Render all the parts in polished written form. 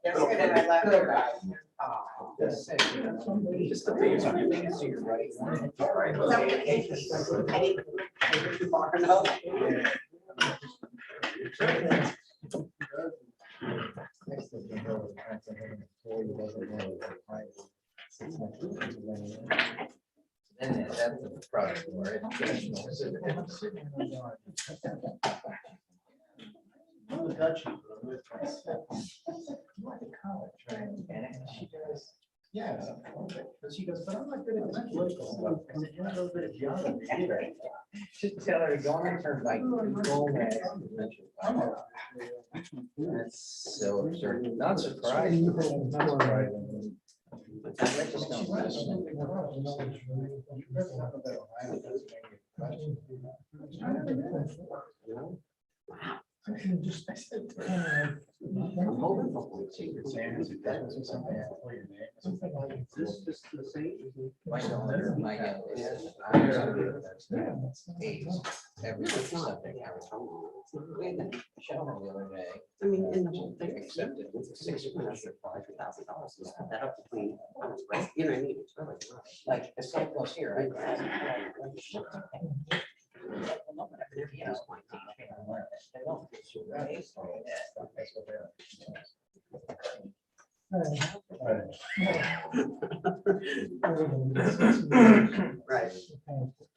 Yesterday I left her. Just the thing is, I'm really easy to write. And that's the product for educational. Yeah, but she goes, but I'm not good at that political stuff. I said, you're not really good at geography. Just tell her to go on her like that's so absurd. Not surprised. Not surprising. I just don't listen. I can just, I said, I'm hoping for Secret Santa's or something. This is the same. My daughter, my youngest, every something. Show her the other day. I mean, in the whole thing. Accepted with $600. That up between, you know, what I mean, it's really not. Like, it's like goes here, right? Right.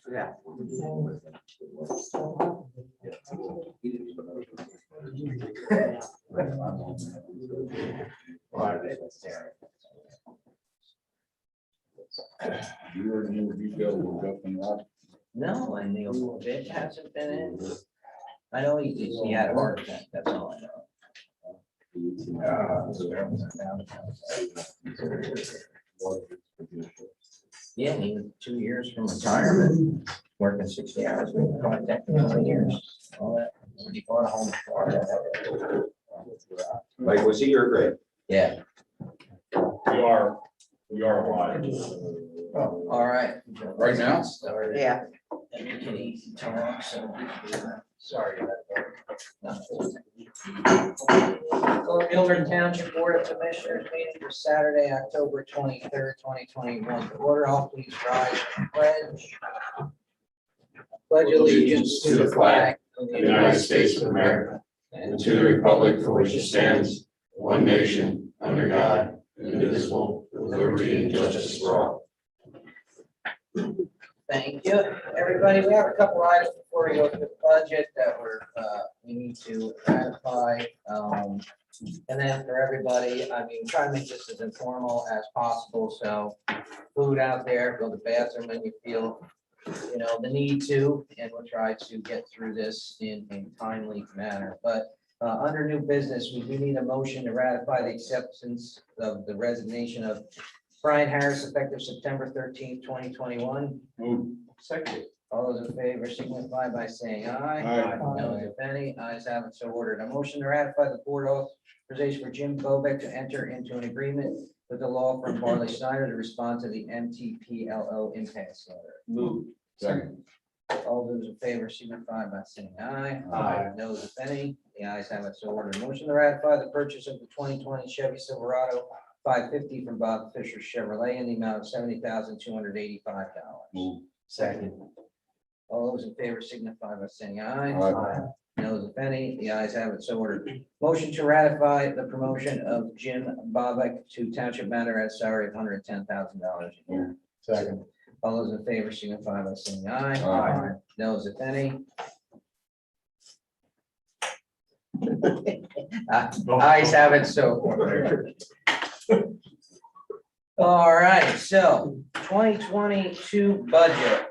Yeah. You were in the detail with Jeff and Rob. No, and the little bit hasn't been in. I know he had a heart attack, that's all I know. Yeah, he was 2 years from retirement, working 60 hours, contact 20 years, all that. When he bought a home in Florida. Like, was he your grade? Yeah, We are live. all right. Right now? Started. Yeah. And we can easy talk, so. Sorry about that. Muhlenberg Township Board of Commissioners meeting for Saturday, October 23rd, 2021. Order, all please rise and pledge. Pledge allegiance to the flag of the United States of America, and to the republic for which it stands, one nation, under God, indivisible, with liberty and justice for all. Thank you, everybody. We have a couple items before we go to the budget that we need to ratify. And then for everybody, I mean, try to make this as informal as possible. So food out there, go to the bathroom when you feel, the need to, and we'll try to get through this in a timely manner. But under new business, we do need a motion to ratify the acceptance of the resignation of Brian Harris effective September 13th, 2021. Second. All those in favor signify by saying aye. Aye. No, if any, ayes have it, so ordered. A motion to ratify the board authorization for Jim Bobek to enter into an agreement with the law firm Barley Snyder to respond to the MTPLO impasse letter. Move. Second. All those in favor signify by saying aye. Aye. No, if any, the ayes have it, so ordered. Motion to ratify the purchase of the 2020 Chevy Silverado 550 from Bob Fisher Chevrolet in the amount of $70,285. Move. Second. All those in favor signify by saying aye. Aye. No, if any, the ayes have it, so ordered. Motion to ratify the promotion of Jim Bobek to township manager at a salary of $110,000 a year. Second. All those in favor signify by saying aye. Aye. No, if any. Ayes have it, so ordered. All right, so 2022 budget.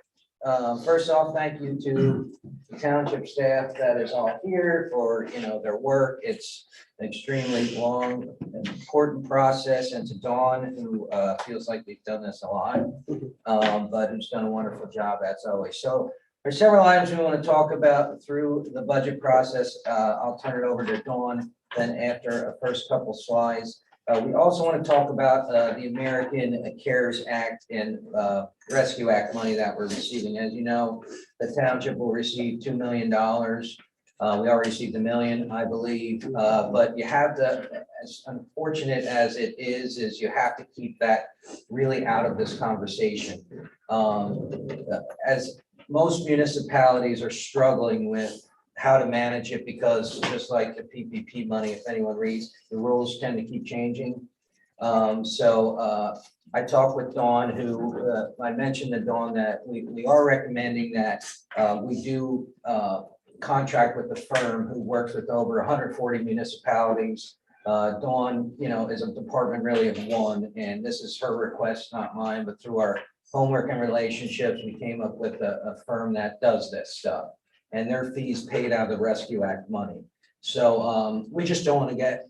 First off, thank you to the township staff that is all here for, their work. It's an extremely long and important process, and to Dawn, who feels like they've done this a lot, but who's done a wonderful job as always. So there's several items we want to talk about through the budget process. I'll turn it over to Dawn then after a first couple slides. We also want to talk about the American CARES Act and Rescue Act money that we're receiving. As you know, the township will receive $2 million We already received $1 million, I believe, but you have to, as unfortunate as it is you have to keep that really out of this conversation. As most municipalities are struggling with how to manage it, because just like the PPP money, if anyone reads, the rules tend to keep changing. I talked with Dawn, who, I mentioned to Dawn that we are recommending that we do contract with the firm who works with over 140 municipalities. Dawn, is a department really of one, and this is her request, not mine, but through our homework and relationships, we came up with a firm that does this stuff, and their fees paid out of the Rescue Act money. So we just don't want to get,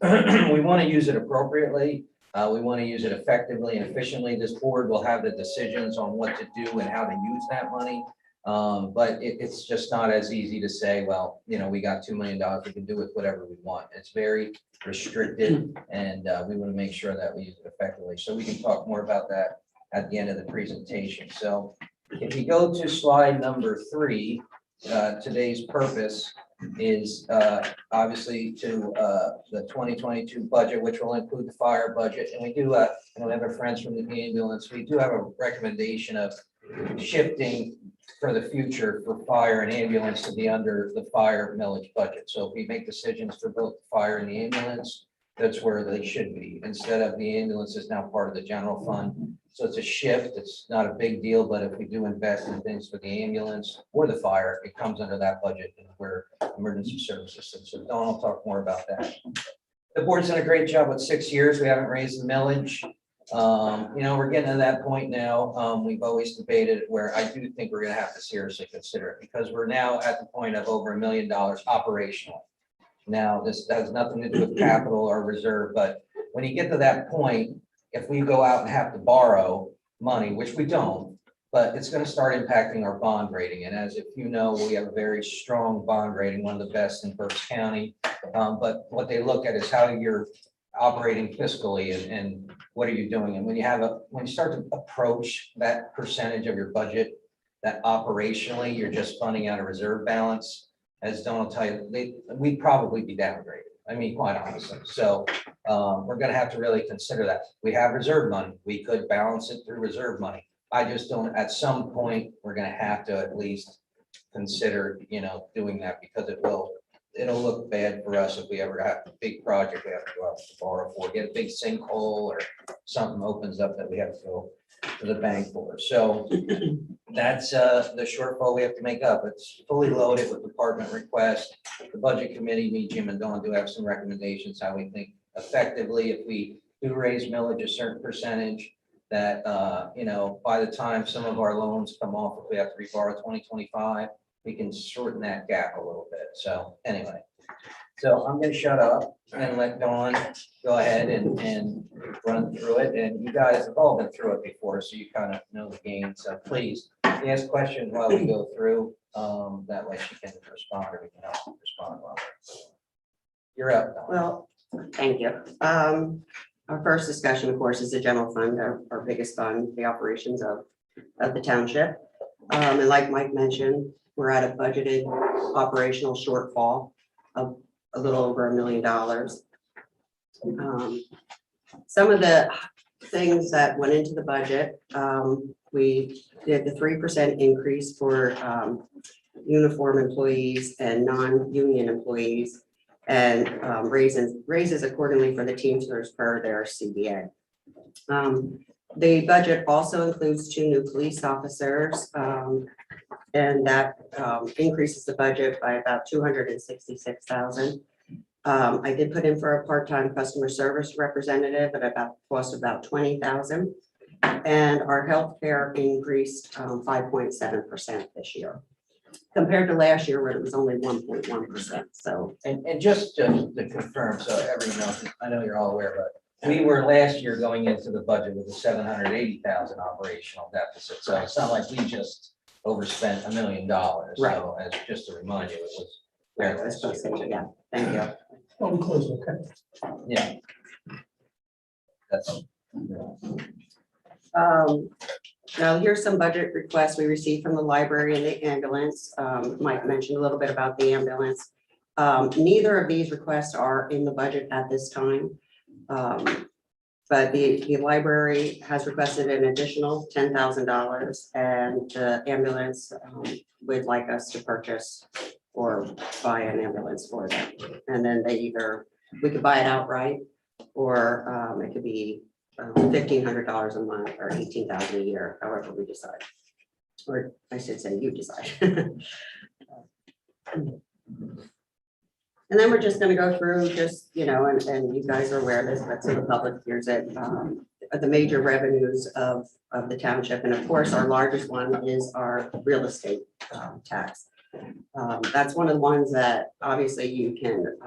we want to use it appropriately. We want to use it effectively and efficiently. This board will have the decisions on what to do and how to use that money. But it's just not as easy to say, well, we got $2 million, we can do with whatever we want. It's very restricted, and we want to make sure that we use it effectively. So we can talk more about that at the end of the presentation. So if you go to slide number 3, today's purpose is obviously to the 2022 budget, which will include the fire budget. And we do, we have our friends from the ambulance. We do have a recommendation of shifting for the future for fire and ambulance to be under the fire millage budget. So if we make decisions for both the fire and the ambulance, that's where they should be. Instead of the ambulance is now part of the general fund. So it's a shift. It's not a big deal, but if we do invest in things for the ambulance or the fire, it comes under that budget where emergency services. So Dawn will talk more about that. The board's done a great job with 6 years. We haven't raised the millage. We're getting to that point now. We've always debated where I do think we're going to have to seriously consider it, because we're now at the point of over $1 million operational. Now, this has nothing to do with capital or reserve, but when you get to that point, if we go out and have to borrow money, which we don't, but it's going to start impacting our bond rating. And as if you know, we have a very strong bond rating, one of the best in Berks County. But what they look at is how you're operating fiscally and what are you doing? And when you start to approach that percentage of your budget, that operationally you're just funding out a reserve balance, as Don will tell you, we'd probably be downgraded. I mean, quite honestly. So we're going to have to really consider that. We have reserve money. We could balance it through reserve money. I just don't, at some point, we're going to have to at least consider, doing that, because it'll look bad for us if we ever have a big project we have to go out to borrow for, get a big sinkhole or something opens up that we have to go to the bank for. So that's the shortfall we have to make up. It's fully loaded with department requests. The budget committee, me, Jim, and Dawn do have some recommendations how we think effectively, if we do raise millage a certain percentage, that by the time some of our loans come off, if we have to reborrow 2025, we can shorten that gap a little bit. So anyway, so I'm going to shut up and let Dawn go ahead and run through it. And you guys have all been through it before, so you kind of know the game. So please ask questions while we go through. That way she can respond, or we can help respond. You're up, Dawn. Well, thank you. Our first discussion, of course, is the general fund, our biggest fund, the operations of the township. And like Mike mentioned, we're at a budgeted operational shortfall of a little over $1 million. Some of the things that went into the budget, we did the 3% increase for uniform employees and non-union employees, and raises accordingly for the Teamsters per their CBA. The budget also includes 2 new police officers, and that increases the budget by about $266,000. I did put in for a part-time customer service representative at about cost about $20,000, and our healthcare increased 5.7% this year, compared to last year where it was only 1.1%. So, and just to confirm, so everyone knows, I know you're all aware, but we were last year going into the budget with a $780,000 operational deficit. So it's not like we just overspent $1 million. Right. So as just to remind you, it was fair I was last supposed to year, say, too. yeah, thank you. Oh, we close, okay. Yeah. That's. Now here's some budget requests we received from the library and the ambulance. Mike mentioned a little bit about the ambulance. Neither of these requests are in the budget at this time. But the library has requested an additional $10,000 and the ambulance would like us to purchase or buy an ambulance for them. And then we could buy it outright, or it could be $1,500 a month or $18,000 a year, however we decide. Or I should say you decide. And then we're just gonna go through just, and you guys are aware of this, but so the public hears it, the major revenues of the township. And of course, our largest one is our real estate tax. That's one of the ones that obviously you can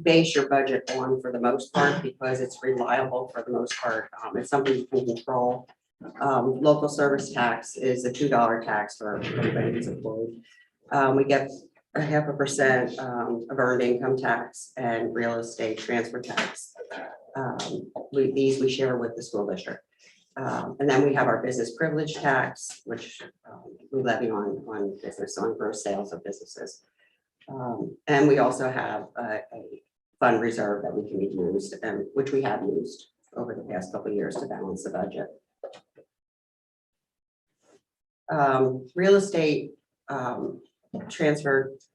base your budget on for the most part, because it's reliable for the most part. It's something you can control. Local service tax is a $2 tax for everybody who's employed. We get 0.5% of earned income tax and real estate transfer tax. These we share with the school district. And then we have our business privilege tax, which we levy on business, on gross sales of businesses. And we also have a fund reserve that we can be used, and which we have used over the past couple of years to balance the budget. Real estate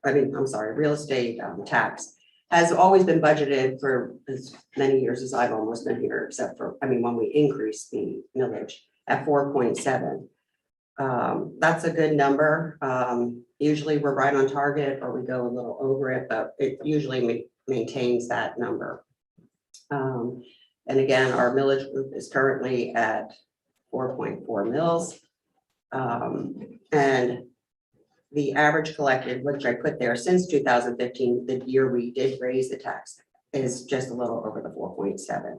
real estate tax has always been budgeted for as many years as I've almost been here, except for, when we increased the millage at 4.7. That's a good number. Usually we're right on target or we go a little over it, but it usually maintains that number. And again, our millage group is currently at 4.4 mils. And the average collected, which I put there since 2015, the year we did raise the tax, is just a little over the 4.7.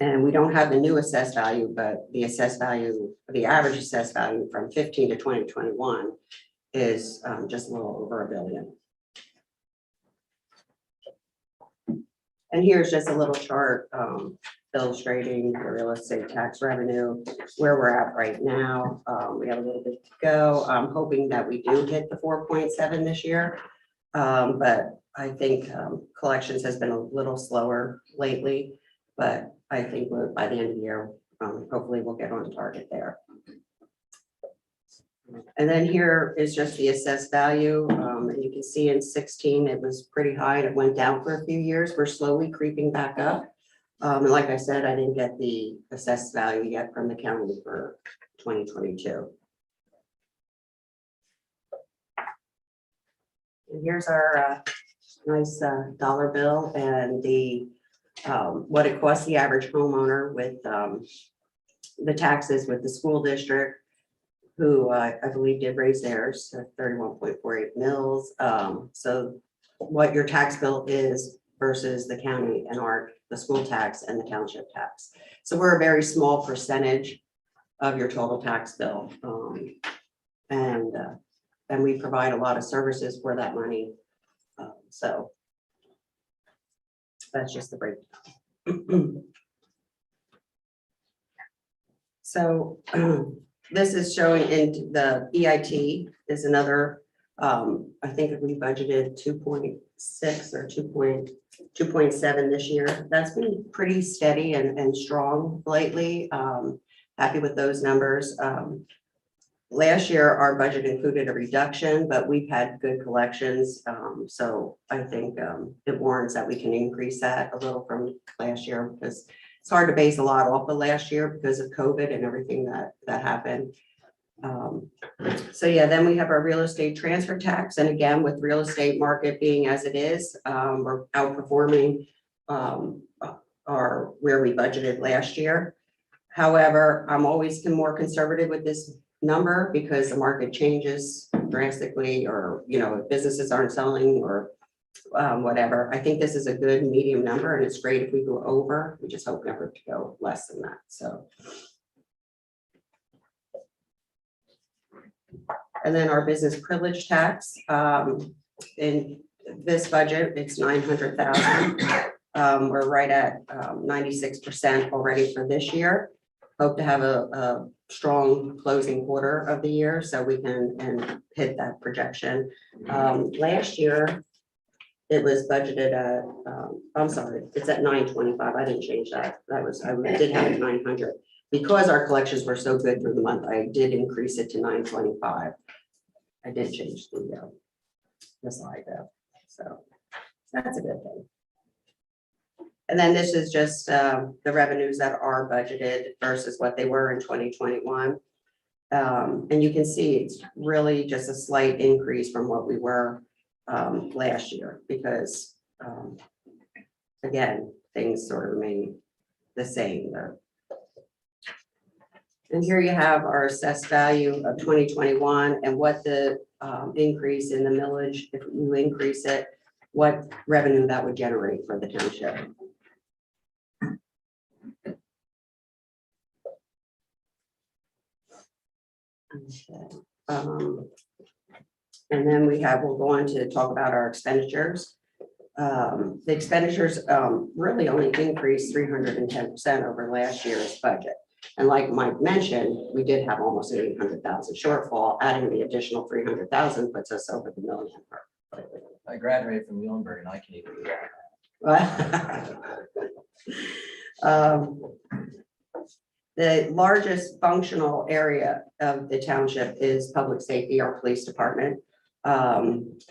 And we don't have the new assessed value, but the assessed value, the average assessed value from 15 to 2021 is just a little over $1 billion. And here's just a little chart illustrating the real estate tax revenue, where we're at right now. We have a little bit to go. I'm hoping that we do hit the 4.7 this year. But I think collections has been a little slower lately, but I think by the end of the year, hopefully we'll get on target there. And then here is just the assessed value. And you can see in 16, it was pretty high and it went down for a few years. We're slowly creeping back up. And like I said, I didn't get the assessed value yet from the county for 2022. And here's our nice dollar bill and the what it costs the average homeowner with the taxes with the school district, who I believe did raise theirs to 31.48 mils. So what your tax bill is versus the county and the school tax and the township tax. So we're a very small percentage of your total tax bill. And we provide a lot of services for that money. So that's just the breakdown. So this is showing in the EIT is another, I think we budgeted 2.6 or 2.7 this year. That's been pretty steady and strong lately. Happy with those numbers. Last year, our budget included a reduction, but we've had good collections. So I think it warrants that we can increase that a little from last year, because it's hard to base a lot off of last year because of COVID and everything that happened. So yeah, then we have our real estate transfer tax. And again, with real estate market being as it is, we're outperforming where we budgeted last year. However, I'm always more conservative with this number because the market changes drastically, or if businesses aren't selling or whatever. I think this is a good medium number, and it's great if we go over. We just hope never to go less than that. So, and then our business privilege tax in this budget, it's 900,000. We're right at 96% already for this year. hope to have a strong closing quarter of the year so we can and hit that projection. Last year, it was budgeted at, I'm sorry, it's at 925. I didn't change that. I did have it 900. Because our collections were so good through the month, I did increase it to 925. I did change the slide though, so that's a good thing. And then this is just the revenues that are budgeted versus what they were in 2021. And you can see it's really just a slight increase from what we were last year because, again, things sort of remain the same. And here you have our assessed value of 2021 and what the increase in the millage, if you increase it, what revenue that would generate for the township. Okay. And then we'll go on to talk about our expenditures. The expenditures really only increased 310% over last year's budget. And like Mike mentioned, we did have almost an 800,000 shortfall. Adding the additional 300,000 puts us over the million. I graduated from Muhlenberg and I can even do that. The largest functional area of the township is public safety, our police department. And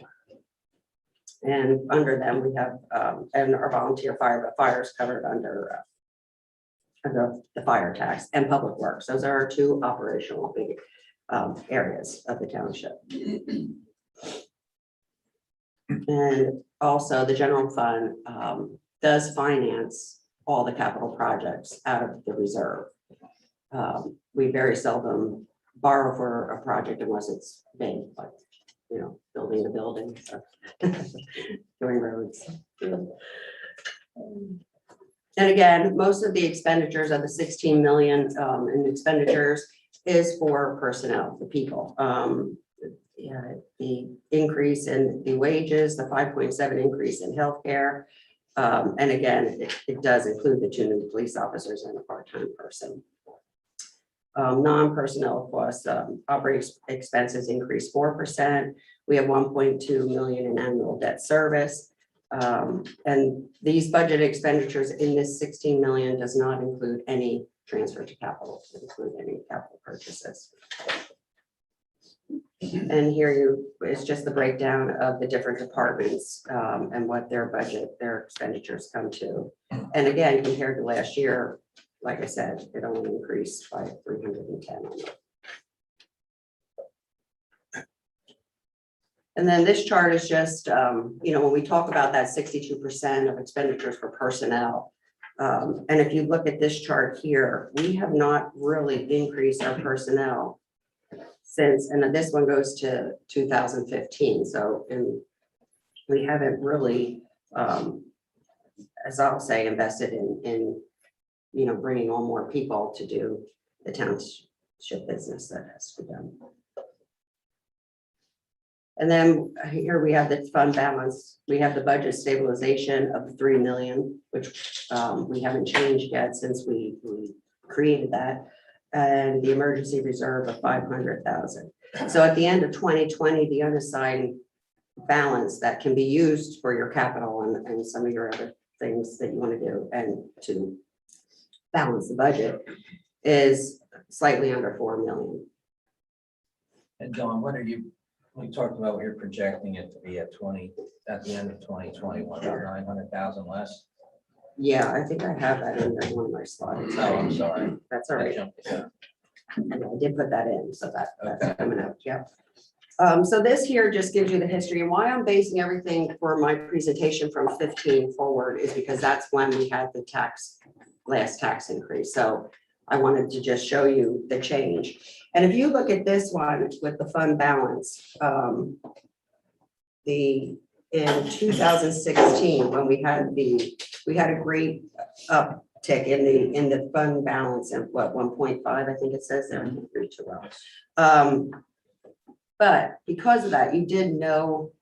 under them, we have and our volunteer fire, but fire is covered under the fire tax and public works. Those are our two operational big areas of the township. And also the general fund does finance all the capital projects out of the reserve. We very seldom borrow for a project unless it's big, like, you know, building the building, so doing roads. And again, most of the expenditures of the 16 million in expenditures is for personnel, the people. Yeah, the increase in the wages, the 5.7 increase in healthcare. And again, it does include the 2 new police officers and a part-time person. Non-personnel costs, operating expenses increased 4%. We have 1.2 million in annual debt service. And these budget expenditures in this 16 million does not include any transfer to capital, to include any capital purchases. And here it's just the breakdown of the different departments and what their budget, their expenditures come to. And again, compared to last year, like I said, it only increased by 310. And then this chart is just, you know, when we talk about that 62% of expenditures for personnel, and if you look at this chart here, we have not really increased our personnel since, and this one goes to 2015. So, and we haven't really, as I'll say, invested in, you know, bringing on more people to do the township business that has to be done. And then here we have the fund balance. We have the budget stabilization of 3 million, which we haven't changed yet since we created that, and the emergency reserve of 500,000. So at the end of 2020, the unassigned balance that can be used for your capital and some of your other things that you want to do and to balance the budget is slightly under 4 million. And Dawn, what are you, we talked about what you're projecting it to be at the end of 2021, about 900,000 less. Yeah, I think I have that in there, one of my slides. Oh, I'm sorry. That's all right. Yeah. Yeah, I did put that in, so that's Okay. coming out, yeah. So this here just gives you the history, and why I'm basing everything for my presentation from 15 forward is because that's when we had the last tax increase. So I wanted to just show you the change. And if you look at this one with the fund balance, in 2016, when we had a great uptick in the fund balance and what 1.5, I think it says there. I can't read too well. But because of that, we did no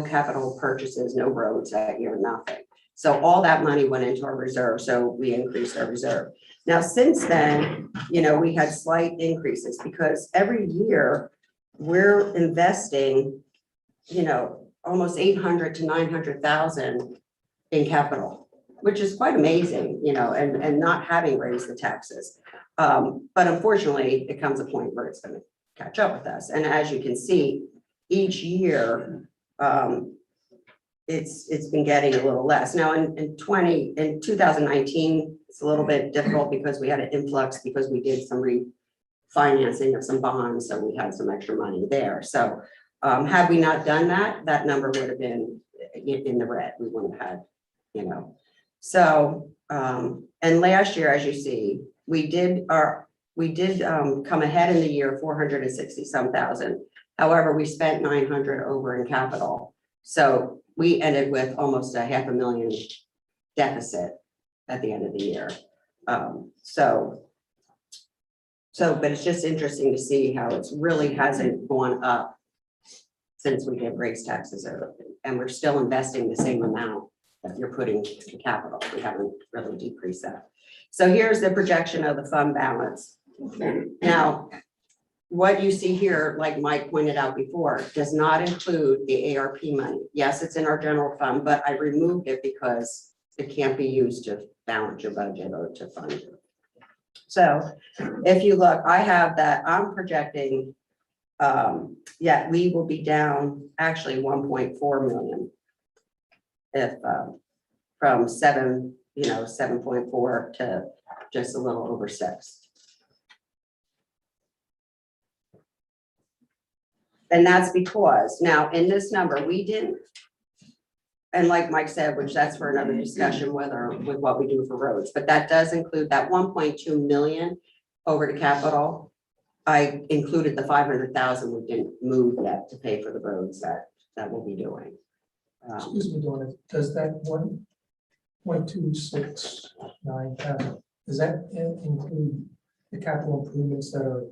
capital purchases, no roads that year, nothing. So all that money went into our reserve. So we increased our reserve. Now, since then, we had slight increases because every year we're investing, almost 800 to 900,000 in capital, which is quite amazing, and not having raised the taxes. But unfortunately, it comes a point where it's going to catch up with us. And as you can see, each year, it's been getting a little less. Now in 2019, it's a little bit difficult because we had an influx because we did some refinancing of some bonds, so we had some extra money there. So had we not done that, that number would have been in the red. We wouldn't have had, So and last year, as you see, we did come ahead in the year 460 some thousand. However, we spent 900 over in capital. So we ended with almost a $500,000 deficit at the end of the year. But it's just interesting to see how it's really hasn't gone up since we did raise taxes, and we're still investing the same amount that you're putting to capital. We haven't really decreased that. So here's the projection of the fund balance. Now, what you see here, like Mike pointed out before, does not include the ARP money. Yes, it's in our general fund, but I removed it because it can't be used to balance your budget or to fund it. So if you look, I have that, I'm projecting, we will be down actually 1.4 million. If from 7.4 to just a little over 6. And that's because now in this number, we didn't, and like Mike said, which that's for another discussion, whether with what we do for roads, but that does include that 1.2 million over to capital. I included the 500,000 we didn't move yet to pay for the roads that we'll be doing. Excuse me, Donna, does that 1.269, does that include the capital improvements that are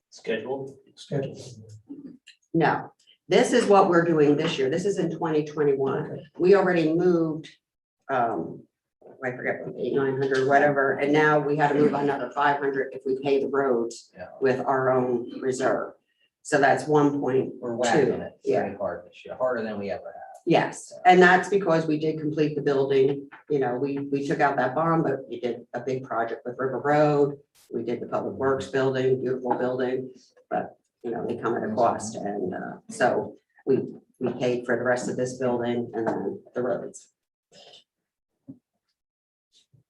Scheduled. scheduled? No, this is what we're doing this year. This is in 2021. Okay. We already moved, I forget, 900, whatever, and now we had to move another 500 if we pay the roads with our own reserve. So that's 1.2. We're whacking it Yeah. very hard this year, harder than we ever have. Yes, and that's because we did complete the building. We took out that bond, but we did a big project with River Road. We did the Public Works building, beautiful building, but they come at a cost. And so we paid for the rest of this building and then the roads.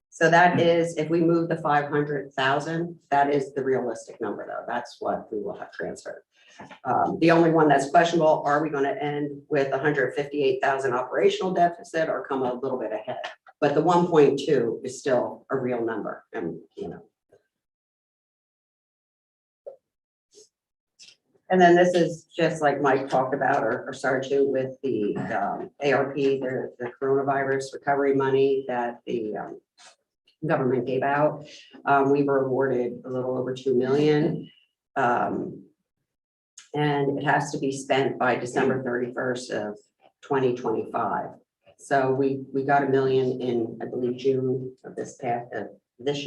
So that is, if we move the 500,000, that is the realistic number though. That's what we will have transferred. The only one that's questionable, are we going to end with 158,000 operational deficit or come a little bit ahead? But the 1.2 is still a real number, and And then this is just like Mike talked about or started to with the ARP, the coronavirus recovery money that the government gave out. We were awarded a little over 2 million. And it has to be spent by December 31st of 2025. So we got $1 million in, I believe, June of this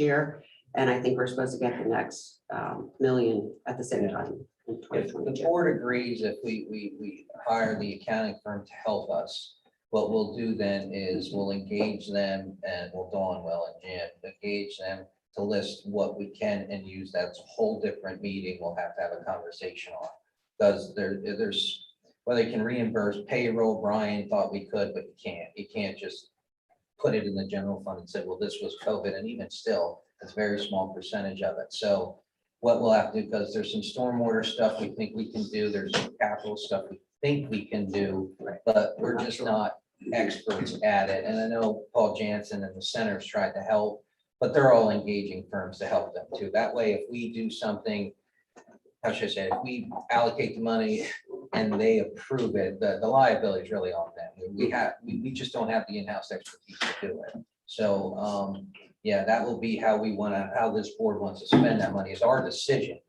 year. And I think we're supposed to get the next $1 million at the same time in If the 2022. board agrees, if we hire the accounting firm to help us, what we'll do then is we'll engage them, and we'll Dawn well and Jim, engage them to list what we can and use. That's a whole different meeting we'll have to have a conversation on. Because there's, well, they can reimburse payroll, Brian thought we could, but you can't just put it in the general fund and say, well, this was COVID, and even still, it's a very small percentage of it. So what we'll have to do, because there's some stormwater stuff we think we can do, there's some capital stuff we think we can do, but we're just not experts at it. And I know Paul Jansen and the centers tried to help, but they're all engaging firms to help them too. That way, if we do something, how should I say, if we allocate the money and they approve it, the liability is really on them. We just don't have the in-house expertise to do it. So, yeah, that will be how how this board wants to spend that money. It's our decision.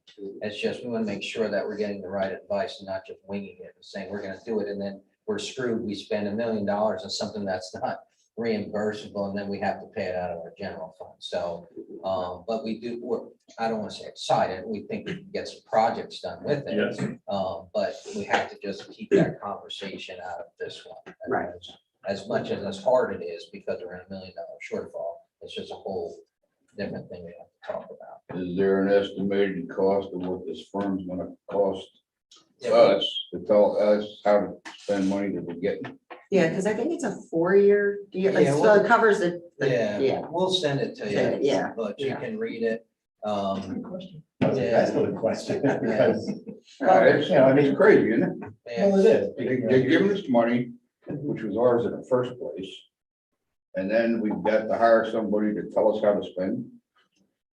It's just, we want to make sure that we're getting the right advice and not just winging it and saying we're going to do it and then we're screwed. We spend $1 million on something that's not reimbursable, and then we have to pay it out of our general fund. So, but I don't want to say excited, we think we can get some projects done with it. Yes. But we have to just keep that conversation out of this one. Right. As much as hard it is, because we're in $1 million shortfall, it's just a whole different thing we have to talk about. Is there an estimated cost of what this firm's gonna cost Yeah. us to tell us how to spend money that we're getting? Yeah, because I think it's a 4-year deal, Yeah, so well- it covers it. Yeah, we'll send it to you. Yeah, But you yeah. can read it. Good question. Yeah. That's a good question, because, It's, you know, I mean, it's crazy, isn't it? Yeah. well, it is. They're giving us money, which was ours in the first place. And then we've got to hire somebody to tell us how to spend.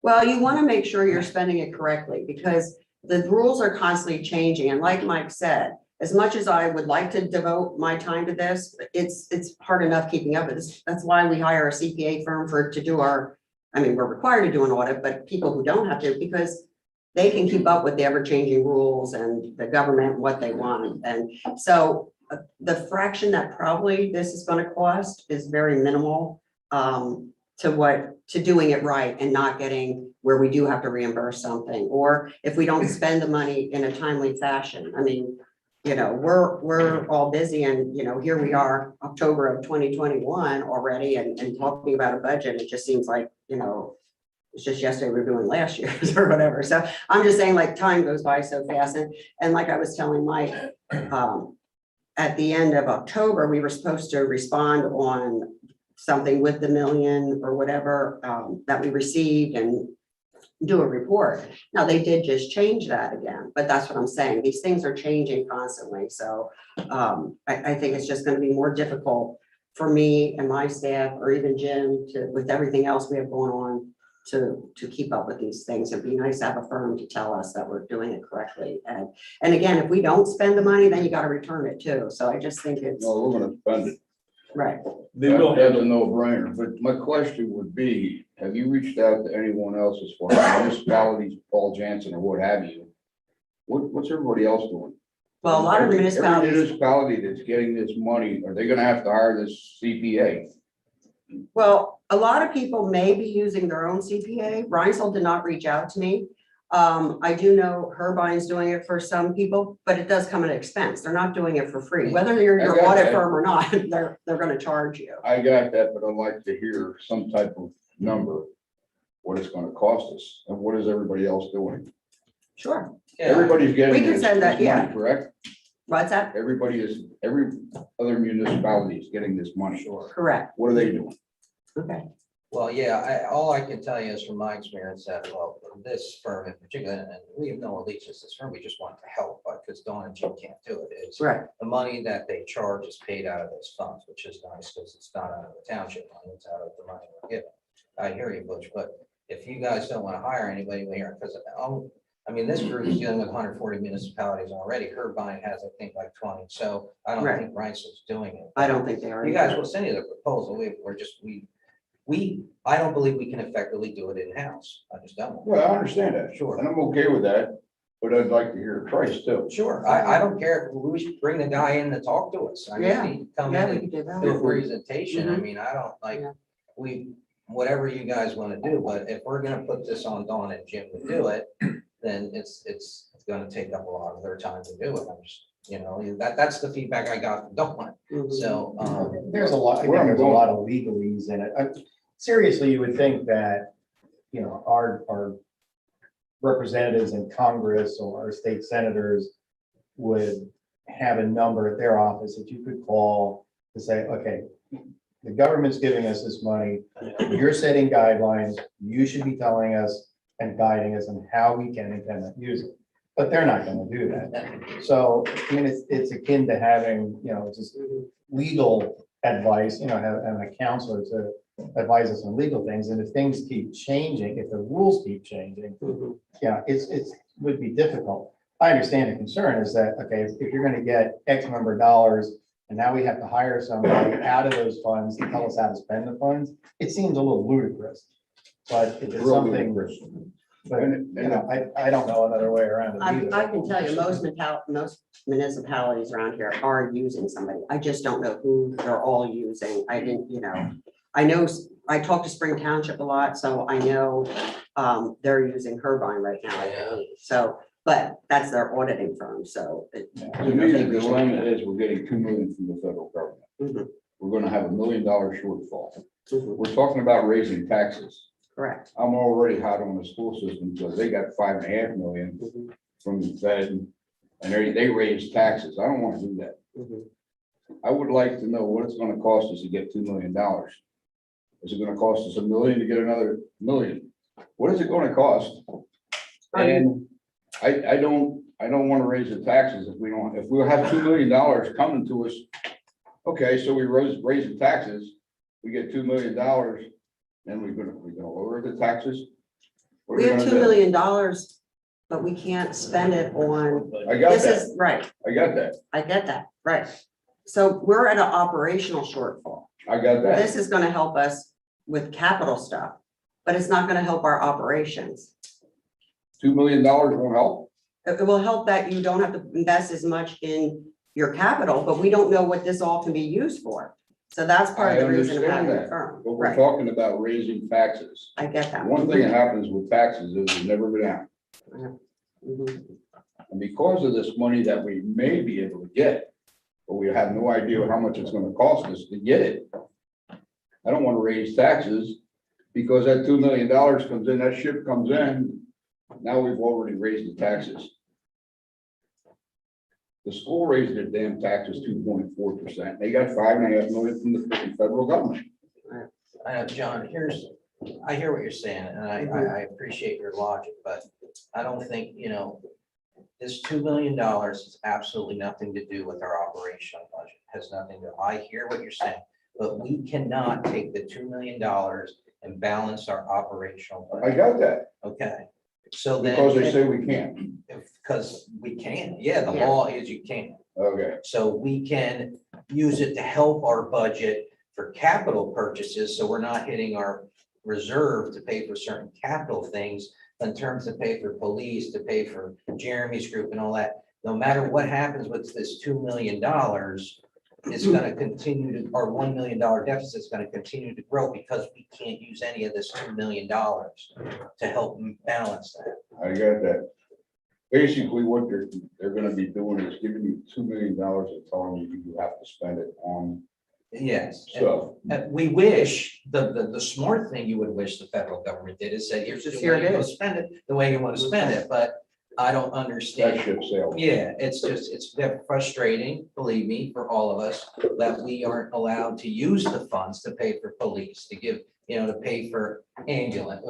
Well, you want to make sure you're spending it correctly, because the rules are constantly changing, and like Mike said, as much as I would like to devote my time to this, it's hard enough keeping up with this. That's why we hire a CPA firm to do our, I mean, we're required to do an audit, but people who don't have to, because they can keep up with the ever-changing rules and the government, what they want. And so the fraction that probably this is going to cost is very minimal to doing it right and not getting where we do have to reimburse something, or if we don't spend the money in a timely fashion. I mean, you know, we're all busy, and, you know, here we are, October of 2021 already, and talking about a budget. It just seems like, you know, it's just yesterday we were doing last year's or whatever. So I'm just saying, like, time goes by so fast. And like I was telling Mike, at the end of October, we were supposed to respond on something with the million or whatever that we received and do a report. Now, they did just change that again, but that's what I'm saying. These things are changing constantly. So I think it's just going to be more difficult for me and my staff, or even Jim, with everything else we have going on, to keep up with these things. It'd be nice to have a firm to tell us that we're doing it correctly. And again, if we don't spend the money, then you got to return it too. So I just think it's No, we're gonna spend it. right. They will have, That's a no-brainer, but my question would be, have you reached out to anyone else as far as municipalities, Paul Jansen or what have you? What's everybody else doing? Well, a lot of the Every municipalities, municipality that's getting this money, are they gonna have to hire this CPA? well, a lot of people may be using their own CPA. Rhinesville did not reach out to me. I do know Herbine's doing it for some people, but it does come at an expense. They're not doing it for free. Whether you're I your got audit that. firm or not, they're gonna charge you. I got that, but I'd like to hear some type of number, what it's gonna cost us, and what is everybody else doing? Sure. Yeah. Everybody's getting We can this send that, this money, yeah. correct? What's that? Every other municipality is getting this money. Sure. Correct. What are they doing? Okay. Well, yeah, all I can tell you is from my experience that, well, this firm in particular, and we have no allegiance to this firm, we just want to help, because Dawn and Jim can't do it, is Right. the money that they charge is paid out of those funds, which is nice, because it's not out of the township money, it's out of the money we're given. I hear you, Butch, but if you guys don't want to hire anybody here, because I mean, this group is dealing with 140 municipalities already. Herbine has, I think, like 20. So I don't Right. think Rhinestone's doing it. I don't think they are. You guys will send you the proposal. I don't believe we can effectively do it in-house. I just don't. Well, I understand that. Sure. And I'm okay with that, but I'd like to hear the price too. Sure. I don't care if we should bring the guy in to talk to us. I Yeah. mean, he can come Yeah, in we and could do that. do a presentation. I Mhm. mean, I don't like, Yeah. whatever you guys want to do, but if we're gonna put this on Dawn and Jim to do it, then it's gonna take up a lot of their time to do it. I'm just, that's the feedback I got from Dawn. Mhm. So, There's a lot, I think Where I'm there's a going- lot of legalese in it. Seriously, you would think that, our representatives in Congress or our state senators would have a number at their office that you could call to say, okay, the government's giving us this money, you're setting guidelines, you should be telling us and guiding us on how we can and cannot use it. But they're not gonna do that. So, I mean, it's akin to having, just legal advice, having a counselor to advise us on legal things. And if things keep changing, if the rules keep changing, Mhm. it's would be difficult. I understand the concern is that, okay, if you're gonna get X number of dollars and now we have to hire somebody out of those funds to tell us how to spend the funds, it seems a little ludicrous. But if it's Real something, ludicrous. But, you know, I don't know another way around it either. I can tell you, most municipalities around here are using somebody. I just don't know who they're all using. I didn't, I know, I talk to Spring Township a lot, so I know they're using Herbine right now, I believe. So, but that's their auditing firm, so. To me, the dilemma is we're getting 2 million from the federal government. Mhm, We're gonna have $1 million shortfall. mhm, We're talking about raising taxes. correct. I'm already hot on the school system because they got 5.5 million Mhm, from the Fed. And they raised taxes. I don't want to do that. mhm. I would like to know what it's gonna cost us to get $2 million. Is it gonna cost us $1 million to get another million? What is it gonna cost? And I don't want to raise the taxes if we'll have $2 million coming to us. Okay, so we raise the taxes, we get $2 million, then we're gonna lower the taxes? What are We have gonna $2 do? million, but we can't spend it on, I got this that, is, right, I got that, I get that, right. So we're at an operational shortfall. I got that. This is gonna help us with capital stuff, but it's not gonna help our operations. $2 million won't help. It will help that you don't have to invest as much in your capital, but we don't know what this all can be used for. So that's part of I the reason of understand having a that, firm, but we're right? talking about raising taxes. I get that. One thing that happens with taxes is they never go down. Mhm. And because of this money that we may be able to get, but we have no idea how much it's gonna cost us to get it. I don't wanna raise taxes because that $2 million comes in, that ship comes in. Now we've already raised the taxes. The school raised their damn taxes 2.4%. They got 5.5 million from the freaking federal government. I know, John, I hear what you're saying, and I appreciate your logic, but I don't think, this $2 million has absolutely nothing to do with our operational budget, has nothing to, I hear what you're saying, but we cannot take the $2 million and balance our operational I budget, got that, okay? So then. because they say we can't. Because we can, yeah, the Yeah. law is you can. Okay, So we can use it to help our budget for capital purchases, so we're not hitting our reserve to pay for certain capital things in terms of pay for police, to pay for Jeremy's group and all that. No matter what happens with this $2 million, it's gonna continue to, our $1 million deficit is gonna continue to grow because we can't use any of this $2 million to help balance that. I got that. Basically, what they're gonna be doing is giving you $2 million and telling you have to spend it on Yes. stuff. We wish, the smart thing you would wish the federal government did is say, here's Just the here way it you want is. to spend it, the way you want to spend it, but I don't That understand. ship sailed. Yeah, it's frustrating, believe me, for all of us, that we aren't allowed to use the funds to pay for police, to give, to pay for ambulance.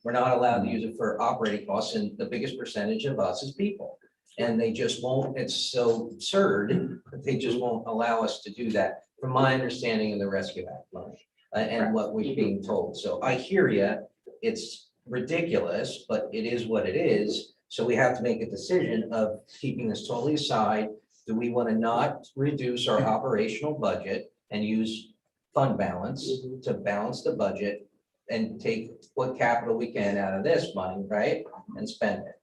We're not allowed to use it for operating costs, and the biggest percentage of us is people. And they just won't, it's so absurd that they just won't allow us to do that, from my understanding of the Rescue Act money and what we're being told. So I hear you, it's ridiculous, but it is what it is. So we have to make a decision of keeping this totally aside. Do we want to not reduce our operational budget and use fund balance to balance the budget and take what capital we can out of this money, right, and spend it?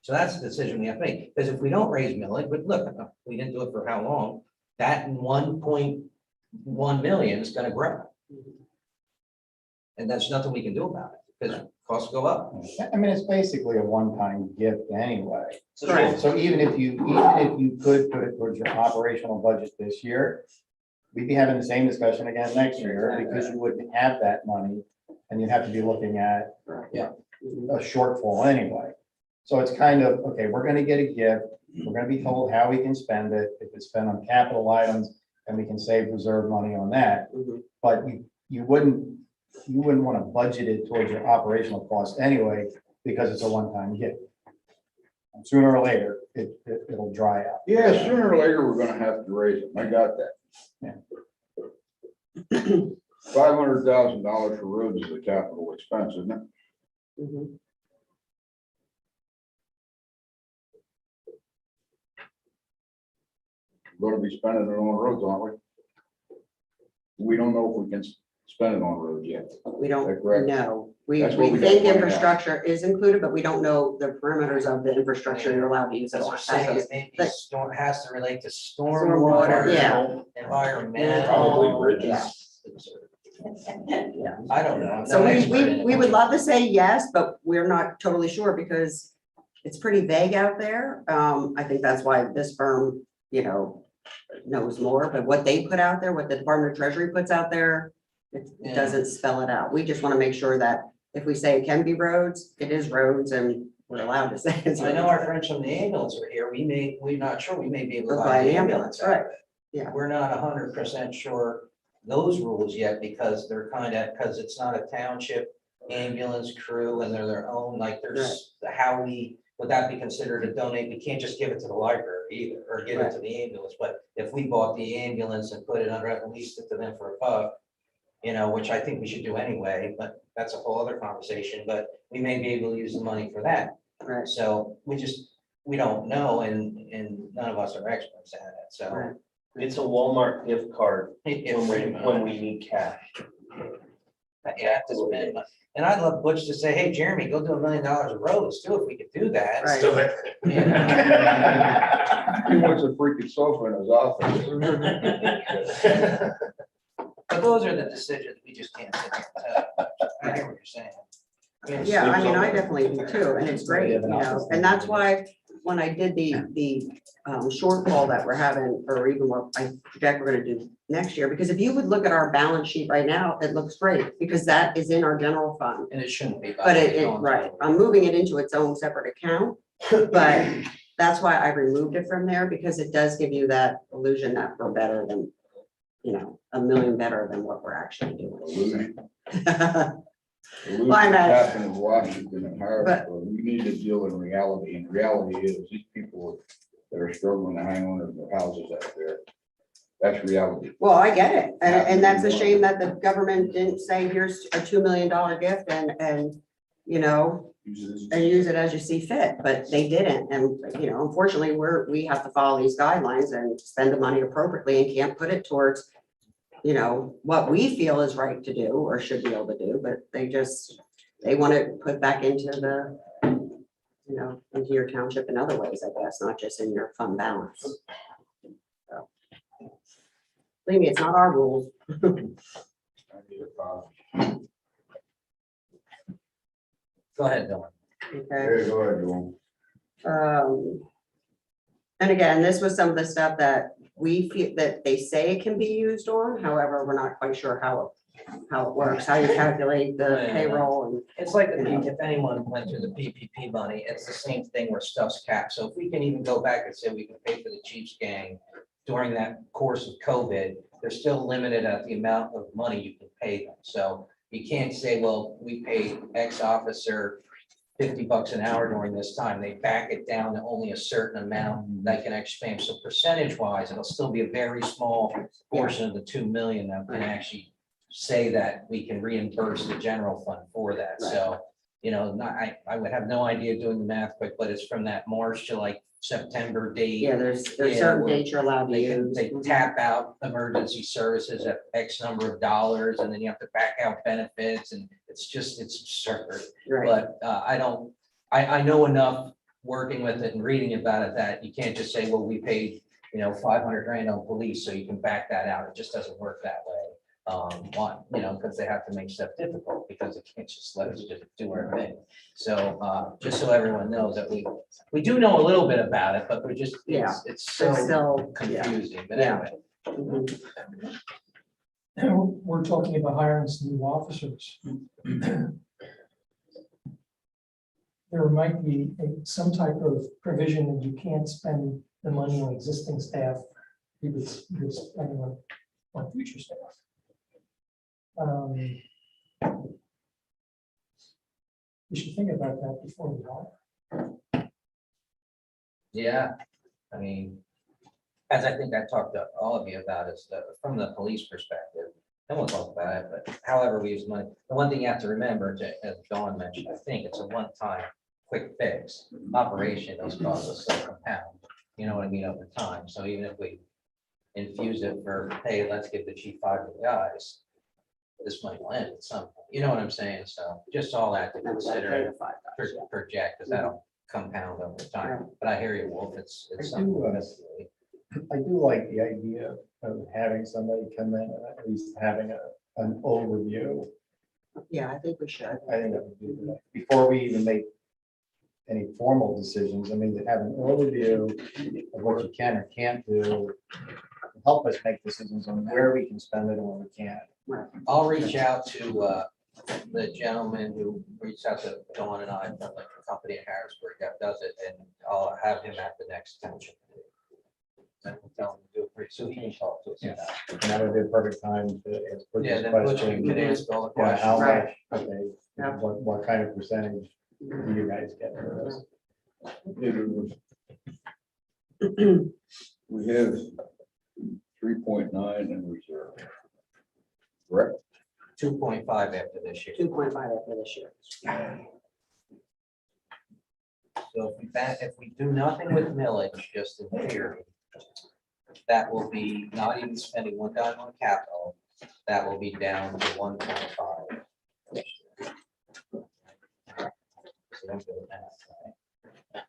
So that's the decision we have to make, because if we don't raise millage, but look, we didn't do it for how long, that 1.1 million is gonna grow. And there's nothing we can do about it, because costs go up. I mean, it's basically a one-time gift anyway. Correct. So even if you could put it towards your operational budget this year, we'd be having the same discussion again next year, because you wouldn't have that money and you'd have to be looking at a shortfall anyway. So it's kind of, okay, we're gonna get a gift, we're gonna be told how we can spend it. If it's spent on capital items, and we can save reserve money on that. Mhm. But you wouldn't want to budget it towards your operational cost anyway, because it's a one-time gift. And sooner or later, it'll dry out. Yeah, sooner or later, we're gonna have to raise them. I got that. Yeah. $500,000 for roads is a capital expense, isn't it? Mhm. We're gonna be spending it on roads, aren't we? We don't know if we can spend it on roads yet. We Is that don't correct? know. We That's what we think gotta find out. infrastructure is included, but we don't know the perimeters of the infrastructure you're allowed to use it As on. we're That's saying, what it it's- maybe but- storm, has to relate to Stormwater, stormwater, yeah. environmental. Probably bridges. Yeah. I don't know. I'm So no we, expert in it, we but would love to say yes, but we're not totally sure because it's pretty vague out there. I think that's why this firm, knows more, but what they put out there, what the Department of Treasury puts out there, it Yeah. doesn't spell it out. We just want to make sure that if we say it can be roads, it is roads and we're allowed to say it's. I know our friends from the ambulance are here. We're not sure. We may be able to Buy buy an the ambulance, ambulance out of right. it. Yeah. We're not 100% sure those rules yet because they're because it's not a township ambulance crew and they're their own, like there's would that be considered a donate? We can't just give it to the library either, or give it to the ambulance, but if we bought the ambulance and put it under, and leased it to them for $1, which I think we should do anyway, but that's a whole other conversation, but we may be able to use the money for that. Right. So we don't know, and none of us are experts at it, so. Right. It's a Walmart gift card If when we need cash. you have to spend, and I'd love Butch to say, hey, Jeremy, go do $1 million of roads too, if we could do that. Right. Do it. You know? He wants a freaking sofa in his office. But those are the decisions we just can't sit here and tell. I hear what you're saying. Yeah, I mean, I definitely do too, and it's great, and that's why when I did the shortfall that we're having, or even what I project we're gonna do next year, because if you would look at our balance sheet right now, it looks great, because that is in our general fund. And it shouldn't be. But right, I'm moving it into its own separate account, but that's why I removed it from there, because it does give you that illusion that we're better than, $1 million better than what we're actually doing. Illusion. Well, I'm at- Happened in Washington and But- Harrisburg. We need to deal in reality, and reality is these people that are struggling to hang on to their houses out there. That's reality. Well, I get it, and that's a shame that the government didn't say, here's a $2 million gift and use it as you see fit, but they didn't, and, unfortunately, we have to follow these guidelines and spend the money appropriately and can't put it towards, what we feel is right to do or should be able to do, but they want to put back into the, into your township in other ways, I guess, not just in your fund balance. So, believe me, it's not our rules. I need a file. Go ahead, Dylan. Okay. There, go ahead, Joel. And again, this was some of the stuff that we feel that they say it can be used on, however, we're not quite sure how it works, how you calculate the payroll and. It's like, if anyone went through the PPP money, it's the same thing where stuff's capped. So if we can even go back and say we can pay for the Chiefs gang during that course of COVID, they're still limited at the amount of money you can pay them. So you can't say, well, we paid X officer $50 an hour during this time. They back it down to only a certain amount that can expand. So percentage wise, it'll still be a very small portion of the 2 million that can actually say that we can reimburse the general fund for that. So, I would have no idea doing the math quick, but it's from that March to like September date. Yeah, there's Yeah, certain where dates you're allowed to They use. tap out emergency services at X number of dollars, and then you have to back out benefits, and it's absurd. Right, But I know enough working with it and reading about it that you can't just say, well, we paid, 500 grand on police, so you can back that out. It just doesn't work that way. Because they have to make stuff difficult because they can't just let us just do our thing. So just so everyone knows that we do know a little bit about it, but we're just, Yeah. it's it's so still, yeah. confusing, but Yeah. anyway. Mhm. We're talking about hiring some new officers. There might be some type of provision that you can't spend the money on existing staff. You would spend on future staff. We should think about that before we hire. Yeah, I mean, as I think I talked to all of you about is from the police perspective, and we'll talk about it, but however we use money, the one thing you have to remember, as Dawn mentioned, I think it's a one-time quick fix operation. Those costs will still compound, you know what I mean, over time. So even if we infuse it for, hey, let's give the chief 5 new guys, this might land at some, you know what I'm saying? So just all that to And that's consider okay, and the $5, project, because that'll compound over time. Right. But I hear you, Wolf, it's I something. do, that's really- I do like the idea of having somebody come in and at least having an overview. Yeah, I think we should. I think that would be good. Before we even make any formal decisions, I mean, to have an overview of what you can or can't do, help us make decisions on where we can spend it and where we can't. I'll reach out to the gentleman who reached out to Dawn and I from like the company in Harrisburg that does it, and I'll have him at the next township meeting. And we'll tell him to do it pretty soon. He can talk to us Yeah. about it. And that would be a perfect time to ask Yeah, this then Butch question. can ask all the Yeah, how questions. much, okay, Yeah. what kind of percentage do you guys get for this? We have 3.9 in reserve. Correct? 2.5 after this year. 2.5 after this year. So if we do nothing with millage, just in theory, that will be not even spending one dime on capital, that will be down to 1.5. So I'm doing that, right?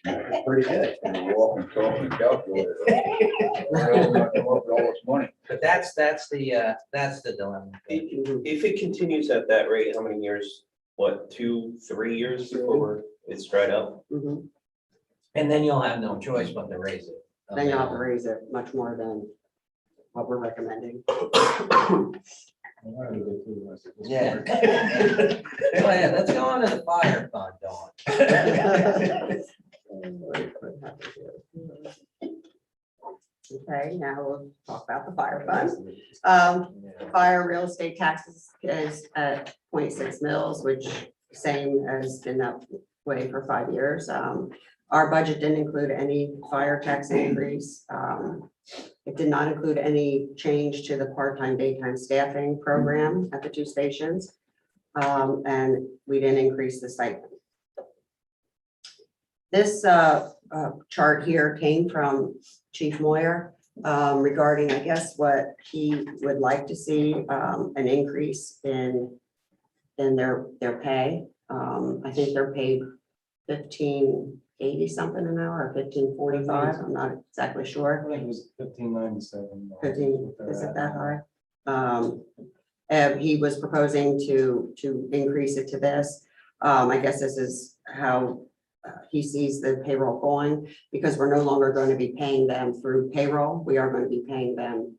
It's pretty good. Walk and talk and calculator. We're all gonna come up with all this money. But that's the dilemma. If it continues at that rate, how many years? What, 2, 3 years before it's dried up? Mhm. And then you'll have no choice but to raise it. Then you'll have to raise it much more than what we're recommending. Why don't we go through the rest of this Yeah. part? Go ahead, let's go on to the fire fund, Dawn. Okay, now we'll talk about the fire fund. Fire real estate taxes is at 0.6 mils, which same as been that way for 5 years. Our budget didn't include any fire tax increase. It did not include any change to the part-time, daytime staffing program at the two stations. And we didn't increase the stipend. This chart here came from Chief Moyer regarding, I guess, what he would like to see, an increase in their pay. I think they're paid $15.80 something an hour, or $15.45. I'm not exactly sure. I think it was 1597. 15, is it that high? And he was proposing to increase it to this. I guess this is how he sees the payroll going, because we're no longer going to be paying them through payroll. We are going to be paying them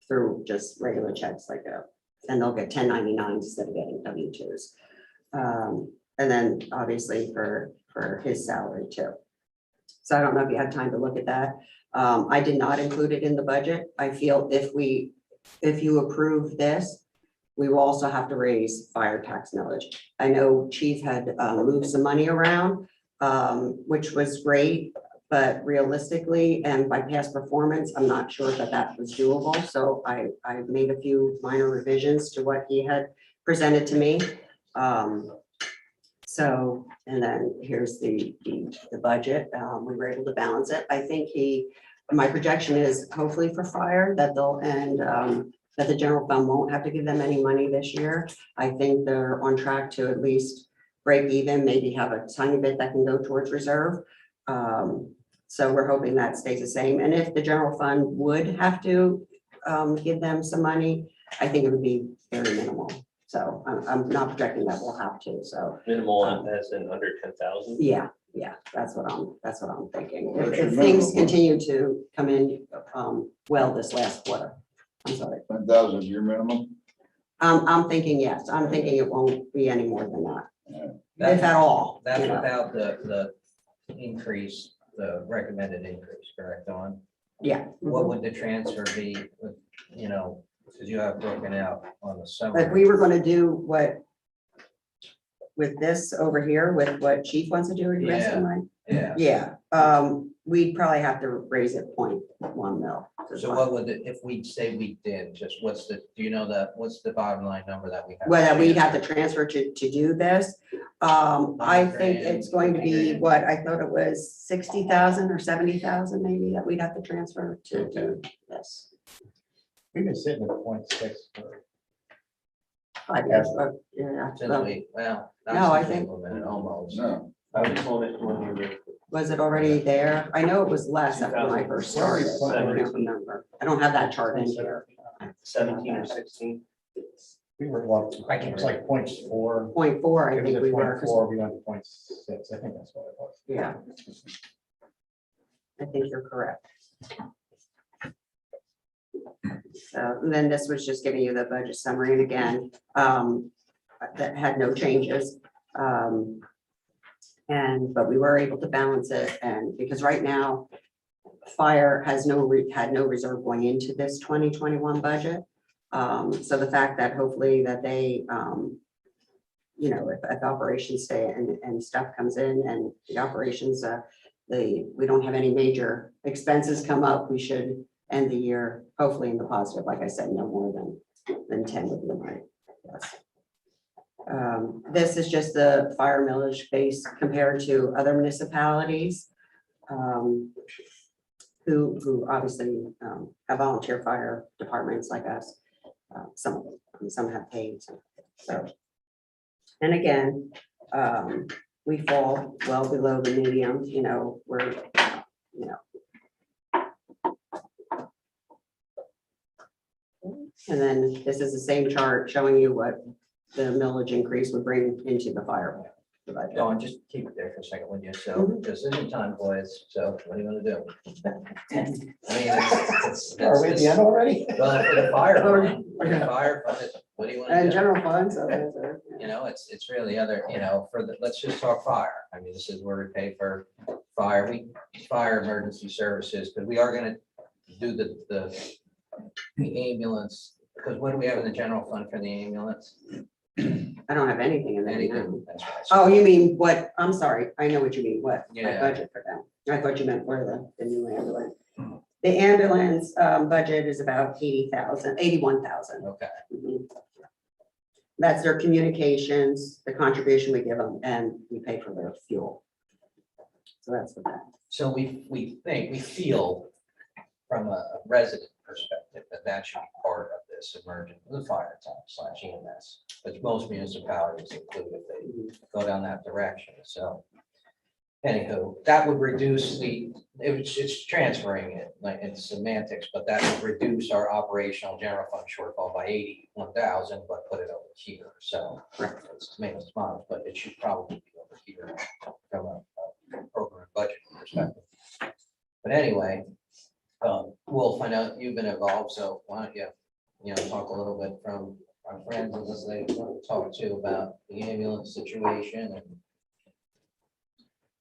through just regular checks like that. And they'll get 1099 instead of getting W-2s. And then obviously for his salary too. So I don't know if you had time to look at that. I did not include it in the budget. I feel if you approve this, we will also have to raise fire tax millage. I know Chief had moved some money around, which was great, but realistically and by past performance, I'm not sure that was doable. So I made a few minor revisions to what he had presented to me. So, and then here's the budget. We were able to balance it. I think my projection is hopefully for fire that they'll end, that the general fund won't have to give them any money this year. I think they're on track to at least break even, maybe have a tiny bit that can go towards reserve. So we're hoping that stays the same. And if the general fund would have to give them some money, I think it would be very minimal. So I'm not projecting that we'll have to, so. Minimal as in under 10,000? Yeah, that's what I'm thinking. What's If your things minimum? continue to come in well this last quarter. I'm sorry. 10,000 is your minimum? I'm thinking, yes, I'm thinking it won't be any more than that, if at all. That's you know. without the increase, the recommended increase, correct, Dawn? Yeah. What would the transfer be, with, because you have broken out on the If summary? we were gonna do what with this over here, with what Chief wants to do, are you asking, right? Yeah, Yeah, we'd probably have to raise it 0.1 mil. so what would, if we say we did, just what's the the bottom line number that we have? Well, that we'd have to transfer to do this. I think it's going to be what, I thought it was 60,000 or 70,000 maybe that we'd have to transfer to do this. We've been sitting at 0.6 for 5 years, yeah, Since well, we, well. not No, I since we think- implemented, Almost. No, I was told it when we were. was it already there? I know it was less after when I first started, but I don't remember. I don't have that chart in here. 17 or 16. we were what, I can't it was like 0.4. 0.4, I It was think at we were, 'cause- 0.4, we went to 0.6. I think that's what it was. yeah. I think you're correct. So and then this was just giving you the budget summary, and again, that had no changes. But we were able to balance it, and because right now, fire has had no reserve going into this 2021 budget. So the fact that hopefully that they, if operations stay and stuff comes in and the operations, we don't have any major expenses come up, we should end the year hopefully in the positive, like I said, no more than 10 would be my guess. This is just the fire millage base compared to other municipalities who obviously have volunteer fire departments like us. Some of them, some have paid. So, and again, we fall well below the medium. We're, and then this is the same chart showing you what the millage increase would bring into the fire. the budget. Dawn, just keep it there for a second, would you? So, this isn't time, boys, so what are you gonna do? I mean, Are we at the end already? Well, for the fire, for the fire, what do you wanna And do? general funds, so It's really other, let's just talk fire. I mean, this is where we pay for fire, fire emergency services, because we are gonna do the ambulance, because what do we have in the general fund for the ambulance? I don't have anything in there. now. Anything, that's right. Oh, you mean what? I'm sorry. I know what you mean. What? I Yeah. budget for them. I thought you meant for the new ambulance. The ambulance budget is about 81,000. Okay, That's their communications, the contribution we give them, and we pay for their fuel. So that's what that. so we feel from a resident perspective that should be part of this emergent, the fire tax / EMS. But most municipalities include if they go down that direction, so. Anywho, that would reduce it's transferring it, like it's semantics, but that would reduce our operational general fund shortfall by 81,000, but put it over here, so. It's maintenance models, but it should probably be over here from a program budget perspective. But anyway, we'll find out, you've been involved, so why don't you, talk a little bit from our friends as they want to talk to about the ambulance situation and.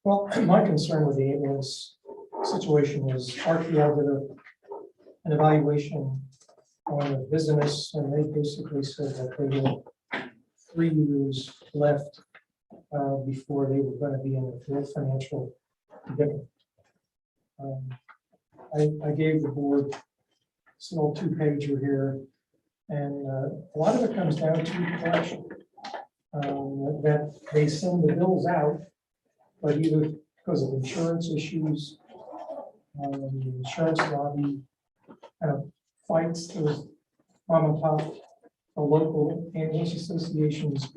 Well, my concern with the ambulance situation is RTL did an evaluation on the business, and they basically said that they had 3 years left before they were going to be in a real financial predicament. I gave the board this little 2-pager here, and a lot of it comes down to collection. That they send the bills out, but either because of insurance issues, the insurance lobby kind of fights those mom and pop, the local ambulance associations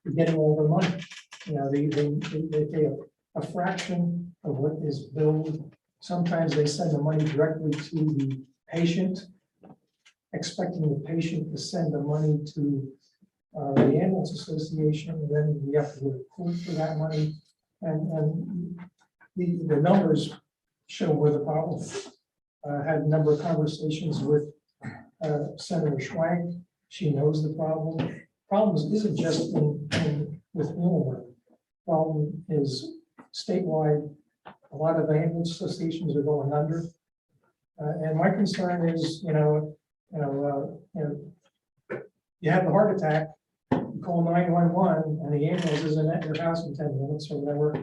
for getting all their money. They pay a fraction of what is billed. Sometimes they send the money directly to the patient, expecting the patient to send the money to the ambulance association, and then we have to go to court for that money. And the numbers show where the problem is. Had a number of conversations with Senator Schwank. She knows the problem. Problems isn't just with Muhlenberg. Problem is statewide. A lot of ambulance associations are going under. And my concern is, you have the heart attack, you call 911, and the ambulance isn't at your house in 10 minutes or whatever.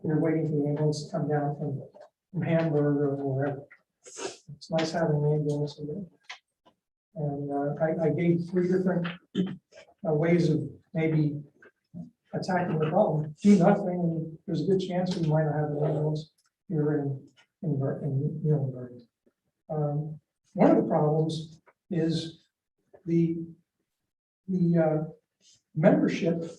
You're waiting for the ambulance to come down from Hamburg or wherever. It's nice having an ambulance. And I gave 3 different ways of maybe attacking the problem. Do nothing, and there's a good chance we might not have an ambulance here in Muhlenberg. One of the problems is the membership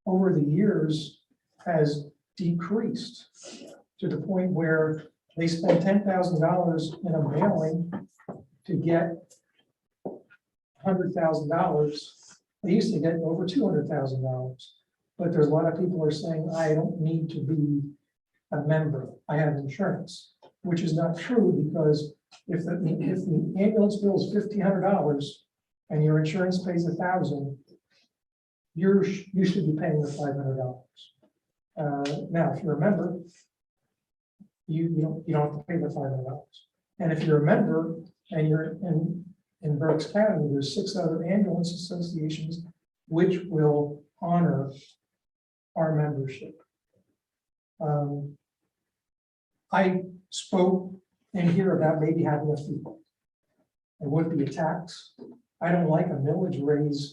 over the years has decreased to the point where they spend $10,000 in a mailing to get $100,000. They used to get over $200,000. But there's a lot of people are saying, I don't need to be a member. I have insurance, which is not true, because if the ambulance bill is $1,500 and your insurance pays $1,000, you should be paying the $500. Now, if you're a member, you don't have to pay the $500. And if you're a member and you're in Berks County, there's 6 other ambulance associations which will honor our membership. I spoke in here about maybe having a fee. It would be a tax. I don't like a millage raise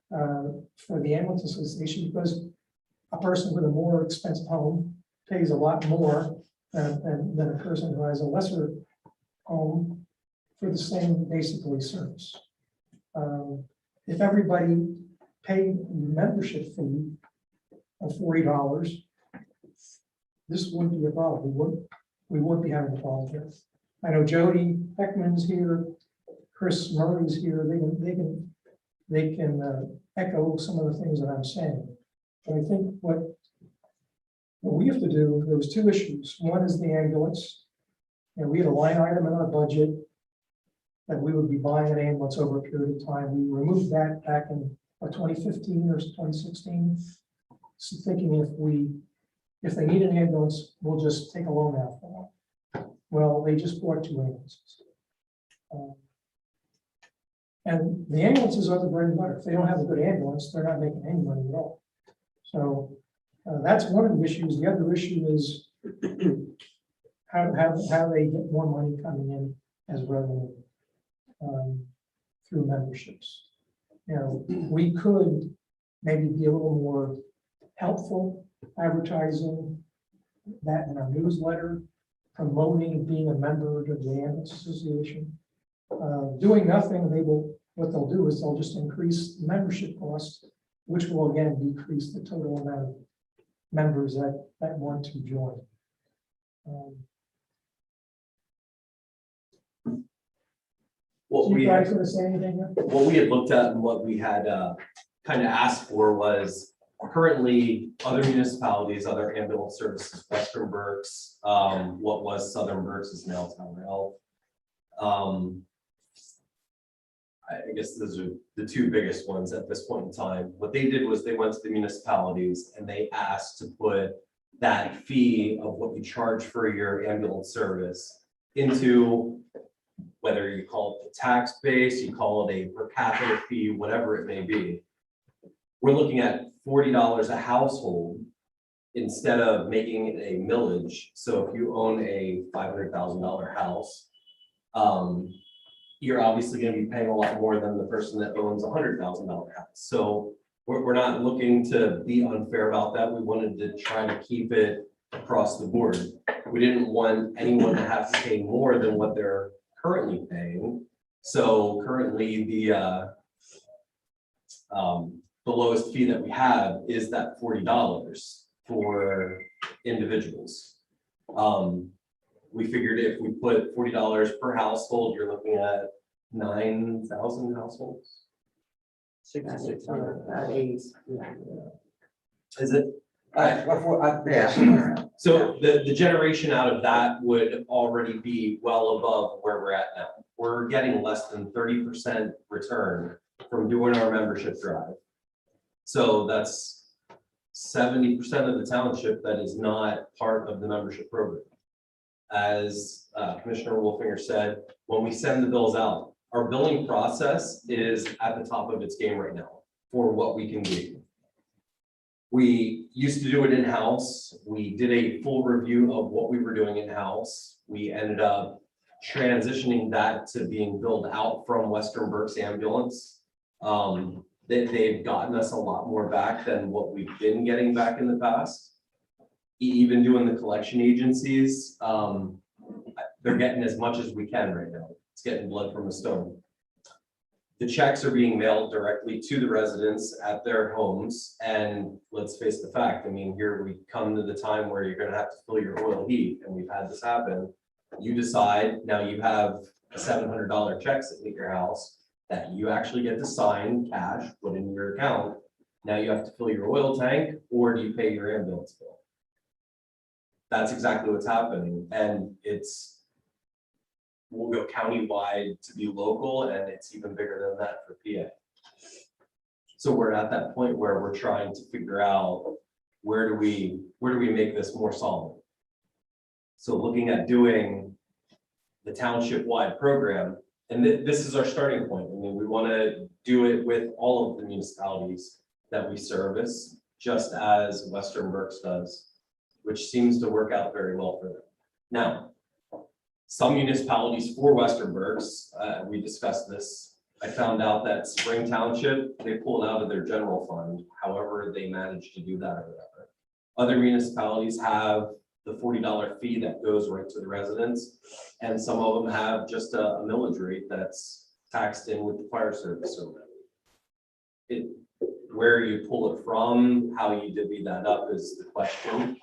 for the ambulance association, because a person with a more expensive home pays a lot more than a person who has a lesser home for the same basically service. If everybody paid the membership fee of $40, this wouldn't be a problem. We wouldn't be having a problem here. I know Jody Heckman's here, Chris Murray's here. They can echo some of the things that I'm saying. But I think what we have to do, there was 2 issues. One is the ambulance. And we had a line item in our budget that we would be buying an ambulance over a period of time. We removed that back in 2015 or 2016. So thinking if they need an ambulance, we'll just take a loan out for them. Well, they just bought 2 ambulances. And the ambulances are the bread and butter. If they don't have a good ambulance, they're not making any money at all. So that's one of the issues. The other issue is how they get more money coming in as revenue through memberships. You know, we could maybe be a little more helpful advertising that in our newsletter, promoting being a member of the ambulance association. Doing nothing, what they'll do is they'll just increase the membership costs, which will again decrease the total amount of members that want to join. What You we guys want to say anything? what we had looked at and what we had kind of asked for was currently other municipalities, other ambulance services, Western Berks, what was Southern Berks is now Town Health. I guess those are the 2 biggest ones at this point in time. What they did was they went to the municipalities and they asked to put that fee of what you charge for your ambulance service into, whether you call it the tax base, you call it a per capita fee, whatever it may be. We're looking at $40 a household instead of making it a millage. So if you own a $500,000 house, you're obviously going to be paying a lot more than the person that owns a $100,000 house. So we're not looking to be unfair about that. We wanted to try to keep it across the board. We didn't want anyone to have to pay more than what they're currently paying. So currently the lowest fee that we have is that $40 for individuals. We figured if we put $40 per household, you're looking at 9,000 households. 6,600. 80. Is it? Yeah. So the generation out of that would already be well above where we're at now. We're getting less than 30% return from doing our membership drive. So that's 70% of the township that is not part of the membership program. As Commissioner Wolfinger said, when we send the bills out, our billing process is at the top of its game right now for what we can do. We used to do it in-house. We did a full review of what we were doing in-house. We ended up transitioning that to being billed out from Western Berks Ambulance. They've gotten us a lot more back than what we've been getting back in the past. Even doing the collection agencies, they're getting as much as we can right now. It's getting blood from a stone. the checks are being mailed directly to the residents at their homes. And let's face the fact, I mean, here we come to the time where you're gonna have to fill your oil heat, and we've had this happen. You decide, now you have a $700 check sitting at your house that you actually get to sign cash, put in your account. Now you have to fill your oil tank, or do you pay your ambulance bill? That's exactly what's happening, and we'll go countywide to be local, and it's even bigger than that for PA. So we're at that point where we're trying to figure out where do we make this more solid? So looking at doing the township-wide program, and this is our starting point. I mean, we want to do it with all of the municipalities that we service, just as Western Berks does, which seems to work out very well for them. Now, some municipalities for Western Berks, we discussed this. I found out that Spring Township, they pulled out of their general fund, however they managed to do that or whatever. Other municipalities have the $40 fee that goes right to the residents, and some of them have just a millage rate that's taxed in with the fire service. So where you pull it from, how you divvy that up is the question.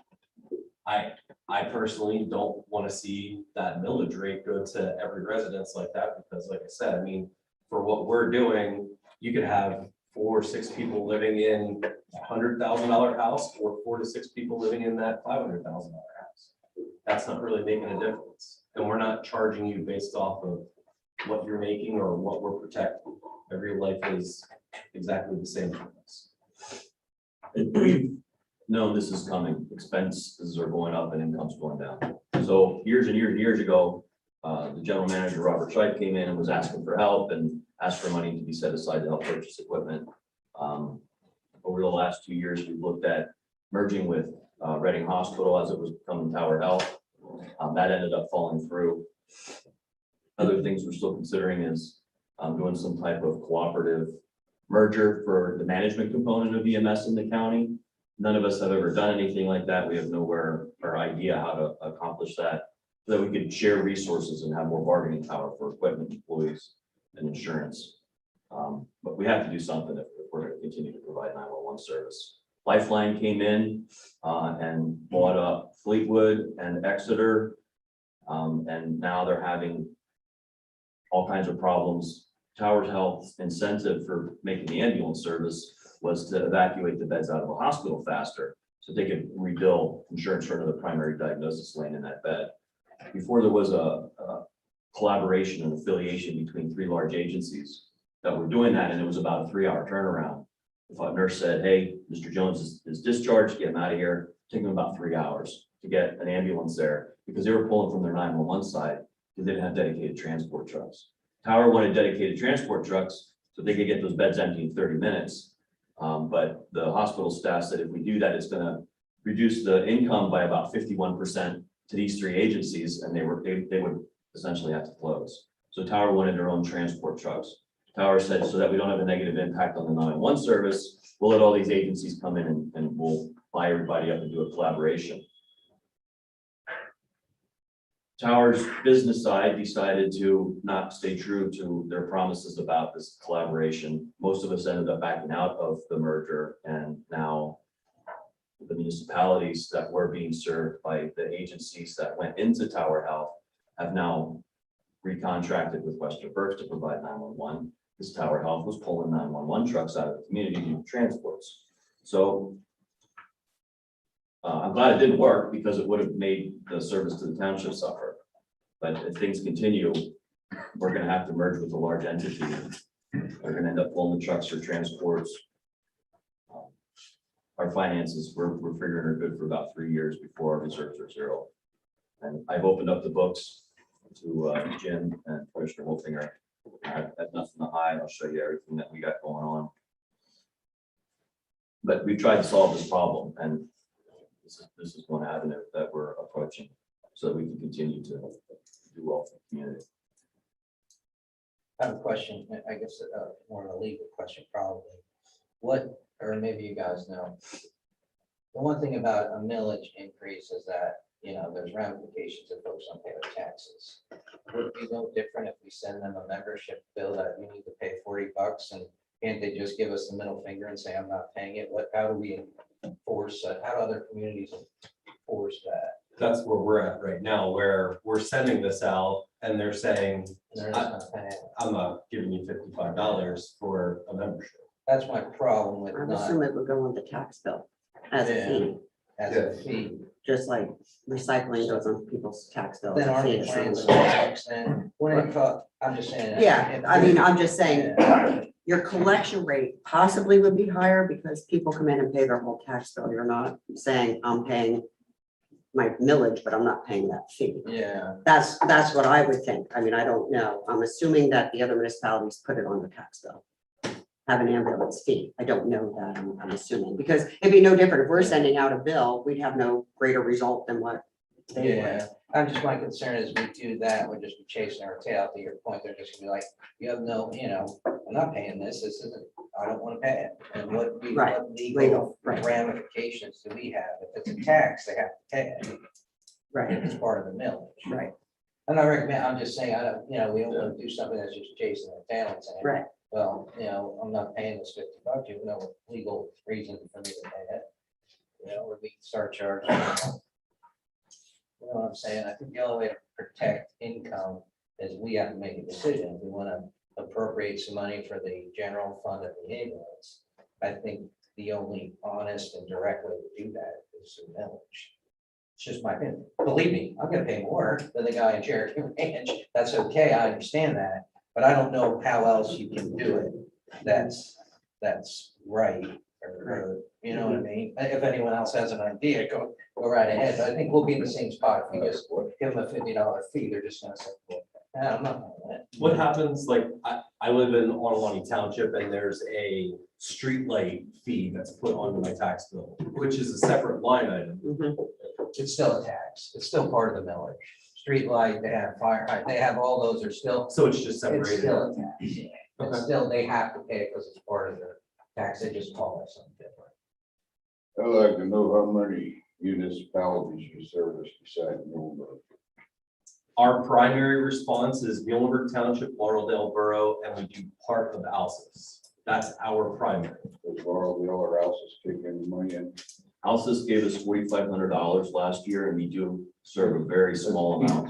I personally don't want to see that millage rate go to every residence like that, because like I said, I mean, for what we're doing, you could have 4 or 6 people living in a $100,000 house, or 4 to 6 people living in that $500,000 house. That's not really making a difference. And we're not charging you based off of what you're making or what we're protecting. Every life is exactly the same for us. We've known this is coming. Expenses are going up and income's going down. So years and years and years ago, the general manager, Robert Scheid, came in and was asking for help and asked for money to be set aside to help purchase equipment. Over the last 2 years, we've looked at merging with Reading Hospital as it was becoming Tower Health. That ended up falling through. Other things we're still considering is doing some type of cooperative merger for the management component of EMS in the county. None of us have ever done anything like that. We have nowhere or idea how to accomplish that, so that we could share resources and have more bargaining power for equipment, employees, and insurance. But we have to do something if we're going to continue to provide 911 service. Lifeline came in and bought up Fleetwood and Exeter, and now they're having all kinds of problems. Towers Health's incentive for making the ambulance service was to evacuate the beds out of the hospital faster, so they could rebill insurance for another primary diagnosis lane in that bed. Before, there was a collaboration and affiliation between 3 large agencies that were doing that, and it was about a 3-hour turnaround. If a nurse said, hey, Mr. Jones is discharged, get him out of here, it took them about 3 hours to get an ambulance there, because they were pulling from their 911 side, because they didn't have dedicated transport trucks. Tower wanted dedicated transport trucks so they could get those beds empty in 30 minutes. But the hospital staff said, if we do that, it's going to reduce the income by about 51% to these 3 agencies, and they would essentially have to close. So Tower wanted their own transport trucks. Tower said, so that we don't have a negative impact on the 911 service, we'll let all these agencies come in and we'll buy everybody up and do a collaboration. Tower's business side decided to not stay true to their promises about this collaboration. Most of us ended up backing out of the merger, and now the municipalities that were being served by the agencies that went into Tower Health have now recontracted with Western Berks to provide 911. This Tower Health was pulling 911 trucks out of the community to do transports. So I'm glad it didn't work, because it would have made the service to the township suffer. But if things continue, we're going to have to merge with a large entity. We're going to end up pulling the trucks for transports. Our finances, we're figuring are good for about 3 years before our reserves are 0. And I've opened up the books to Jim and Commissioner Wolfinger. I've nothing to hide. I'll show you everything that we got going on. But we've tried to solve this problem, and this is one avenue that we're approaching, so that we can continue to do well for the community. I have a question, I guess, more of a legal question probably. What, or maybe you guys know, the one thing about a millage increase is that, you know, there's ramifications if folks don't pay their taxes. would it be no different if we send them a membership bill that you need to pay $40 and can't they just give us the middle finger and say, I'm not paying it? How do we enforce that? How do other communities enforce that? That's where we're at right now, where we're sending this out and they're saying, They're just not paying. I'm not giving you $55 for a membership. That's my problem with I not assume it would go on the tax bill as a fee, as a fee. just like recycling goes on people's tax bill. as Then a aren't fee you to paying some- tax then? When it cost, I'm just saying. Yeah, I mean, I'm just saying, your collection rate possibly would be higher because people come in and pay their whole tax bill. You're not saying I'm paying my millage, but I'm not paying that fee. Yeah, That's what I would think. I mean, I don't know. I'm assuming that the other municipalities put it on the tax bill. Have an ambulance fee. I don't know that. I'm assuming, because it'd be no different. If we're sending out a bill, we'd have no greater result than what they would. yeah. My concern is we do that, we're just chasing our tail. To your point, they're just gonna be like, you have no, I'm not paying this. This isn't, I don't want to pay it. And what Right, legal legal, right. ramifications do we have? If it's a tax, they have to pay it. Right, It's part of the millage. right, And I recommend, I'm just saying, I don't, we don't want to do something that's just chasing our tail and saying, right. well, I'm not paying this $50, you know, legal reason for me to pay it. Or we start charging. You know what I'm saying? I think the only way to protect income is we have to make a decision. If we want to appropriate some money for the general fund of the ambulance, I think the only honest and direct way to do that is through millage. It's just my opinion. Believe me, I'm gonna pay more than the guy in Cherokee Ranch. That's okay, I understand that, but I don't know how else you can do it. That's right, or, you know what I mean? If anyone else has an idea, go right ahead. But I think we'll be in the same spot. If we just give them a $50 fee, they're just gonna say, "Nah, I'm not doing that." What happens, like, I live in Untitled Township and there's a street light fee that's put onto my tax bill, which is a separate line item. Mhm. It's still a tax. It's still part of the millage. Street light, they have fire, they have all those are still, So it's just it's separated. still a tax. Okay. It's still, they have to pay it because it's part of their tax. They just call it something different. I'd like to know how many municipalities you service besides Muhlenberg. Our primary response is Muhlenberg Township, Laurel Borough, and we do part of Alsus. That's our primary. Does Laurel or Alsus kick any money in? Alsus gave us $4,500 last year, and we do serve a very small amount.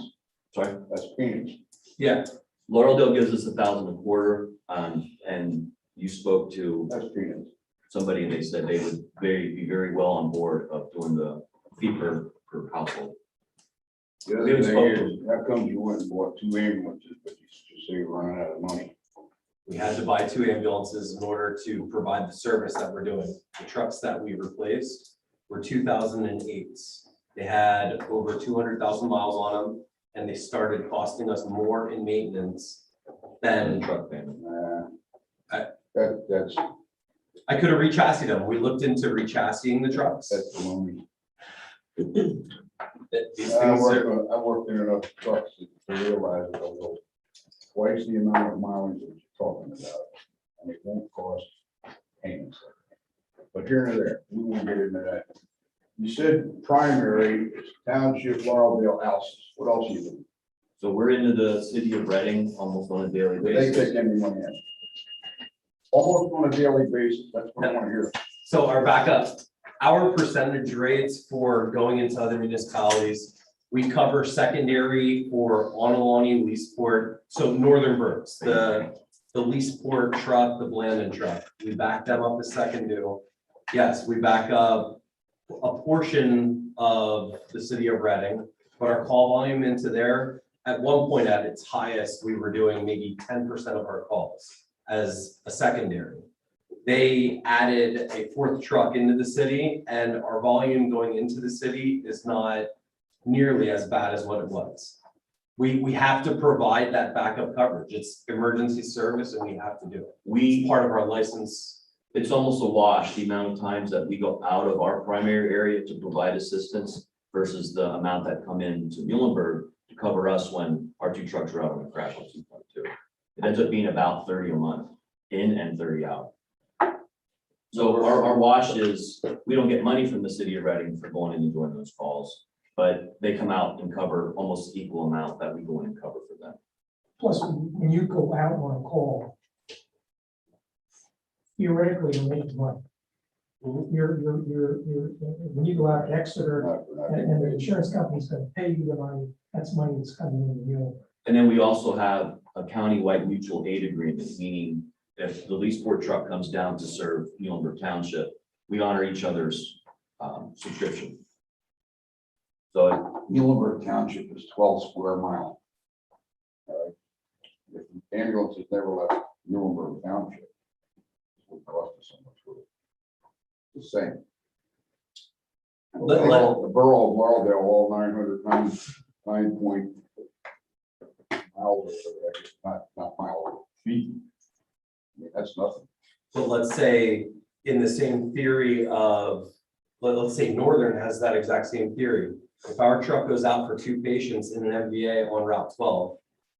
Sorry, That's Phoenix. Yeah, Laureldale gives us $1,000 a quarter, and you spoke to That's Phoenix. somebody, and they said they would be very well on board of doing the fee per household. The We other haven't thing spoken. is, how come you went and bought 2 ambulances, but you just say you're running out of money? we had to buy 2 ambulances in order to provide the service that we're doing. The trucks that we replaced were 2008s. They had over 200,000 miles on them, and they started costing us more in maintenance than Truck payment. That's I could have rechassied them. We looked into rechassing the trucks. the money. These I things are, worked in enough trucks to realize that they'll go twice the amount of mileage that you're talking about, and it won't cost payments. But here and there, we won't get into that. You said primary is Township, Laureldale, Alsus. What else are you doing? So we're into the city of Reading almost on a daily Do they basis. take any money in? Almost on a daily basis, that's what I want to hear. so our backup, our percentage rates for going into other municipalities, we cover secondary for Onalani, Leesport, so Northern Berks, the Leesport truck, the Blandon truck. We back them up as secondary. Yes, we back up a portion of the city of Reading, but our call volume into there, at one point at its highest, we were doing maybe 10% of our calls as a secondary. They added a 4th truck into the city, and our volume going into the city is not nearly as bad as what it was. We have to provide that backup coverage. It's emergency service and we have to do it. It's part of our license. It's almost a wash, the amount of times that we go out of our primary area to provide assistance versus the amount that come in to Muhlenberg to cover us when our 2 trucks are out on a crash on 2.2. It ends up being about 30 a month, in and 30 out. So our wash is, we don't get money from the city of Reading for going in and doing those calls. but they come out and cover almost equal amount that we go in and cover for them. Plus, when you go out on a call, theoretically, you're making money. When you go out to Exeter and the insurance company's gonna pay you the money, that's money that's coming in the deal. And then we also have a county-wide mutual aid agreement, meaning if the lease-port truck comes down to serve Muhlenberg Township, we honor each other's subscription. So Muhlenberg Township is 12 square miles. All right. If the ambulances never left Muhlenberg Township, it would cost us so much. The same. Let- The borough of Marldale, all 909 point miles, not miles, feet. I mean, that's nothing. But let's say in the same theory of, let's say Northern has that exact same theory. If our truck goes out for 2 patients in an MVA on Route 12,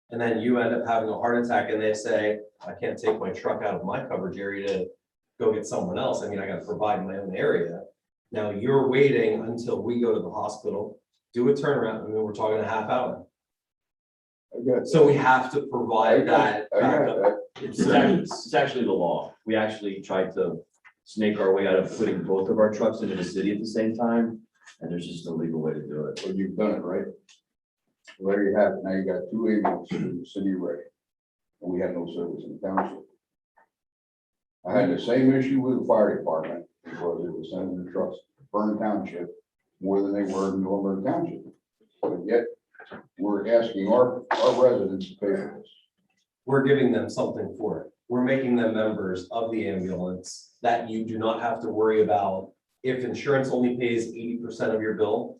and then you end up having a heart attack and they say, I can't take my truck out of my coverage area to go get someone else. I mean, I gotta provide my own area. Now you're waiting until we go to the hospital, do a turnaround, I mean, we're talking a half hour. I got So we have to provide that I got backup. that. it's actually the law. We actually tried to snake our way out of putting both of our trucks into the city at the same time, and there's just no legal way to do it. Well, you've done it, right? Well, there you have it. Now you got 2 ambulances in the city already. And we have no service in the township. I had the same issue with the fire department because it was sending the trucks to Fern Township more than they were in Muhlenberg Township. But yet, we're asking our residents to pay for this. We're giving them something for it. We're making them members of the ambulance that you do not have to worry about. If insurance only pays 80% of your bill,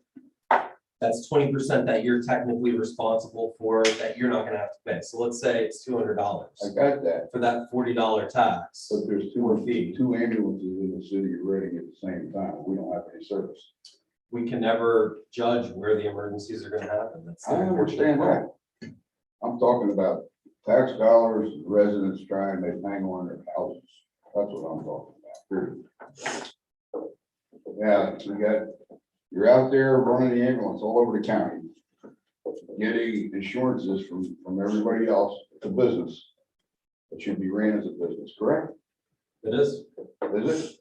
that's 20% that you're technically responsible for that you're not gonna have to pay. So let's say it's $200 I got that, for that $40 tax. but there's Or fee. two ambulances in the city of Reading at the same time. We don't have any service. We can never judge where the emergencies are gonna happen. That's the I unfortunate understand part. that. I'm talking about tax dollars, residents trying to hang on their houses. That's what I'm talking about, period. Yeah, you're out there running the ambulance all over the county, getting insurances from everybody else, it's a business. It should be ran as a business, correct? It is. Is it?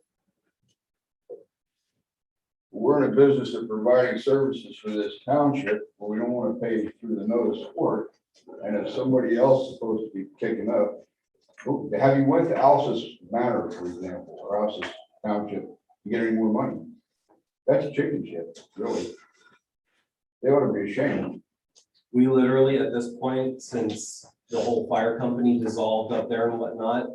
We're in a business of providing services for this township, but we don't want to pay through the notice for it. And if somebody else is supposed to be kicking up, have you went to Alsace Manor, for example, or Alsace Township, to get any more money? That's a chicken shit, really. They ought to be ashamed. We literally, at this point, since the whole fire company dissolved up there and whatnot,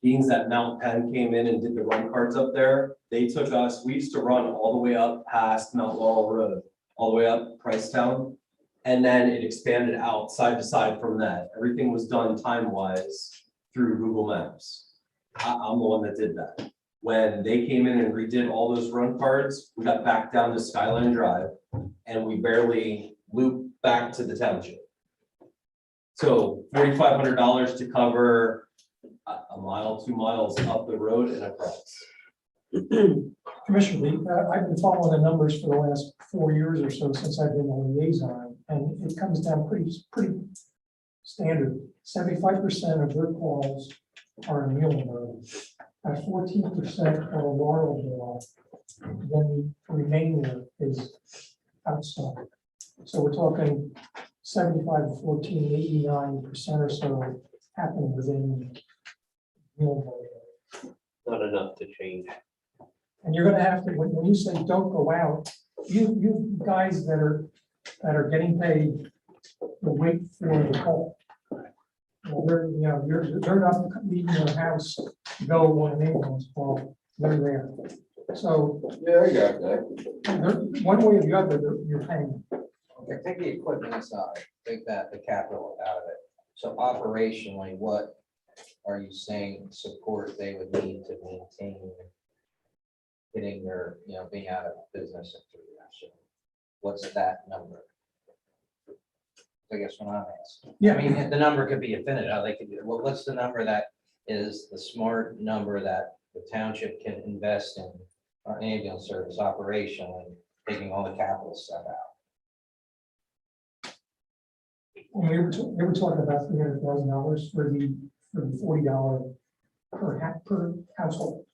being that Mount Penn came in and did the run cards up there, they took us, we used to run all the way up past Mount Laurel Road, all the way up Pricetown. And then it expanded out side to side from that. Everything was done time-wise through Google Maps. I'm the one that did that. When they came in and redid all those run cards, we got back down to Skyline Drive and we barely looped back to the township. So $4,500 to cover a mile, 2 miles up the road and across. Commissioner Lee, I've been following the numbers for the last 4 years or so since I've been a liaison, and it comes down pretty standard. 75% of their calls are in Muhlenberg. At 14% are Laurelville, then the remainder is outside. So we're talking 75 to 14, 89% or so happen within Muhlenberg. Not enough to change. And you're gonna have to, when you say don't go out, you guys that are getting paid will wait for the call. Well, they're not leaving their house to go on an ambulance call, they're there. So, Yeah, I got that. one way or the other, you're paying. Okay, take the equipment aside, take the capital out of it. So operationally, what are you saying support they would need to maintain getting their, being out of business? What's that number? I guess what I'm asking. Yeah. I mean, the number could be infinite. They could, what's the number that is the smart number that the township can invest in our ambulance service operationally taking all the capital stuff out. When we were talking about $300,000 for the $40 per household.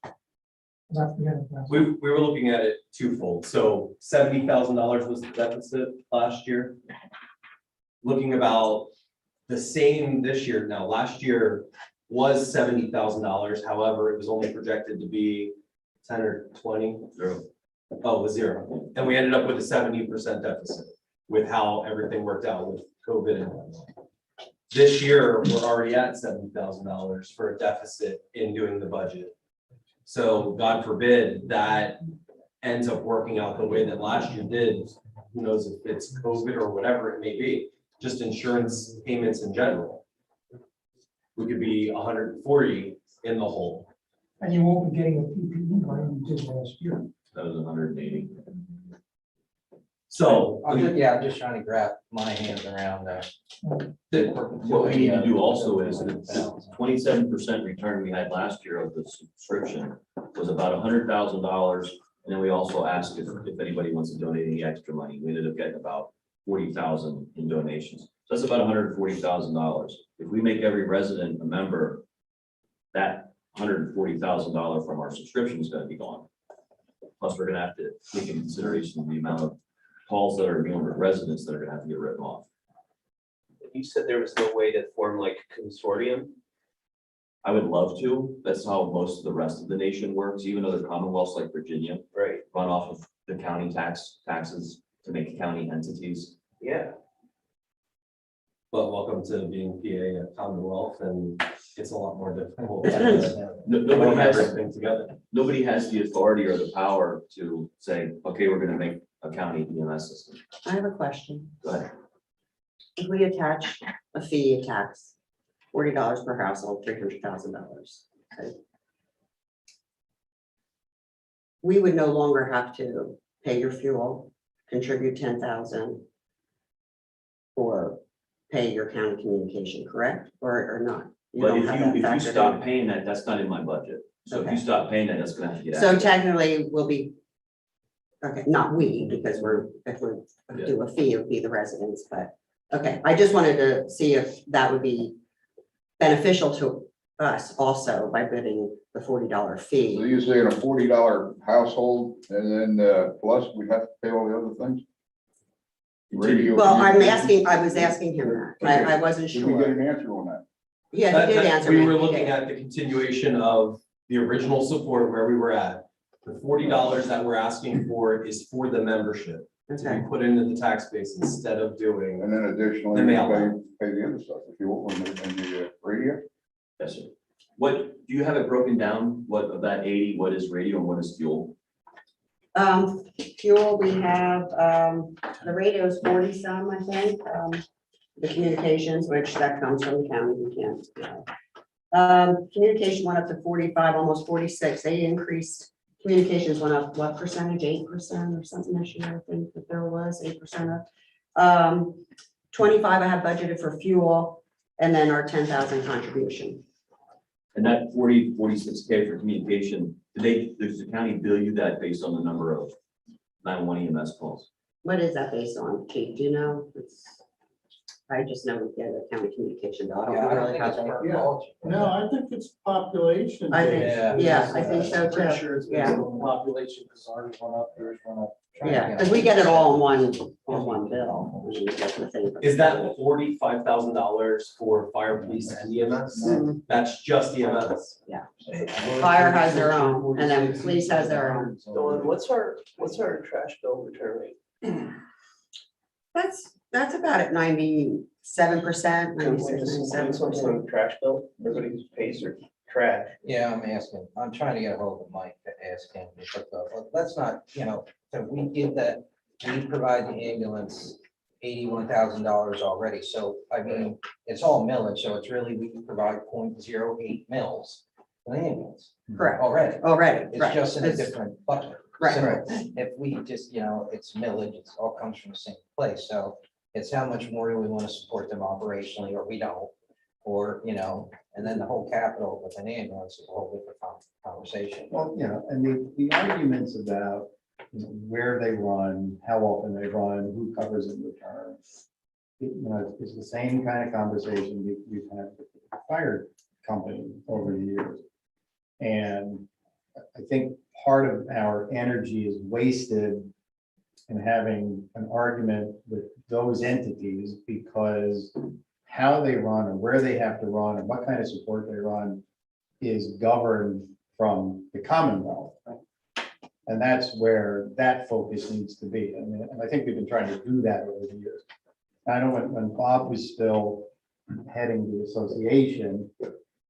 Not $300,000. We were looking at it twofold, so $70,000 was the deficit last year. Looking about the same this year. Now, last year was $70,000, however, it was only projected to be 10 or 20. Zero. Oh, it was zero, and we ended up with a 70% deficit with how everything worked out with COVID. And this year, we're already at $70,000 for a deficit in doing the budget. So God forbid that ends up working out the way that last year did. Who knows if it's COVID or whatever it may be, just insurance payments in general. We could be 140 in the hole. And you won't be getting a PPE money you did last year. That was 180. So I'm just trying to wrap my hands around that. What we need to do also is the 27% return we had last year of the subscription was about $100,000. And then we also asked if anybody wants to donate any extra money. We ended up getting about 40,000 in donations. So that's about $140,000. If we make every resident a member, that $140,000 from our subscription is going to be gone. Plus, we're going to have to take into consideration the amount of calls that are being residents that are going to have to get written off. You said there was no way to form like consortium. I would love to. That's how most of the rest of the nation works, even other commonwealths like Virginia Right. run off of the county taxes to make county entities. Yeah. but welcome to being PA at Commonwealth, and it's a lot more difficult. Nobody has, everything together. nobody has the authority or the power to say, okay, we're gonna make a county EMS system. I have a question. Go ahead. If we attach a fee, a tax, $40 per household, $300,000. Okay. We would no longer have to pay your fuel, contribute 10,000, or pay your county communication, correct? Or not? You But don't if have you, that if you factored stop in? paying that, that's not in my budget. So if Okay. you stop paying that, that's gonna have to get So out. technically, we'll be, okay, not we, because if we do a fee, it would be the residents, but, okay, I just wanted to see if that would be beneficial to us also by bidding the $40 So fee. you're saying a $40 household and then plus we have to pay all the other things? Radio. Well, I was asking him that, I wasn't Did we get sure. an answer on that? Yeah, he did answer me. We were He looking did. at the continuation of the original support where we were at. The $40 that we're asking for is for the membership to Okay, be put into the tax base instead of doing. And then additionally, The mail. pay the other stuff, if you want, and the radio? Yes, sir. What, do you have it broken down? What of that 80, what is radio and what is fuel? fuel, we have, the radio is 40 some, I think, the communications, which that comes from the county, we can't. Communication went up to 45, almost 46, they increased, communications went up, what percentage, 8% or something this year, I think that there was 8% of. 25 I have budgeted for fuel, and then our 10,000 contribution. And that 46K for communication, does the county bill you that based on the number of 911 EMS calls? What is that based on, Chief, do you know? I just know we get a county communication bill, I don't Yeah, I don't really think have it's per that. culture. No, I think it's population. I think, Yeah. yeah, I think so Pretty too. sure it's based Yeah. on population, because ours went up, yours went up. Yeah, because we get it all in one bill. We get the thing. Is that $45,000 for fire, police, and EMS? Mhm. That's just EMS. Fire has their own, and then police has their own. Dawn, what's our trash bill return rate? That's about at 97%, 96, Something 97%. on the trash bill, everybody pays their trash. Yeah, I'm trying to get a hold of Mike to ask him, but let's not, so we give that, we provide the ambulance $81,000 already, so, I mean, it's all millage, so it's really, we can provide 0.08 mils for the ambulance Correct, already. already, It's right. just in a It's- different bucket. Right, So right. if we just, it's millage, it's all comes from the same place, so it's how much more do we want to support them operationally, or we don't, or, and then the whole capital with an ambulance is a whole different conversation. Well, and the arguments about where they run, how often they run, who covers in return. It's the same kind of conversation we've had with the fire company over the years. And I think part of our energy is wasted in having an argument with those entities because how they run or where they have to run and what kind of support they run is governed from the Commonwealth. And that's where that focus needs to be. And I think we've been trying to do that over the years. I know when Bob was still heading the association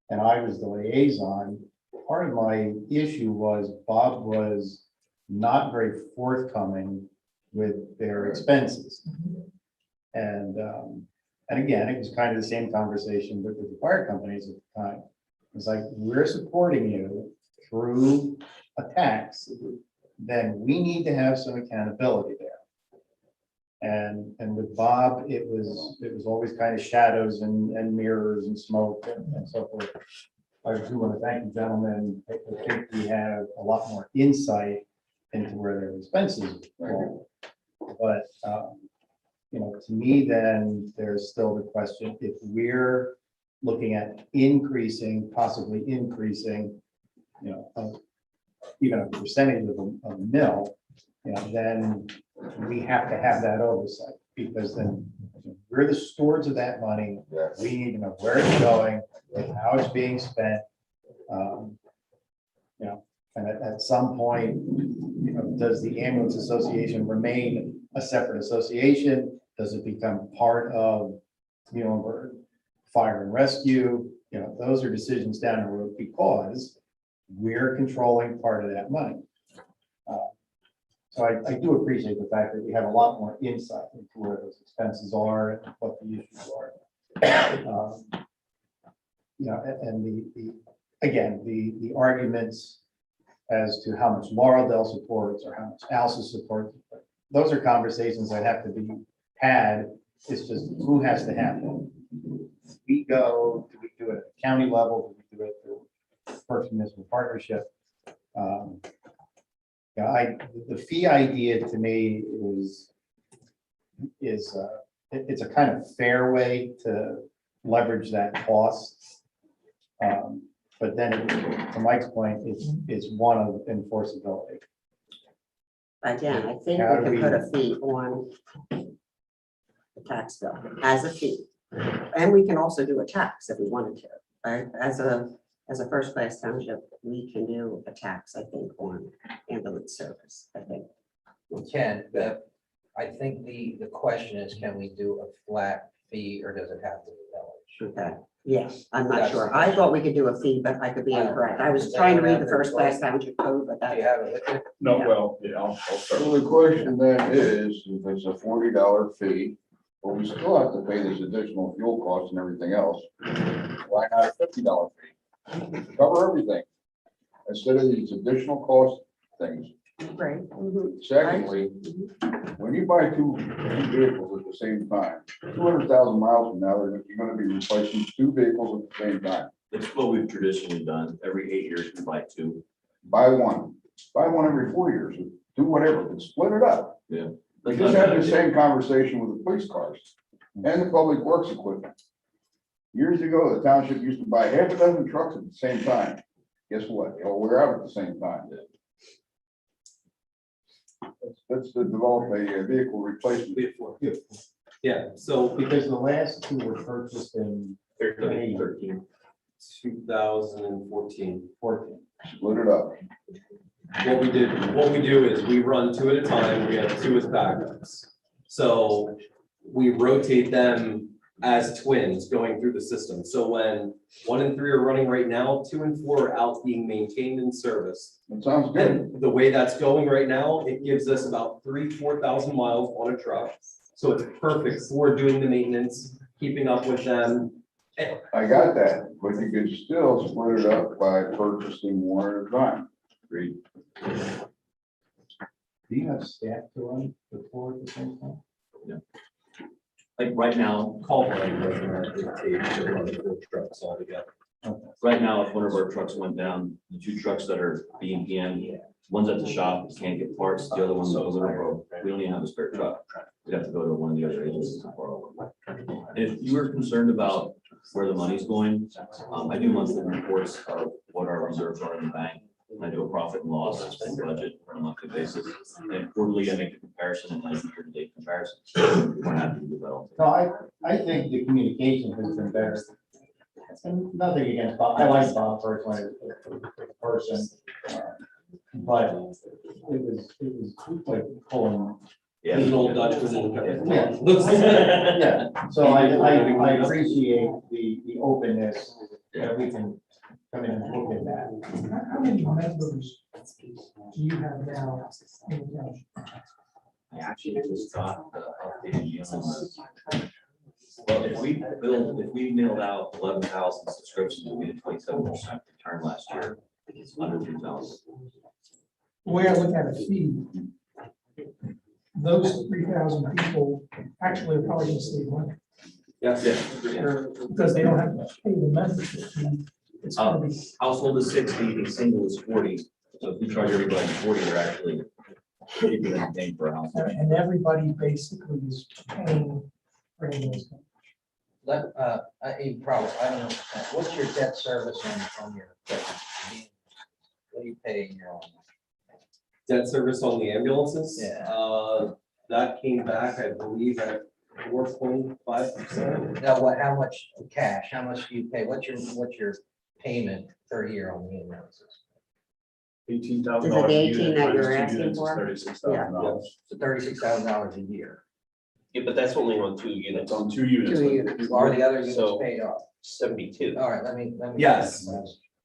and I was the liaison, part of my issue was Bob was not very forthcoming with their expenses. And again, it was kind of the same conversation with the fire companies at the time. It's like, we're supporting you through a tax, then we need to have some accountability there. And with Bob, it was always kind of shadows and mirrors and smoke and so forth. I do want to thank you, gentlemen. I think we have a lot more insight into where their expenses go. But to me, then there's still the question, if we're looking at possibly increasing, even a percentage of a mill, then we have to have that oversight, because then we're the stewards of that money. We need to know where it's going, and how it's being spent. And at some point, does the ambulance association remain a separate association? Does it become part of Muhlenberg Fire and Rescue? Those are decisions down the road because we're controlling part of that money. So I do appreciate the fact that we have a lot more insight into where those expenses are and what the issues are. And the arguments as to how much Laurel supports or how much Alsa supports, those are conversations that have to be had. It's just who has to have them. Do we do it at the county level? Do we do it through First Municipal Partnership? The fee idea to me is it's a kind of fair way to leverage that cost. But then, to Mike's point, it's one of enforceability. Again, I think How we do could put a fee on the tax bill as a fee. And we can also do a tax if we wanted to, right? As a first class township, we can do a tax, I think, on ambulance service, I think. We can, but I think the question is, can we do a flat fee or does it have to be village? Okay, yes, I'm not That's sure. the I thought we could do a fee, but I could be incorrect. I was trying to read the first class township code, but Do you that, have it with you? No, Yeah. well, yeah, I'll start. So the question then is, if it's a $40 fee, but we still have to pay this additional fuel costs and everything else, why not a $50 fee? Cover everything, instead of these additional cost things. right. Mhm. Secondly, when you buy two vehicles at the same time, 200,000 miles from now, you're gonna be replacing two vehicles at the same time. It's what we've traditionally done. Every 8 years, we buy two. Buy one every 4 years, do whatever, but split it up. Yeah. We just had the same conversation with the police cars and the public works equipment. Years ago, the township used to buy half a dozen trucks at the same time. Guess what? They all wear out at the same time. Let's develop a vehicle replacement. Yeah, so Because the last two were purchased in 13. 2014. 14. Split it up. What we do is we run two at a time. We have two as backups. So we rotate them as twins going through the system. So when 1 and 3 are running right now, 2 and 4 are out being maintained and serviced. That sounds good. And the way that's going right now, it gives us about 3,000-4,000 miles on a truck. So it's perfect for doing the maintenance, keeping up with them. I got that, but you could still split it up by purchasing one at a time. Agreed. Do you have staff to run the four at the same time? Like right now, Call line doesn't have to take to run the 4 trucks all together. Okay. Right now, if one of our trucks went down, the two trucks that are being PM'd, one's at the shop, can't get parts, the other one's a little broke. We don't even have a spare truck. We'd have to go to one of the other agencies to borrow one. If you were concerned about where the money's going, I do monthly reports of what our reserves are in the bank. And I do a profit and loss and budget on a monthly basis. And quarterly, I make a comparison and then year-to-date comparison. We're happy to do that all. No, I think the communication has been better. And nothing against Bob, I like Bob personally as a person. But it was like pulling. Yeah. There's an old Dutchman. Yeah. Yeah, so I appreciate the openness that we can come in and look at that. How many members do you have now in the township? I actually just got the updated deal on this. Well, if we mailed out 11,000 subscriptions, we had 27% return last year, under 2,000. The way I look at a fee, those 3,000 people actually are probably gonna save money, Yes. Yeah. because they don't have to pay the membership fee. It's gonna be, Household is 60, a single is 40. So if we charge everybody 40, they're actually cheaper than paying for a house. and everybody basically is paying for those. You probably, I don't know, what's your debt service on your equipment? What do you pay in your own? Debt service on the ambulances. Yeah. That came back, I believe, at 4.5%. Now, how much cash, how much do you pay? What's your payment per year on the ambulances? Is $18,000. it the 18 that you're asking for? $36,000. So $36,000 a year. Yeah, but that's only on 2 units, It's on 2 units. 2 units. Are the other units So- paid off? 72. All right, let me. Yes.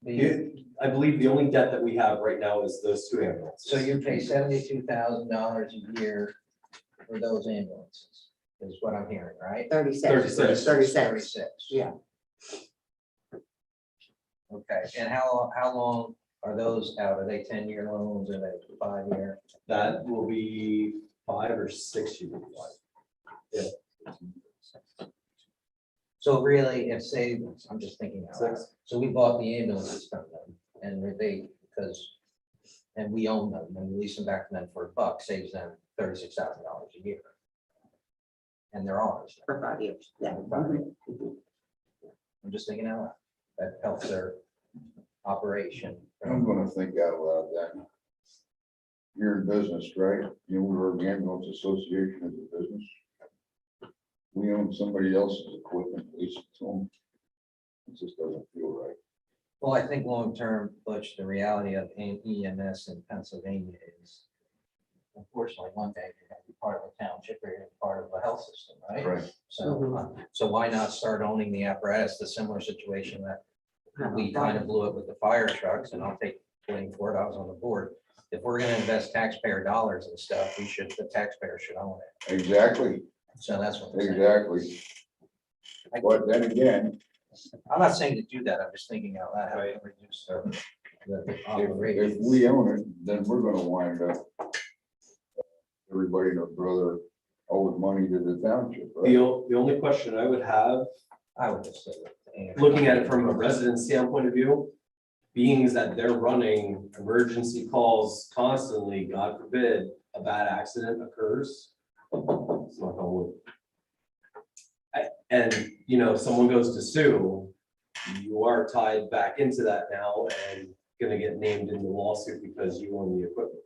The- I believe the only debt that we have right now is those two ambulances. So you pay $72,000 a year for those ambulances, is what I'm hearing, right? 36. 36. Yeah. Okay, and how long are those out? Are they 10-year loans? Are they 5-year? That will be 5 or 6 years. So really, if say, I'm just thinking out loud. 6. So we bought the ambulances from them and and we own them and we lease them back to them for $1, saves them $36,000 a year. And they're ours. For 5 years, yeah. I'm just thinking out loud. That helps their operation. I'm gonna think out loud then. You're in business, right? You know, we're an ambulance association as a business. We own somebody else's equipment, lease it to them. It just doesn't feel right. Well, I think long-term, Butch, the reality of EMS in Pennsylvania is unfortunately, one day you're gonna be part of a township or you're gonna be part of a health system, right? Right. So why not start owning the apparatus, the similar situation that we kind of blew it with the fire trucks, and I'll take blame for it, I was on the board. If we're gonna invest taxpayer dollars and stuff, the taxpayer should own it. Exactly, So that's what I'm saying. exactly. But then again, I'm not saying to do that, I'm just thinking out loud, how to reduce the if operation. we own it, then we're gonna wind up everybody and their brother owing money to the township, right? The only question I would have, I would just say. looking at it from a resident standpoint of view, being is that they're running emergency calls constantly, God forbid, a bad accident occurs. It's not gonna work. And, you know, if someone goes to sue, you are tied back into that now and gonna get named in the lawsuit because you own the equipment.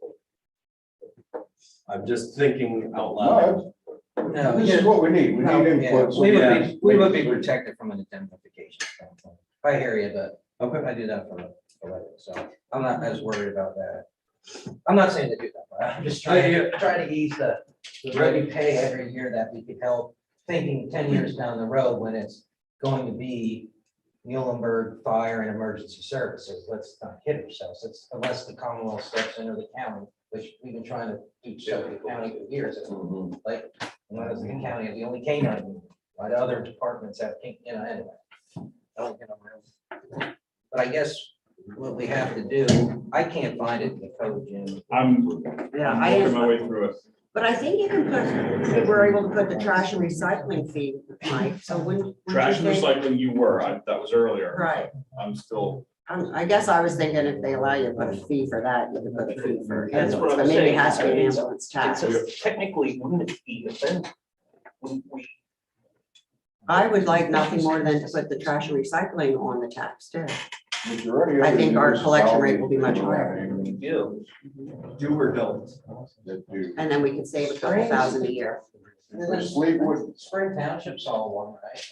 I'm just thinking out loud. No, This is what we need, we No, need yeah, input. so we would yeah. be, we would be protected from an indemnification standpoint. I hear you, but Okay. I do that for a living, so I'm not as worried about that. I'm not saying to do that, but I'm just trying to ease the what we pay every year that we could help, thinking 10 years down the road when it's going to be Muhlenberg Fire and Emergency Services. Let's not kid ourselves. It's unless the Commonwealth steps in or the county, which we've been trying to do so with the county for years. It's like, when I was in the county, the only canine, why the other departments have, you know, anyway. I don't get on my own. But I guess what we have to do, I can't find it in the code, Jim. I'm Yeah, working my way through it. but I think you can put, if we're able to put the trash and recycling fee Mike, so when. Trash and recycling, you were, that was earlier. Right. I'm still, I guess I was thinking if they allow you to put a fee for that, you could put a fee for That's what ambulance, I'm but maybe it saying. has to be an It's- ambulance tax. Technically, wouldn't it be, but then we I would like nothing more than to put the trash and recycling on the tax too. Is there any I other think our collection rate will be much municipalities higher. do. Do or don't. that do? And then we could save a couple thousand a year. Fleetwood, Spring Township's all one, right?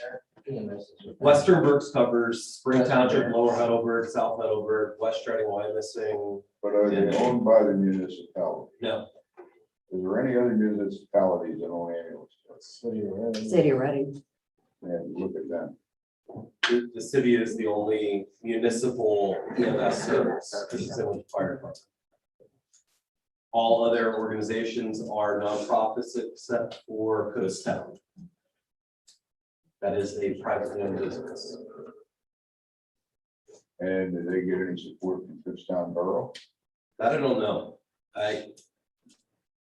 They're EMS. Western Berks covers Spring Township, Lower Heidelberg, South Heidelberg, West Reading, Wyomissing. but are they owned by the municipality? No, Is there any other municipalities that own ambulance? City of Reading. And look at them. the city is the only municipal EMS service, which is in the fire department. All other organizations are nonprofits except for Kutztown. That is a privately owned business. And do they get any support from Kutztown Borough? That I don't know.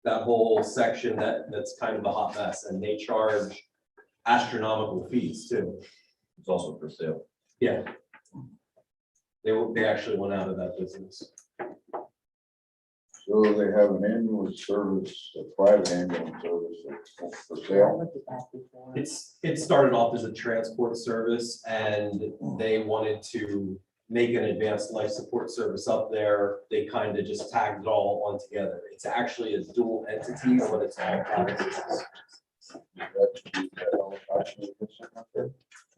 That whole section, that's kind of a hot mess, and they charge astronomical fees too. It's also for sale. Yeah. They actually went out of that business. So they have an ambulance service, a private ambulance service that's for sale? It started off as a transport service, and they wanted to make an advanced life support service up there. They kind of just tagged it all on together. It's actually a dual entity, but it's all private business.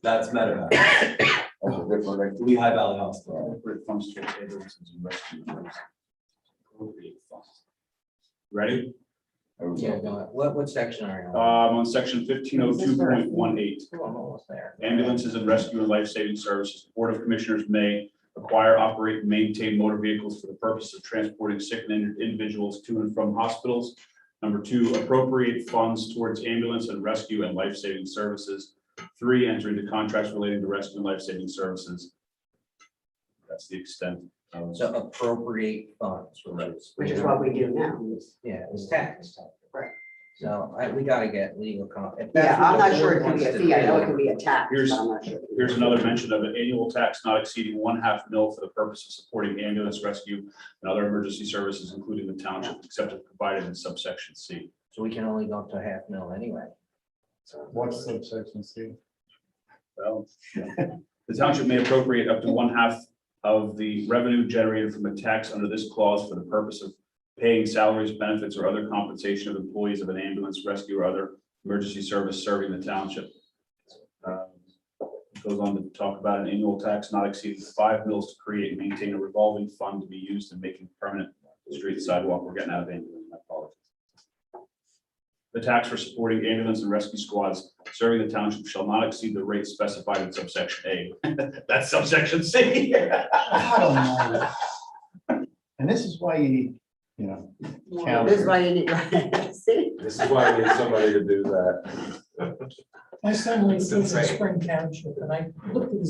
That's Medevac, That's a different. Lehigh Valley Hospital. appropriate funds towards ambulances and rescue. Appropriate funds. Ready? Yeah, go ahead. What section are you on? On section 1502.18. Oh, I'm almost there. Ambulances and rescue and life-saving services. The Board of Commissioners may acquire, operate, and maintain motor vehicles for the purpose of transporting sick and injured individuals to and from hospitals. Number 2, appropriate funds towards ambulance and rescue and life-saving services. 3, enter into contracts relating to rescue and life-saving services. That's the extent. So appropriate funds, Which is what we do now. yeah, it's tax. Right. So we gotta get legal. Yeah, I'm not sure it can be a fee. I know it can be a tax, but Here's- I'm not sure. Here's another mention of an annual tax not exceeding 1/2 mil for the purpose of supporting ambulance rescue and other emergency services, including the township, except as provided in subsection C. So we can only go up to 1/2 mil anyway. What's subsection C? Well, the township may appropriate up to 1/2 of the revenue generated from a tax under this clause for the purpose of paying salaries, benefits, or other compensation of employees of an ambulance, rescue, or other emergency service serving the township. It goes on to talk about an annual tax not exceeding 5 mils to create and maintain a revolving fund to be used in making permanent street sidewalk. We're getting out of ambulance, my apologies. The tax for supporting ambulance and rescue squads serving the township shall not exceed the rate specified in subsection A. That's subsection C. I don't know. And this is why you need, you know. This is why you need, see? This is why we need somebody to do that. My son lives in Right. Spring Township, and I looked at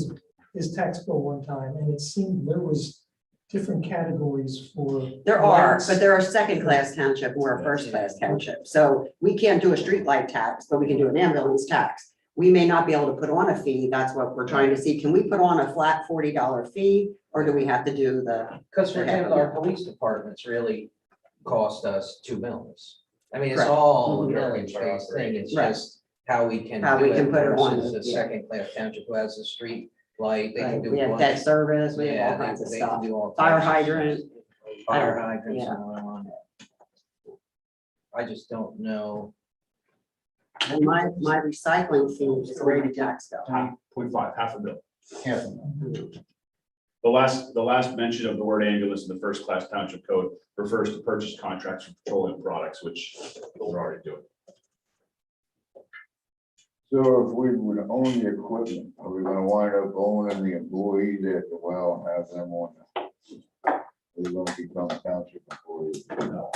his tax bill one time, and it seemed there was different categories for. There are, lights. but there are second-class township, we're a first-class township. So we can't do a streetlight tax, but we can do an ambulance tax. We may not be able to put on a fee. That's what we're trying to see. Can we put on a flat $40 fee? Or do we have to do the, Because for example, our police departments really cost us 2 mils. I mean, it's Correct. all a Mhm. millage-based thing. It's Right. just how we can. How we do can put it on, versus a yeah. second-class township who has a street light. They can do we have one- debt service, we Yeah, have all kinds of they can stuff. do all Fire types of hydrant. stuff. Fire hydrants Yeah. and all on it. I just don't know. And my recycling fee is already taxed out. 0.5, 1/2 mil. Half of them. The last mention of the word ambulance in the first class township code refers to purchase contracts for petroleum products, which we're already doing. So if we would own the equipment, are we gonna wind up owning the employees after a while and have them on? They're gonna become township employees. No.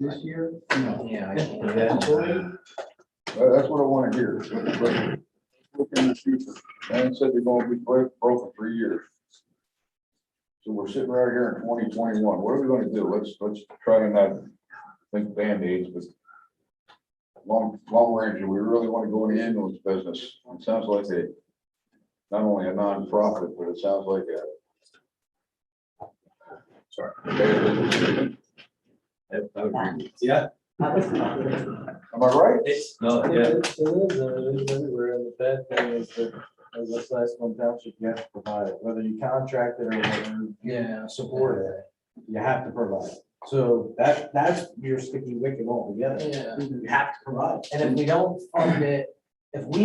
This year? Yeah. That's what I wanna hear. Look in the future. Man said they're gonna be broke for 3 years. So we're sitting right here in 2021. What are we gonna do? Let's try to not think Band-Aids, but long range, do we really want to go in the ambulance business? It sounds like not only a nonprofit, but it sounds like a. Sorry. I would agree. Yeah. Am I right? No, yeah, Everywhere, and the bad thing is that, as this last one township, you have to provide it, whether you contract it or whether you support it, you have to provide it. So that's your sticky wicket altogether. Yeah. You have to provide. And if we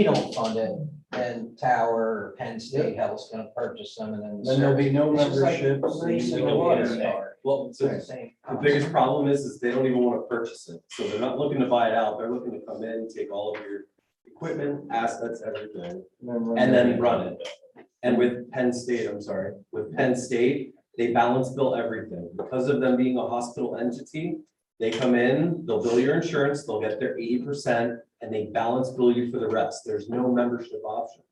don't fund it, then Tower or Penn State Health's gonna purchase them and then. Then there'll be no It's just like memberships. raising and the no water internet. tower. Well, It's so the same the biggest problem is they don't even want to purchase it. So they're not looking to buy it out. They're looking to come in, take all of your equipment, assets, everything, and then run it. And with Penn State, they balance bill everything. Because of them being a hospital entity, they come in, they'll bill your insurance, they'll get their 80%, and they balance bill you for the rest. There's no membership option.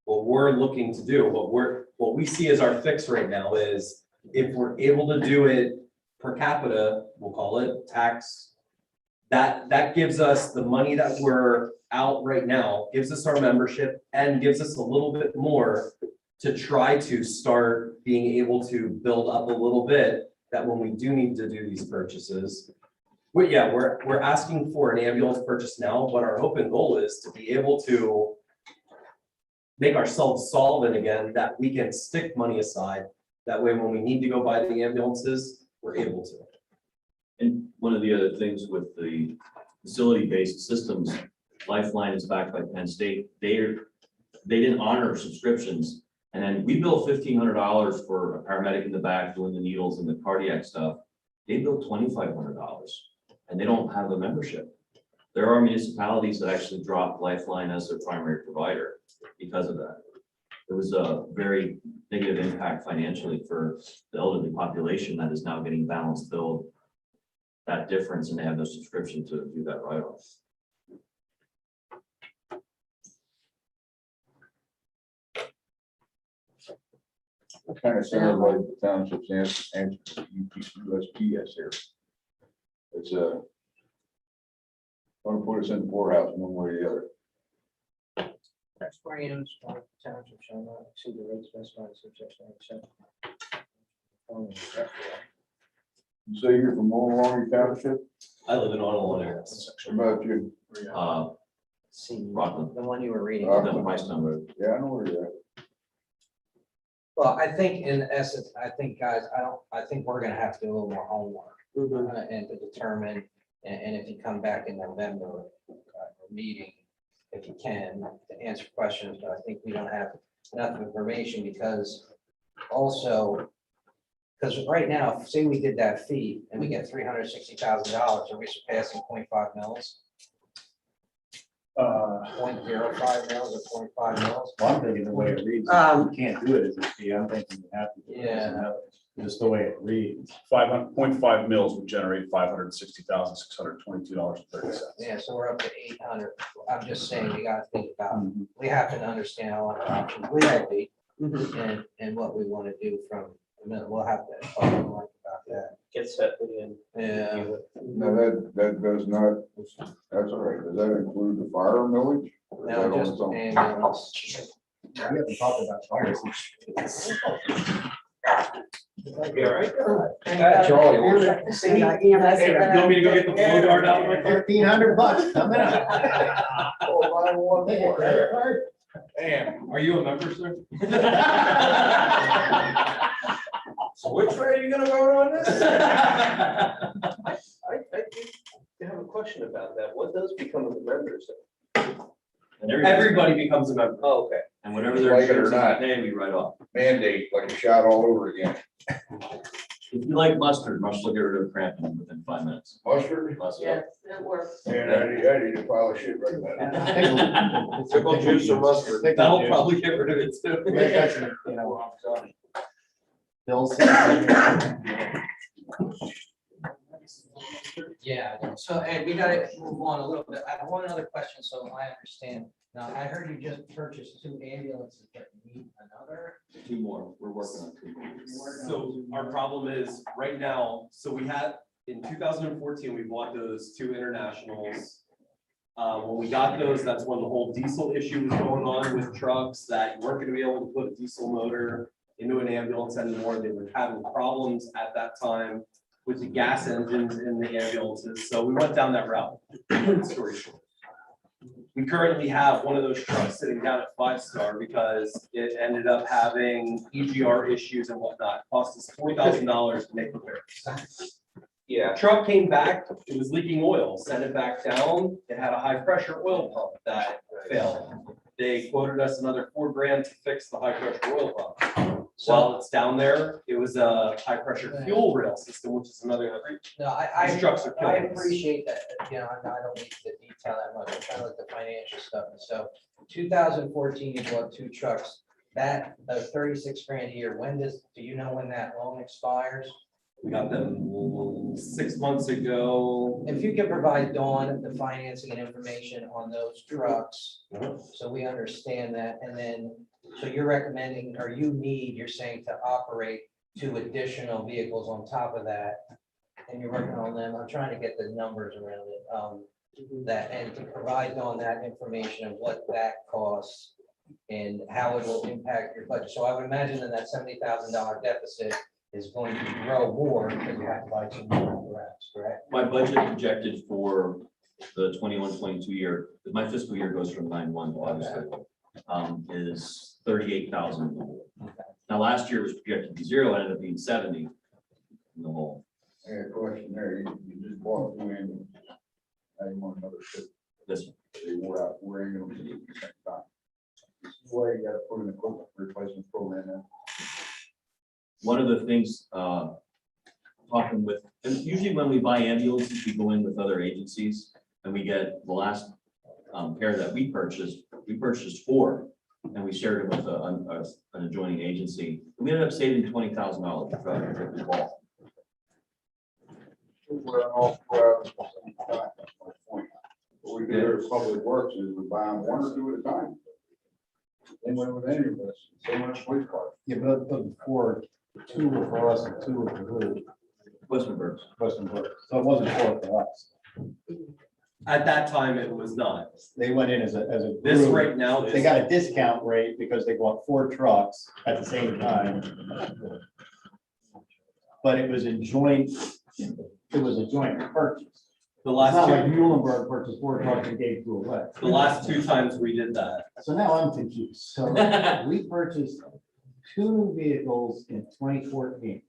What we're looking to do, what we see as our fix right now is if we're able to do it per capita, we'll call it tax, that gives us the money that we're out right now, gives us our membership and gives us a little bit more to try to start being able to build up a little bit, that when we do need to do these purchases. But yeah, we're asking for an ambulance purchase now, but our hope and goal is to be able to make ourselves solvent again, that we can stick money aside. That way, when we need to go buy the ambulances, we're able to. and one of the other things with the facility-based systems, Lifeline is backed by Penn State. They didn't honor subscriptions. And then we bill $1,500 for a paramedic in the back doing the needles and the cardiac stuff. They bill $2,500 and they don't have a membership. There are municipalities that actually drop Lifeline as their primary provider because of that. It was a very negative impact financially for the elderly population that is now getting balanced billed that difference, and they have no subscription to do that write-off. It kind of sounds like the township's answer to USPS here. It's gonna put us in the poorhouse one way or the other. That's where you know, township shall not exceed the rates specified in subsection 8. You say you're from Muhlenberg Township? I live in Honolulu area. What about you? See, Rockland. the one you were reading. Rockland. The price number. Yeah, I know where you're at. Well, I think in essence, guys, I think we're gonna have to do a little more homework. And to determine, and if you come back in November, meeting, if you can, to answer questions, but I think we don't have enough information because also, because right now, say we did that fee and we get $360,000, are we surpassing 0.5 mils? 0.05 mils or 0.5 mils? Well, I'm thinking the way it reads, you can't do it as a fee. I'm thinking you have to. do it as another. Just the way it reads. 500.5 mils would generate $560,622.30. Yeah, so we're up to 800. I'm just saying, we gotta think about, we have to understand all our options legally and what we want to do from, we'll have to talk more about that. Get set in. Yeah. No, that does not, that's all right. Does that include the fire millage? Or is that Now, on just its own? ambulance. We haven't talked about fires. Yeah, right. You want me to go get the blow dart out of my car? $1,500 coming up. Damn. Are you a member, sir? So which way are you gonna vote on this? I do have a question about that. What does become of the members? And everybody, Everybody becomes a member. Oh, okay. and whatever their Like it or insurance is not. paying, we write off. Mandate, like a shot all over again. If you like mustard, will get rid of Crampton within 5 minutes. Mustard? Mustard. It works. Man, I need a pile of shit right now. Pickle juice or mustard? That'll probably get rid of it too. Bill's. Yeah, so, and we gotta move on a little bit. I have one other question, so I understand. Now, I heard you just purchased 2 ambulances, but you need another. 2 more, we're working on 2 more. So our problem is right now, so we had, in 2014, we bought those 2 internationals. When we got those, that's when the whole diesel issue was going on with trucks, that you weren't gonna be able to put a diesel motor into an ambulance anymore. They were having problems at that time with the gas engines in the ambulances, so we went down that route. Story short. We currently have one of those trucks sitting down at 5-star because it ended up having EGR issues and whatnot. Cost us $40,000 to make repairs. Yeah, Truck came back, it was leaking oil, sent it back down, it had a high pressure oil pump that failed. They quoted us another $4,000 to fix the high pressure oil pump. While it's down there, it was a high pressure fuel rail system, which is another. No, These trucks are I killing us. appreciate that, I don't need to detail that much, I'm trying to look at the financial stuff, so 2014, you bought 2 trucks, that, $36,000 a year, do you know when that loan expires? We got them 6 months ago. If you could provide Dawn the financing and information on those trucks, so we understand that, and then, so you're recommending, or you're saying to operate 2 additional vehicles on top of that, and you're working on them, I'm trying to get the numbers around it, that, and to provide Dawn that information of what that costs and how it will impact your budget, so I would imagine that $70,000 deficit is going to grow more because you have to buy 2 more apparatus, correct? My budget projected for the 21-22 year, because my fiscal year goes from 9/1 to August 30, is 38,000. Now, last year was projected to be 0, it ended up being 70 in the whole. I got a question there. You just bought 2 ambulance. Now you want another 6. This, They wore out 4 ambulance at the same time. This is why you gotta put an equipment replacement program in. one of the things, talking with, and usually when we buy ambulances, we go in with other agencies and we get the last pair that we purchased 4 and we shared it with an adjoining agency. We ended up saving $20,000 per truck that we bought. We're all 4 hours at the same time. That's my point. What we do here at Public Works is we buy them 1 or 2 at a time. Same way with any of us, same way with police cars. Yeah, but before, 2 were for us and 2 were for who? Westernburg. Westernburg. So it wasn't 4 for us. At that time, it was not. They went in as a This group. right now They is, got a discount rate because they bought 4 trucks at the same time. But it was a joint purchase. the It's not like last Muhlenberg purchased 4 trucks and gave 2 away. the last 2 times we did that. So now I'm confused. So we purchased 2 new vehicles in 2014.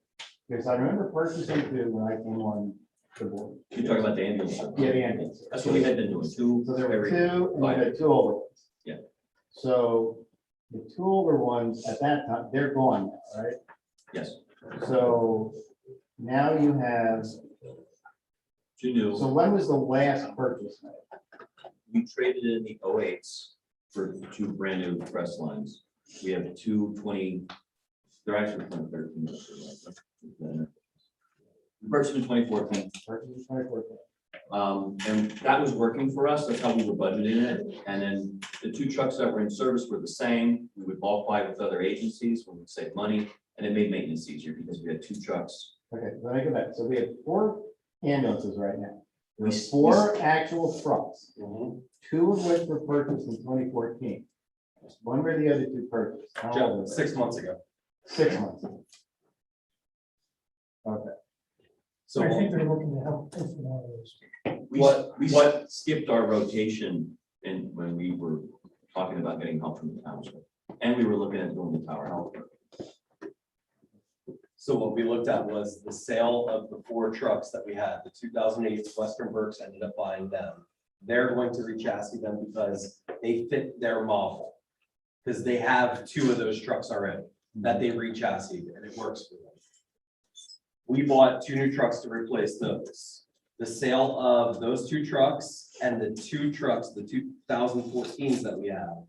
Because I remember purchasing 2 when I came on the board. You're talking about the ambulance. Yeah, the ambulance. That's what we had been doing, 2 So there were every 2 and you had 2 older ones. Yeah. So the 2 older ones at that time, they're gone now, right? Yes, So now you have, 2 new. so when was the last purchase made? We traded in the 08s for 2 brand new press lines. We have 220, they're actually 2013. We purchased in 2014. Purchase in 2014. And that was working for us. That's how we were budgeting it. And then the 2 trucks that were in service were the same. We would bulk buy with other agencies when we'd save money, and it made maintenance easier because we had 2 trucks. Okay, let me go back. So we have 4 ambulances right now. We- There's 4 actual trucks, Mhm. 2 of which were purchased in 2014. When were the other 2 purchased? How old were they? 6 months ago. 6 months. Okay. So I think they're looking to help pay for one of those. We skipped our rotation and when we were talking about getting help from the township. And we were looking at doing the tower health. So what we looked at was the sale of the 4 trucks that we had, the 2008 Westernbergs ended up buying them. They're going to re-chassis them because they fit their model. Because they have 2 of those trucks already that they re-chassis and it works for them. We bought 2 new trucks to replace those. The sale of those 2 trucks and the 2 trucks, the 2014s that we have,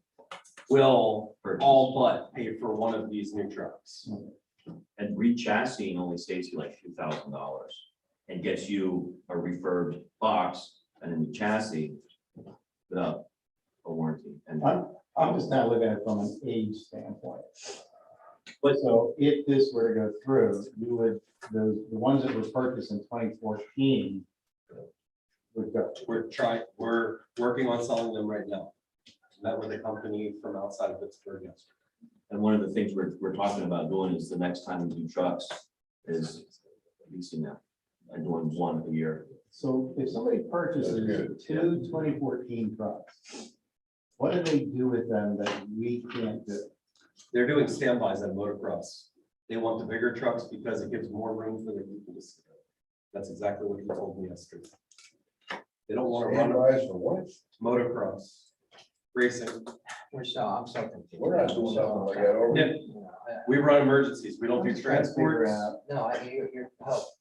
will all but pay for one of these new trucks. And re-chassing only saves you like $2,000 and gets you a refurbed box and a new chassis without a warranty. And I'm just now looking at it from an age standpoint. But- So if this were to go through, you would, the ones that were purchased in 2014, We're working on selling them right now. Met with a company from outside of Pittsburgh yesterday. And one of the things we're talking about doing is the next time we do trucks is leasing them and doing one a year. So if somebody purchases two 2014 trucks, what do they do with them that we can't do? They're doing standbys at motocross. They want the bigger trucks because it gives more room for the people to sit. That's exactly what he told me yesterday. They don't want to run Standbys for what? motocross racing. I'm so confused. We're not doing something like that, are we? Yeah, we run emergencies. We don't do I'm just trying to figure transports. out. No, you're,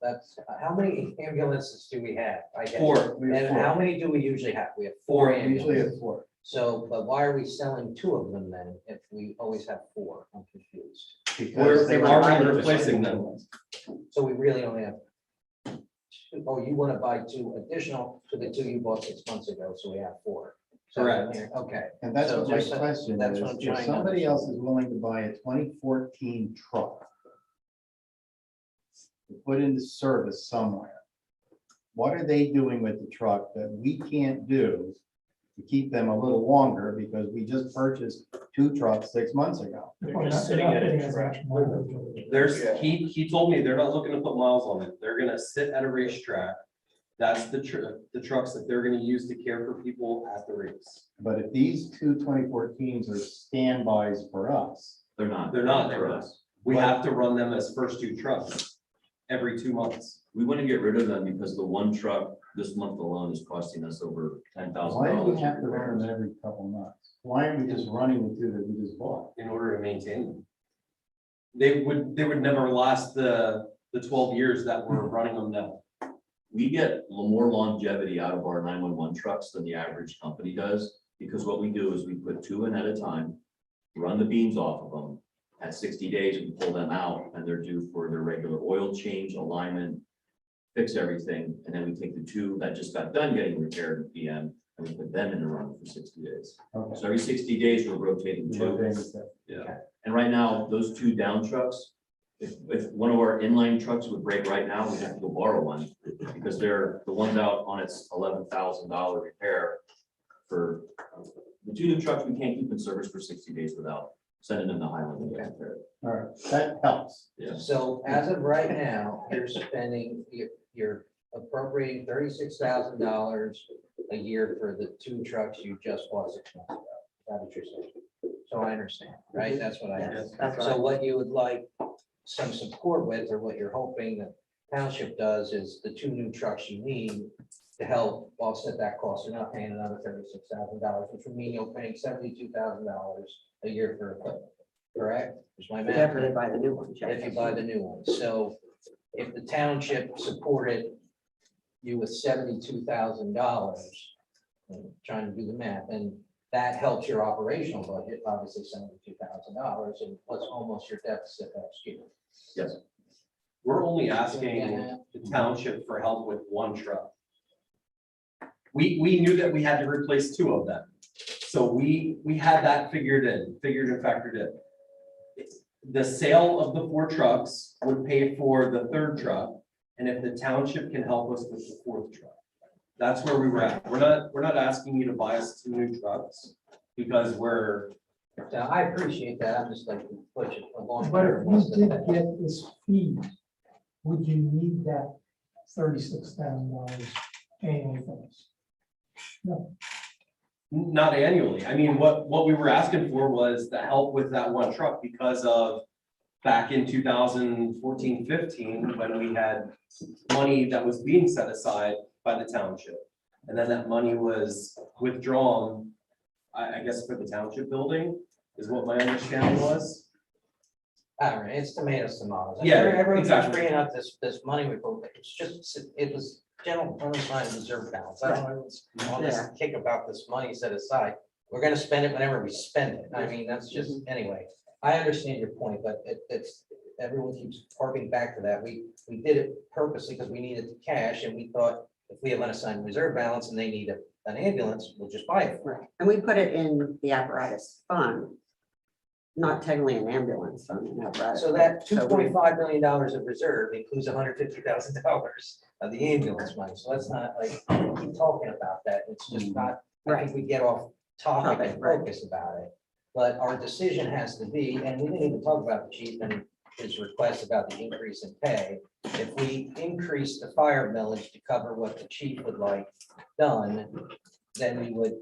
that's, how many ambulances do we have? I guess. 4. We have And four. how many do we usually have? We have Four, four We usually ambulances. have four. So, but why are we selling 2 of them then, if we always have 4? I'm confused. Because they We're were already buying replacing them. So we really only have. Oh, you want to buy 2 additional to the 2 you bought 6 months ago, so we have 4. So, Correct. Okay, And that's So what my just- question that's is, what I'm if trying to somebody understand. else is willing to buy a 2014 truck to put into service somewhere, what are they doing with the truck that we can't do to keep them a little longer because we just purchased 2 trucks 6 months ago? They're not getting as much mileage. He told me they're not looking to put miles on it. They're gonna sit at a racetrack. That's the trucks that they're gonna use to care for people at the race. But if these 2 2014s are standbys for us, They're not. They're not for us. We have to run them as first 2 trucks every 2 months. We want to get rid of them because the one truck this month alone is costing us over $10,000. why do we have to run them every couple months? Why aren't we just running the 2 that we just bought? In order to maintain them. They would never last the 12 years that we're running them now. We get more longevity out of our 911 trucks than the average company does, because what we do is we put 2 in at a time, run the beams off of them. At 60 days, we pull them out and they're due for their regular oil change, alignment, fix everything. And then we take the 2 that just got done getting repaired at PM and we put them in the run for 60 days. Okay. So every 60 days, we're rotating 2. Yeah. And right now, those 2 down trucks, if one of our inline trucks would break right now, we'd have to go borrow one because they're the ones out on its $11,000 repair for the 2 new trucks. We can't keep in service for 60 days without sending them to Highland to get repaired. All right, that helps. Yeah. so as of right now, you're spending, you're appropriating $36,000 a year for the 2 trucks you just bought 6 months ago. That's what you're saying. So I understand, right? That's what I Yes, asked. that's So right. what you would like some support with, or what you're hoping the township does, is the 2 new trucks you need to help offset that cost. You're not paying another $36,000, which would mean you're paying $72,000 a year for equipment, correct? Is my math After they correct? buy the new ones. yeah. If you buy the new ones. So if the township supported you with $72,000, trying to do the math, and that helps your operational budget, obviously $72,000, and what's almost your deficit next year. Yes. We're only asking the township for help with 1 truck. We knew that we had to replace 2 of them. So we had that figured and factored in. The sale of the 4 trucks would pay for the 3rd truck, and if the township can help us with the 4th truck. That's where we were at. We're not asking you to buy us 2 new trucks because we're, So I appreciate that. I'm just like to push it along. But if you did get this fee, would you need that $36,000 annually from us? No. not annually. I mean, what we were asking for was the help with that 1 truck because of back in 2014, 15, when we had money that was being set aside by the township. And then that money was withdrawn, I guess, for the township building, is what my understanding was. All right, it's tomatoes, tomatoes. Yeah, Everyone's just exactly. bringing up this money we put, it's just, it was general unassigned reserve balance. I don't know, all this Yeah. kick about this money set aside. We're gonna spend it whenever we spend it. I mean, that's just, anyway. I understand your point, but it's, everyone keeps harping back to that. We did it purposely because we needed the cash, and we thought if we have unassigned reserve balance and they need an ambulance, we'll just buy it. Right, and we put it in the apparatus fund not technically an ambulance fund, no, right? So that So we- $2.5 million of reserve includes $150,000 of the ambulance money. So let's not like keep talking about that. It's just not, I think we get off topic and Right. focus about it. But our decision has to be, and we didn't even talk about the chief and his request about the increase in pay. If we increase the fire millage to cover what the chief would like done, then we would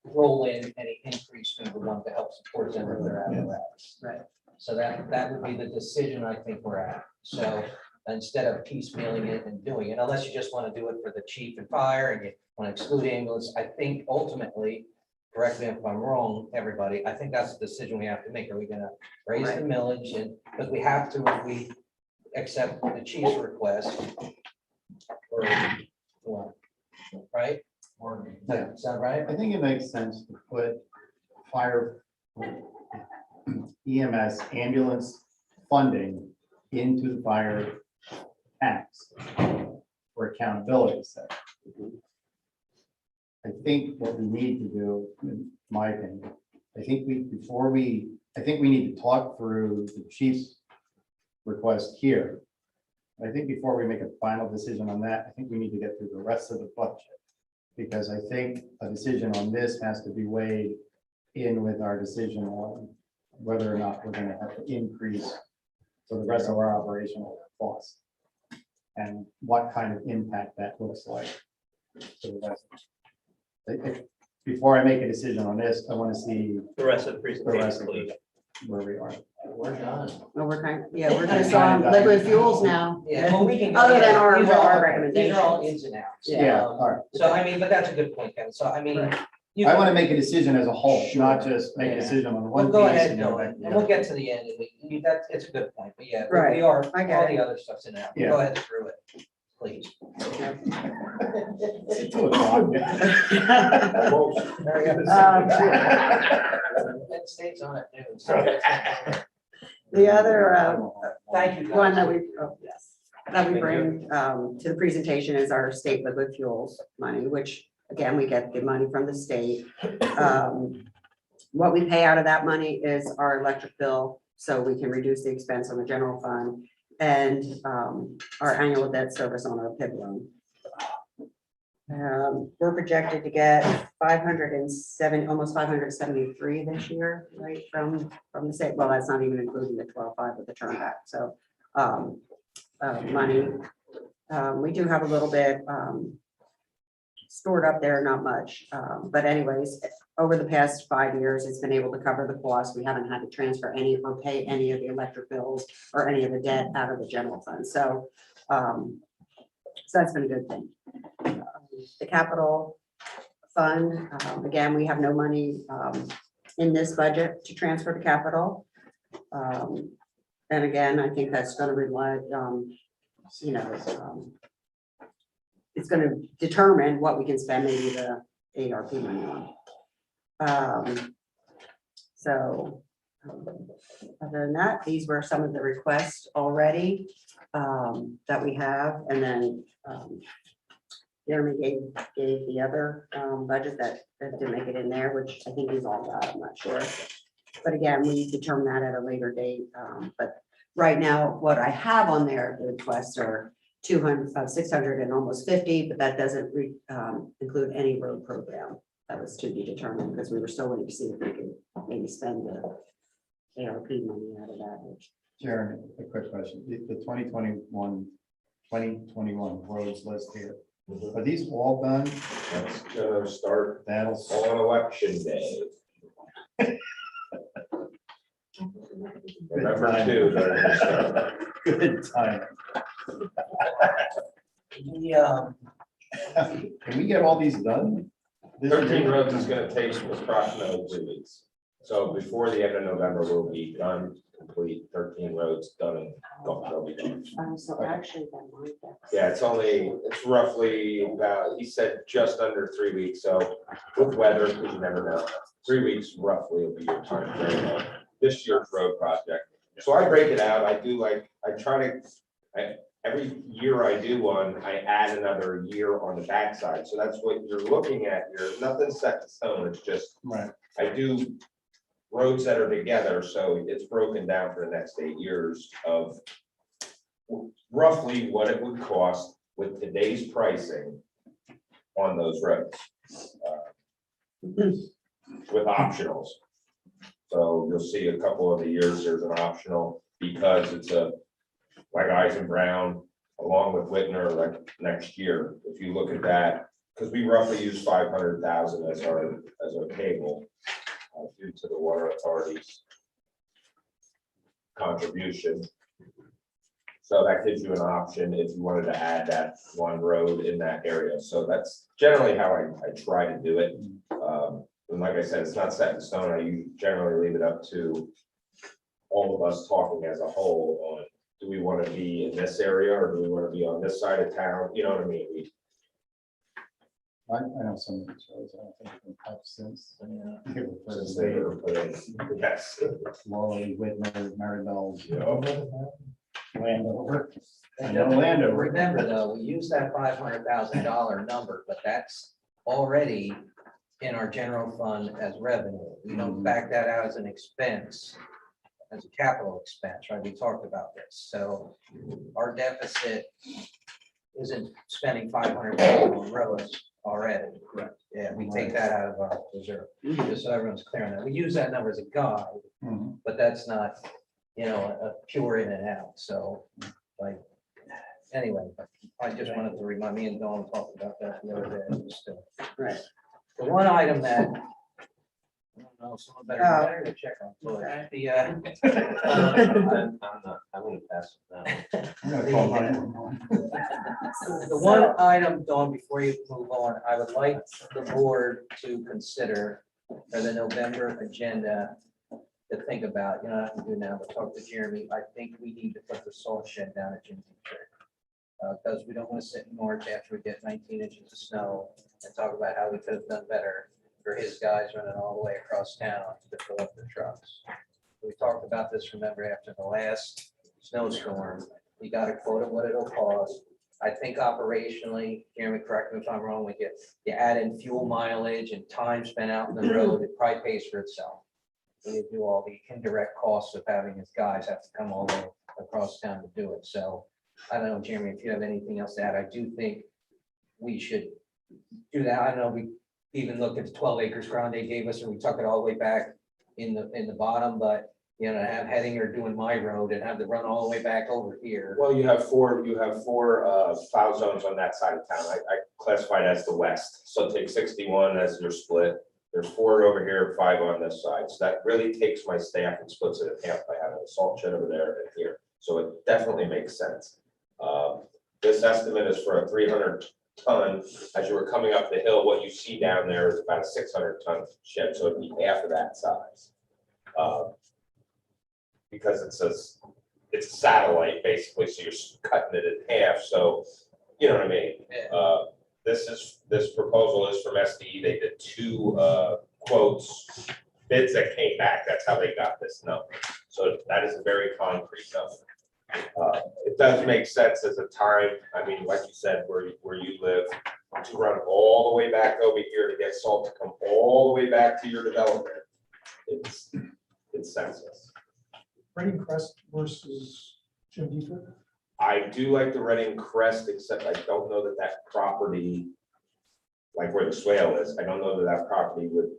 roll in any increase we would want to help support them if they're out of that. Right. So that would be the decision I think we're at. So instead of piecemealing it and doing it, unless you just want to do it for the chief and fire and you want to exclude ambulance, I think ultimately, correct me if I'm wrong, everybody, I think that's the decision we have to make. Are we gonna raise the millage? And, because we have to, if we accept the chief's request. Or what? Right? Does that sound right? I think it makes sense to put fire EMS ambulance funding into the fire tax for accountability sake. I think what we need to do, in my opinion, I think we need to talk through the chief's request here. I think before we make a final decision on that, I think we need to get through the rest of the budget. Because I think a decision on this has to be weighed in with our decision on whether or not we're gonna have to increase for the rest of our operational costs. And what kind of impact that looks like. For the rest. Before I make a decision on this, I want to see The rest of the the rest presentation, of please. it, where we are. We're done. Well, we're just on liquid fuels now. Yeah, well, we can. Other than our these are all- recommendations. These are all ins and outs. Yeah, all right. So I mean, but that's a good point, Kevin. So I mean. you I can- want to make a decision as a whole, not Sure. just make a Yeah. decision on Well, one piece. go ahead, and go Joe, back and to the we'll other. get to the end. That's, it's a good point, but yeah, Right. we are, I get all it. the other stuff's in there. Yeah. Go ahead through it, please. It's 2:00. Almost. Hurry up. Penn State's on it, too. So- The other Thank you. guys. one that we bring to the presentation is our state liquid fuels money, which again, we get the money from the state. What we pay out of that money is our electric bill, so we can reduce the expense on the general fund and our annual debt service on our PIB loan. We're projected to get 507, almost 573 this year, right, from the state. Well, that's not even including the 12.5 with the turn back. So money. We do have a little bit stored up there, not much. But anyways, over the past 5 years, it's been able to cover the cost. We haven't had to transfer any or pay any of the electric bills or any of the debt out of the general fund. So that's been a good thing. The capital fund, again, we have no money in this budget to transfer to capital. And again, I think that's going to rely, it's going to determine what we can spend maybe the ARP money on. Other than that, these were some of the requests already that we have, and then Jeremy gave the other budget that didn't make it in there, which I think he's all got, I'm not sure. But again, we determine that at a later date. But right now, what I have on there, the requests are 600 and almost 50, but that doesn't include any road program. That was to be determined because we were still waiting to see if we could maybe spend the ARP money out of that. Jeremy, a quick question. The 2021 roads list here, are these all done? That's gonna start That'll. on election day. November 2, they're gonna start. Good time. Can we get all these done? 13 roads is gonna take approximately 2 weeks. So before the end of November, we'll be done, complete 13 roads done and they'll be done. So actually, that might. Yeah, it's roughly about, he said just under 3 weeks, so with weather, because you never know, 3 weeks roughly will be your time frame on this year's road project. So I break it out, every year I do one, I add another year on the backside, so that's what you're looking at here, nothing set in stone, it's just, Right. I do roads that are together, so it's broken down for the next 8 years of roughly what it would cost with today's pricing on those roads. With optionals. So you'll see a couple of the years, there's an optional because it's like Eisen Brown, along with Whitner, like next year, if you look at that, because we roughly use 500,000 as our table due to the water authority's contribution. So that gives you an option if you wanted to add that one road in that area. So that's generally how I try to do it. And like I said, it's not set in stone. I generally leave it up to all of us talking as a whole on, do we want to be in this area or do we want to be on this side of town? You know what I mean? I know some of these roads, I don't think it's been touched since. People put Since it they there. were put in. Yes. Lowell, Whitmer, Maribel, Yeah. Landover. I know Landover. Remember though, we use that $500,000 number, but that's already in our general fund as revenue. We don't back that out as an expense, as a capital expense, right? We talked about this. So our deficit isn't spending 500,000 on roads already. Correct. Yeah, we take that out of our reserve, just so everyone's clear on that. We use that number as a guide, Mhm. but that's not, a pure in and out. So like, anyway, I just wanted to remind me and Dawn talked about that the other day. Just, Right. the one item that, I don't know, someone better to check on. So Okay. the, I'm gonna pass it now. I'm gonna call 911. the one item, Dawn, before you move on, I would like the board to consider for the November agenda to think about, I have to do now, but talk to Jeremy. I think we need to put the salt shed down at Jim's Creek. Because we don't want to sit in March after we get 19 inches of snow and talk about how we could have done better for his guys running all the way across town to fill up the trucks. We talked about this, remember, after the last snowstorm. We got a quote of what it'll cost. I think operationally, Jeremy, correct me if I'm wrong, you add in fuel mileage and time spent out in the road, it probably pays for itself. We do all the indirect costs of having his guys have to come all the way across town to do it. So I don't know, Jeremy, if you have anything else to add. I do think we should do that. I don't know, we even looked at the 12 acres ground they gave us and we took it all the way back in the bottom, but have Hedinger doing my road and have to run all the way back over here. Well, you have four plow zones on that side of town. I classify it as the west. So take 61 as your split. There's 4 over here, 5 on this side. So that really takes my staff and splits it in half by having a salt shed over there and here. So it definitely makes sense. This estimate is for a 300 ton. As you were coming up the hill, what you see down there is about a 600 ton shed. So it'd be half of that size. Because it's a satellite basically, so you're cutting it in half. So, you know what I mean? This proposal is from SDE. They did 2 quotes, bids that came back. That's how they got this number. So that is a very concrete number. It does make sense as a time. I mean, like you said, where you live, to run all the way back over here to get salt to come all the way back to your development. It's senseless. Reading Crest versus Jim Dietrich. I do like the Reading Crest, except I don't know that that property, like where the swale is, I don't know that that property would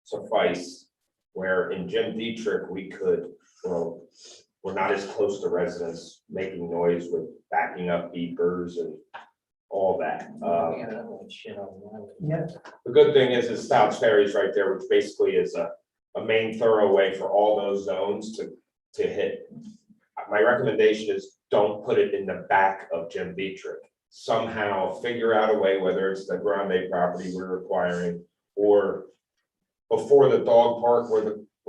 suffice. Where in Jim Dietrich, we could, we're not as close to residents making noise with backing up beepers and all that. Yeah, The good thing is Stouts Ferry's right there, which basically is a main thoroughway for all those zones to hit. My recommendation is don't put it in the back of Jim Dietrich. Somehow figure out a way, whether it's the Grande property we're acquiring or before the dog park where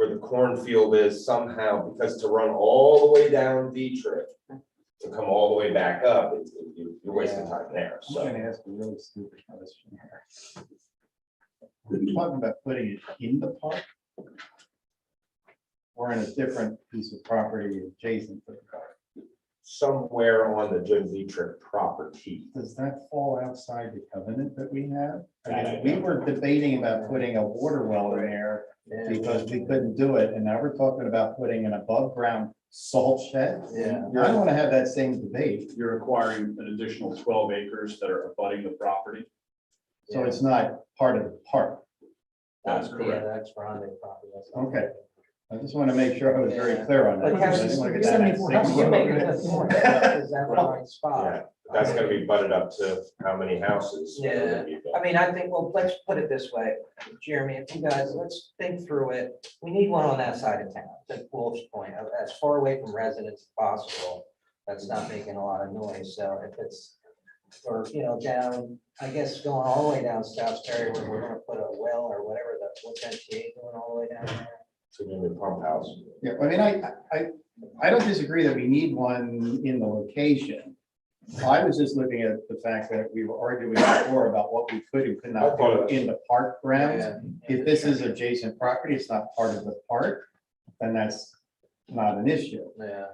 the cornfield is somehow, because to run all the way down Dietrich to come all the way back up, you're wasting time there. I'm So gonna ask a really stupid question here. We're talking about putting it in the park or in a different piece of property adjacent to the park. somewhere on the Jim Dietrich property. Does that fall outside the covenant that we have? I mean, we were debating about putting a water well in there to because we couldn't do it, and now we're talking about putting an above ground salt shed. Yeah. I don't want to have that same debate, You're acquiring an additional 12 acres that are abutting the property. so it's not part of the park. That's Yeah, correct. that's for Hyundai property. That's- Okay. I just want to make sure I was very clear on that. But because I didn't want to get that 74,000. You make a good point. Is that the right spot? Yeah, that's gonna be butted up to how many houses? that are gonna be built. I mean, I think, well, let's put it this way, Jeremy, if you guys, let's think through it. We need one on that side of town, to Wolf's point, as far away from residents as possible. That's not making a lot of noise, so if it's, or, down, I guess, going all the way down Stoutsbury, where we're gonna put a well or whatever, what's NTA going all the way down there? It's a new pump house. Yeah, I mean, I don't disagree that we need one in the location. I was just looking at the fact that we were arguing before about what we could and could not do in the park grounds. If this is adjacent property, it's not part of the park, then that's not an issue. Yeah.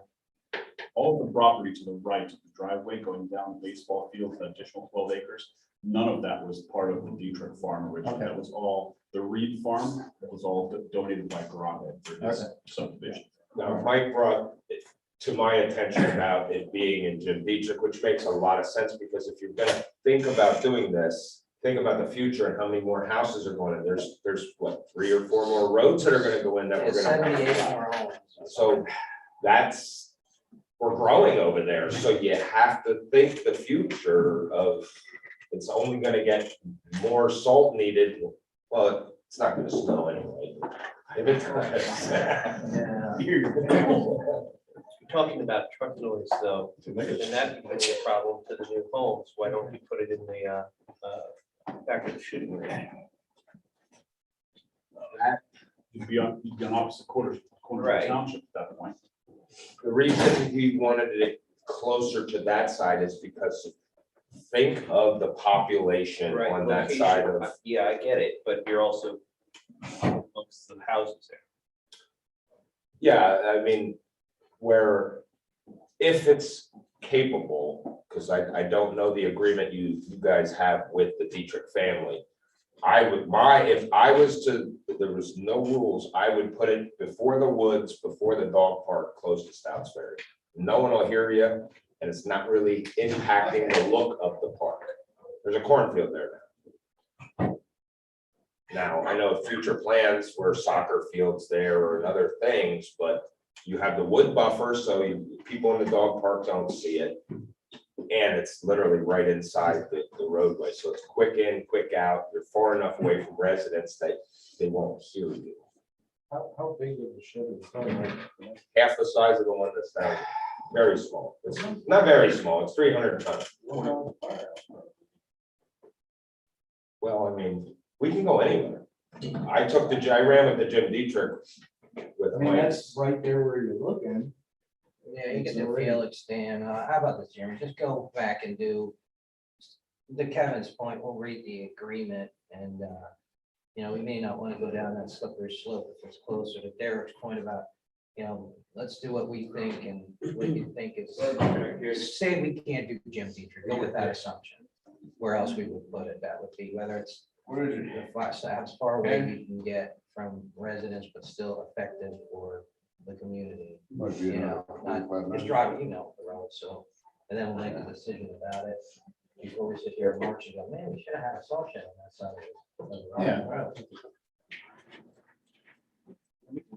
All of the property to the right of the driveway going down the baseball field, an additional 12 acres, none of that was part of the Dietrich farm originally. Okay. That was all the Reed farm, that was all donated by Garage for this Okay. subdivision. Now, Mike brought it to my attention about it being in Jim Dietrich, which makes a lot of sense, because if you're gonna think about doing this, think about the future and how many more houses are going in. There's what, 3 or 4 more roads that are gonna go in that we're It's gonna. 78 more homes. So that's, we're growing over there, so you have to think the future of, it's only gonna get more salt needed. Well, it's not gonna snow anyway. If it does. Yeah. Talking about truck noise though, and that becomes a problem to the new homes. Why don't we put it in the back of the shooting range? You'd be on opposite corner of Right. the township at that point. The reason we wanted it closer to that side is because think of the population Right, on that side location. of. Yeah, I get it, but you're also amongst the houses there. Yeah, I mean, where if it's capable, because I don't know the agreement you guys have with the Dietrich family. If I was to, if there was no rules, I would put it before the woods, before the dog park, close to Stoutsbury. No one will hear you, and it's not really impacting the look of the park. There's a cornfield there now. Now, I know future plans were soccer fields there and other things, but you have the wood buffer, so people in the dog park don't see it. And it's literally right inside the roadway, so it's quick in, quick out. You're far enough away from residents that they won't hear you. How big of a shed is that? Half the size of the one that's down, very small. It's not very small, it's 300 tons. Well, I mean, we can go anywhere. I ran with the Jim Dietrich with my. right there where you're looking. Yeah, you get the Felix stand. How about this, Jeremy? Just go back and do, to Kevin's point, we'll read the agreement and, we may not want to go down that slippery slope if it's closer to Derek's point about, let's do what we think and what you think is, say we can't do Jim Dietrich, go with that assumption. Where else we would put it, that would be whether it's the flat, as far away you can get from residents, but still effective for the community. Not just driving, the road, so, and then we'll make a decision about it before we sit here in March and go, man, we should have had a salt shed on that side of the Yeah. road.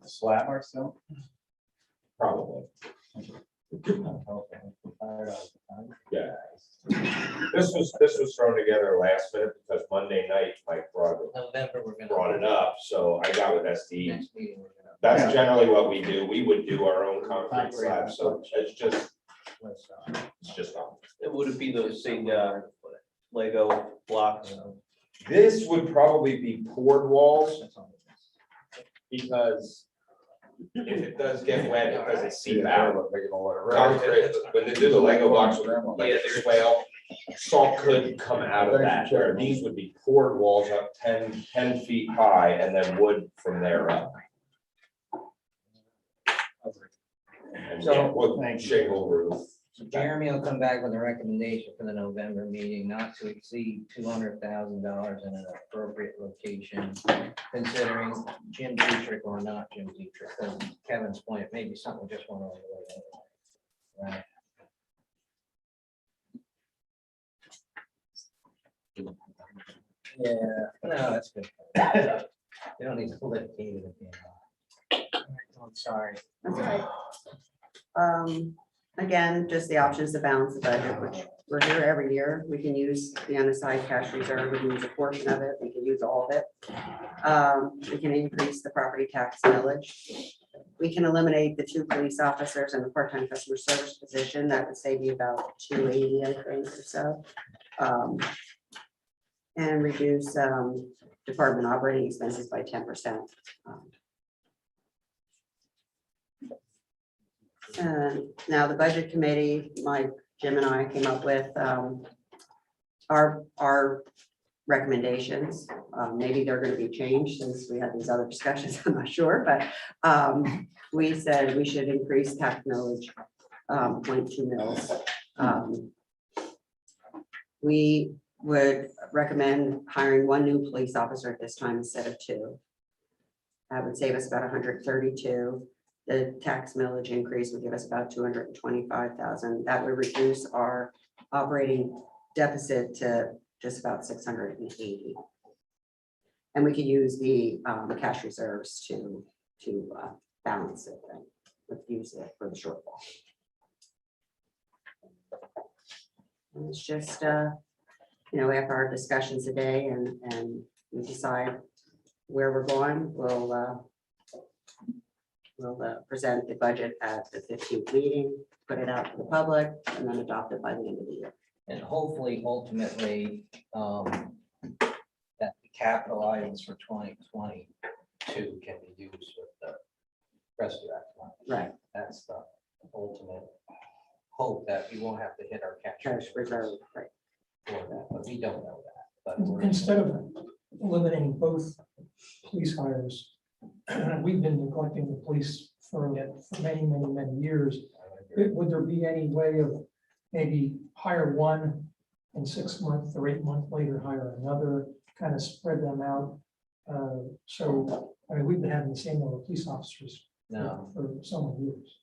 Slab ourselves. Probably. Yeah. This was thrown together last minute because Monday night, Mike brought November, we're gonna. it up, so I got with SD. Next meeting, we're gonna. That's generally what we do. We would do our own concrete slab, so it's just. Would it be those big Lego blocks? This would probably be poured walls because if it does get wet, it doesn't seep out. Concrete, when they do the Lego blocks with them, like a swale, salt could come out of that, where these would be poured walls up 10 feet high and then wood from there up. And So- wood shingle roof. So Jeremy will come back with a recommendation for the November meeting, not to exceed $200,000 in an appropriate location, considering Jim Dietrich or not Jim Dietrich. Because Kevin's point, maybe something just went over the way. Right. Yeah, no, that's good. You don't need to litigate it again. I'm sorry. That's all right. Again, just the options to balance the budget, which we're here every year. We can use the unassigned cash reserve, we can use a portion of it, we can use all of it. We can increase the property tax millage. We can eliminate the 2 police officers and the part-time customer service position. That would save you about 280, I think, or so. And reduce department operating expenses by 10%. And now the budget committee, Mike, Jim and I came up with our recommendations. Maybe they're going to be changed since we had these other discussions, I'm not sure, but we said we should increase tax millage 0.2 mils. We would recommend hiring 1 new police officer at this time instead of 2. That would save us about 132. The tax millage increase would give us about 225,000. That would reduce our operating deficit to just about 680. And we could use the cash reserves to balance it and use it for the shortfall. And it's just after our discussions today and we decide where we're going, we'll present the budget at the 15th meeting, put it out to the public, and then adopt it by the end of the year. And hopefully, ultimately, that the capital items for 2022 can be used with the rest of that money. Right. That's the ultimate hope, that we won't have to hit our Cash reserve, right. for that, but we don't know that. But we're- Instead of eliminating both police hires, we've been neglecting the police for many, many, many years. Would there be any way of maybe hire one and 6 months or 8 months later, hire another, kind of spread them out? So, I mean, we've been having the same number of police officers No, for so many years.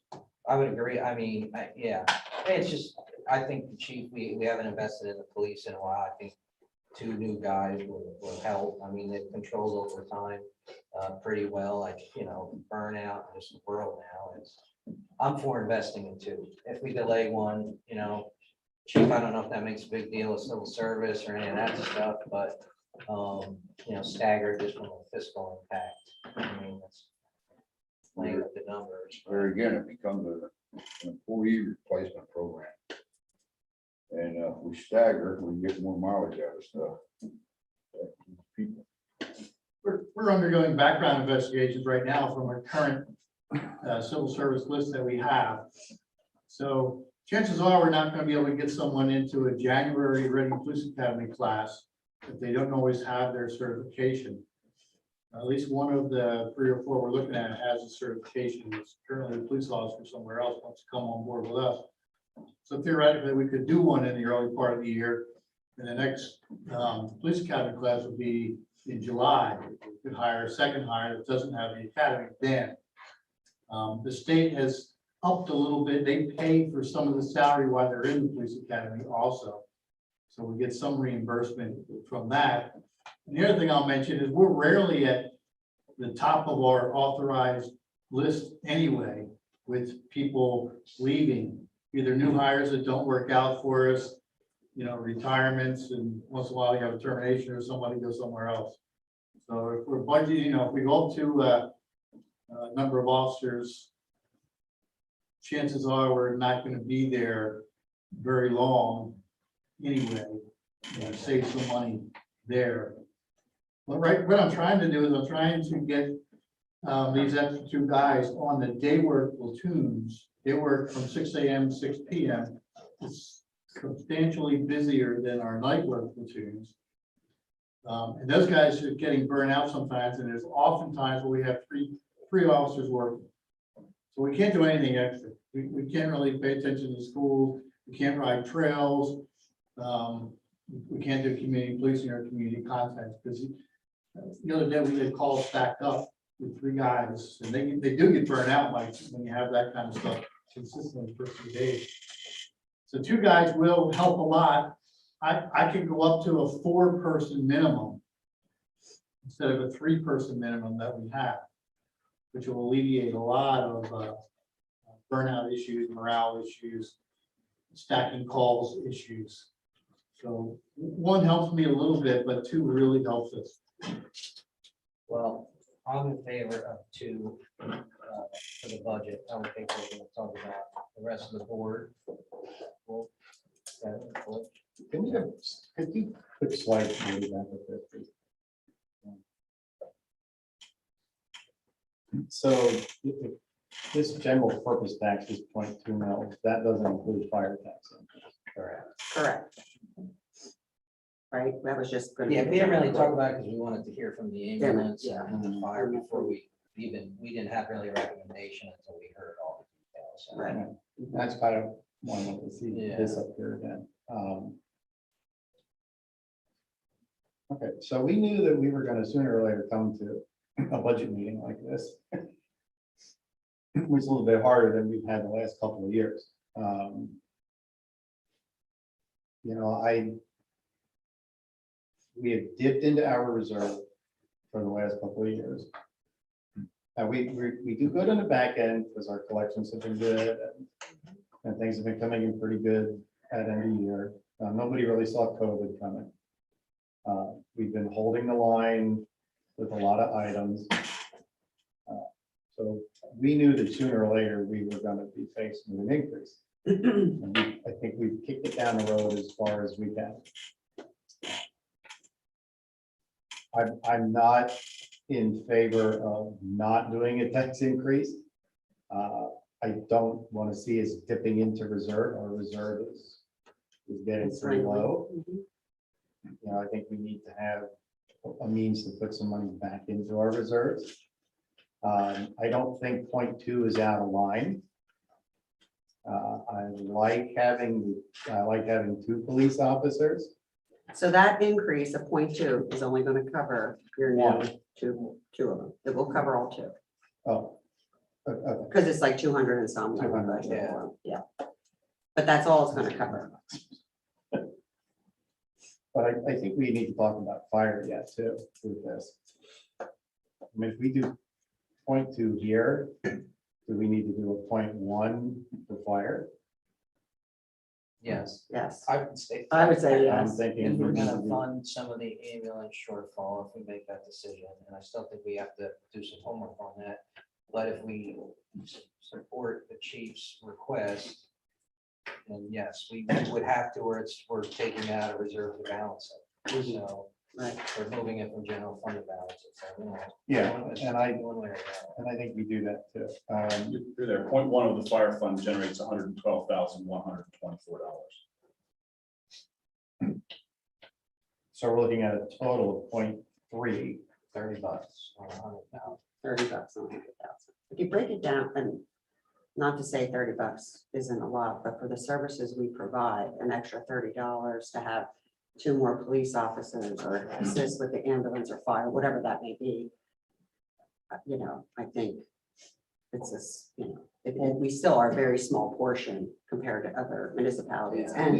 I would agree. I mean, yeah, it's just, I think the chief, we haven't invested in the police in a while. I think 2 new guys will help. I mean, they've controlled over time pretty well, like, burnout in this world now. I'm for investing in 2. If we delay one, chief, I don't know if that makes a big deal of civil service or any of that stuff, but, staggered just from a fiscal impact. I mean, that's playing with the numbers. There again, it becomes an employee replacement program. And if we stagger, we can get more mileage out of stuff. People. We're undergoing background investigations right now from our current civil service list that we have. So chances are we're not going to be able to get someone into a January Reading Police Academy class if they don't always have their certification. At least one of the 3 or 4 we're looking at has a certification. It's currently a police officer somewhere else, wants to come on board with us. So theoretically, we could do one in the early part of the year. And the next police academy class would be in July. We could hire a second hire that doesn't have the academy then. The state has upped a little bit. They pay for some of the salary while they're in the police academy also. So we get some reimbursement from that. And the other thing I'll mention is we're rarely at the top of our authorized list anyway, with people leaving, either new hires that don't work out for us, retirements, and once in a while you have a termination or somebody goes somewhere else. So if we're budgeting, if we go up to a number of officers, chances are we're not going to be there very long anyway, save some money there. But what I'm trying to do is I'm trying to get these extra 2 guys on the day work platoons. They work from 6 a.m. to 6 p.m. It's substantially busier than our night work platoons. And those guys are getting burned out sometimes, and there's oftentimes where we have three officers working. So we can't do anything extra. We can't really pay attention to schools, we can't ride trails. We can't do community policing or community contacts, because the other day we did calls stacked up with 3 guys, and they do get burned out by when you have that kind of stuff consistently for 3 days. So 2 guys will help a lot. I could go up to a 4-person minimum instead of a 3-person minimum that we have, which will alleviate a lot of burnout issues, morale issues, stacking calls issues. So 1 helps me a little bit, but 2 really helps us. Well, I'm in favor of 2 for the budget. I don't think we're gonna talk about the rest of the board. Well, Can you, could you put slide 3 back up there, please? So if this general purpose tax is 0.2 mils, that doesn't include fire tax. Correct. Right, that was just. gonna Yeah, be we didn't really the- talk about it because we wanted to hear from the ambulance Yeah. and the fire before we didn't have really a recommendation until we heard all the details. So, Right. That's kind of one to see Yeah. this up here again. Okay, so we knew that we were gonna sooner or later come to a budget meeting like this. It was a little bit harder than we've had the last couple of years. You know, we have dipped into our reserve for the last couple of years. And we do good on the back end because our collections have been good and things have been coming in pretty good at end of year. Nobody really saw COVID coming. We've been holding the line with a lot of items. So we knew that sooner or later we were going to be facing an increase. And I think we've kicked it down the road as far as we can. I'm not in favor of not doing a tax increase. I don't want to see us dipping into reserve. Our reserve is getting pretty low. You know, I think we need to have a means to put some money back into our reserves. I don't think 0.2 is out of line. I like having 2 police officers. So that increase of 0.2 is only gonna cover your new two of them. It will cover all 2. Oh. Okay. Because it's like 200 and some. 200, Yeah. But that's all it's gonna cover. But I think we need to talk about fire yet too with this. I mean, if we do 0.2 here, do we need to do a 0.1 for fire? Yes, Yes, I would say. I would say I'm yes. thinking. If we're we need gonna to do- fund some of the ambulance shortfall, if we make that decision, and I still think we have to do some homework on that. But if we support the chief's request, then yes, we would have to, or we're taking out a reserve to balance it. So Right. we're moving it from general fund to balance it. So, you know, Yeah, it's and I one way or the other. think we do that too. You're there. 0.1 of the fire fund generates $112,124. So we're looking at a total of 0.3. $30 on 100,000. $30 on 100,000. If you break it down, and not to say $30 isn't a lot, but for the services we provide, an extra $30 to have 2 more police officers or assist with the ambulance or fire, whatever that may be. You know, I think it's this, you know, we still are a very small portion compared to other municipalities Yeah. and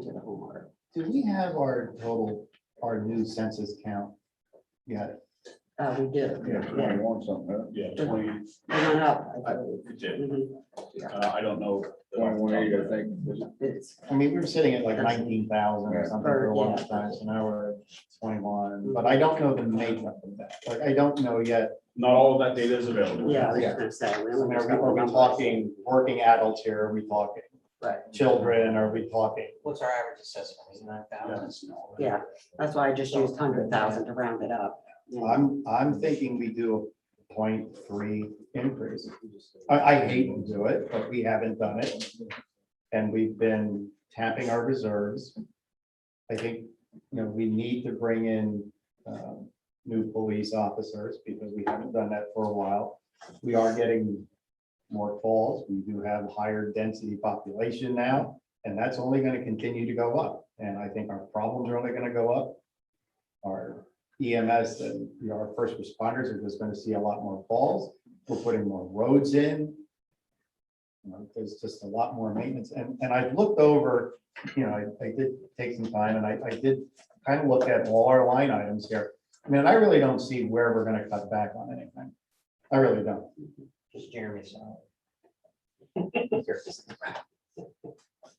to the homeowner. Do we have our new census count yet? We do. Yeah, 21 something, huh? Yeah, 20, It went up, I believe. it did. Mhm. I don't know. 21.8, I think. Was it? It's, I mean, we were sitting at like 19,000 or something for a long Yeah. time, so now we're at 21, but I don't know the makeup of that. Like, I don't know yet. Not all of that data is available. yeah, I was just gonna say. we I only mean, just Are got the we numbers. talking working adults here? Are we talking Right, children? Are we talking? What's our average assessment? Isn't that $1,000? yeah, that's why I just used 100,000 to round it up. you know. I'm thinking we do a 0.3 increase. I hate to do it, but we haven't done it. And we've been tapping our reserves. I think, you know, we need to bring in new police officers because we haven't done that for a while. We are getting more calls. We do have higher density population now, and that's only going to continue to go up. And I think our problems are only going to go up. Our EMS and our first responders are just going to see a lot more calls. We're putting more roads in. There's just a lot more maintenance. And I've looked over, I did take some time and I did kind of look at all our line items here. I mean, I really don't see where we're going to cut back on anything. I really don't. Just Jeremy's salary.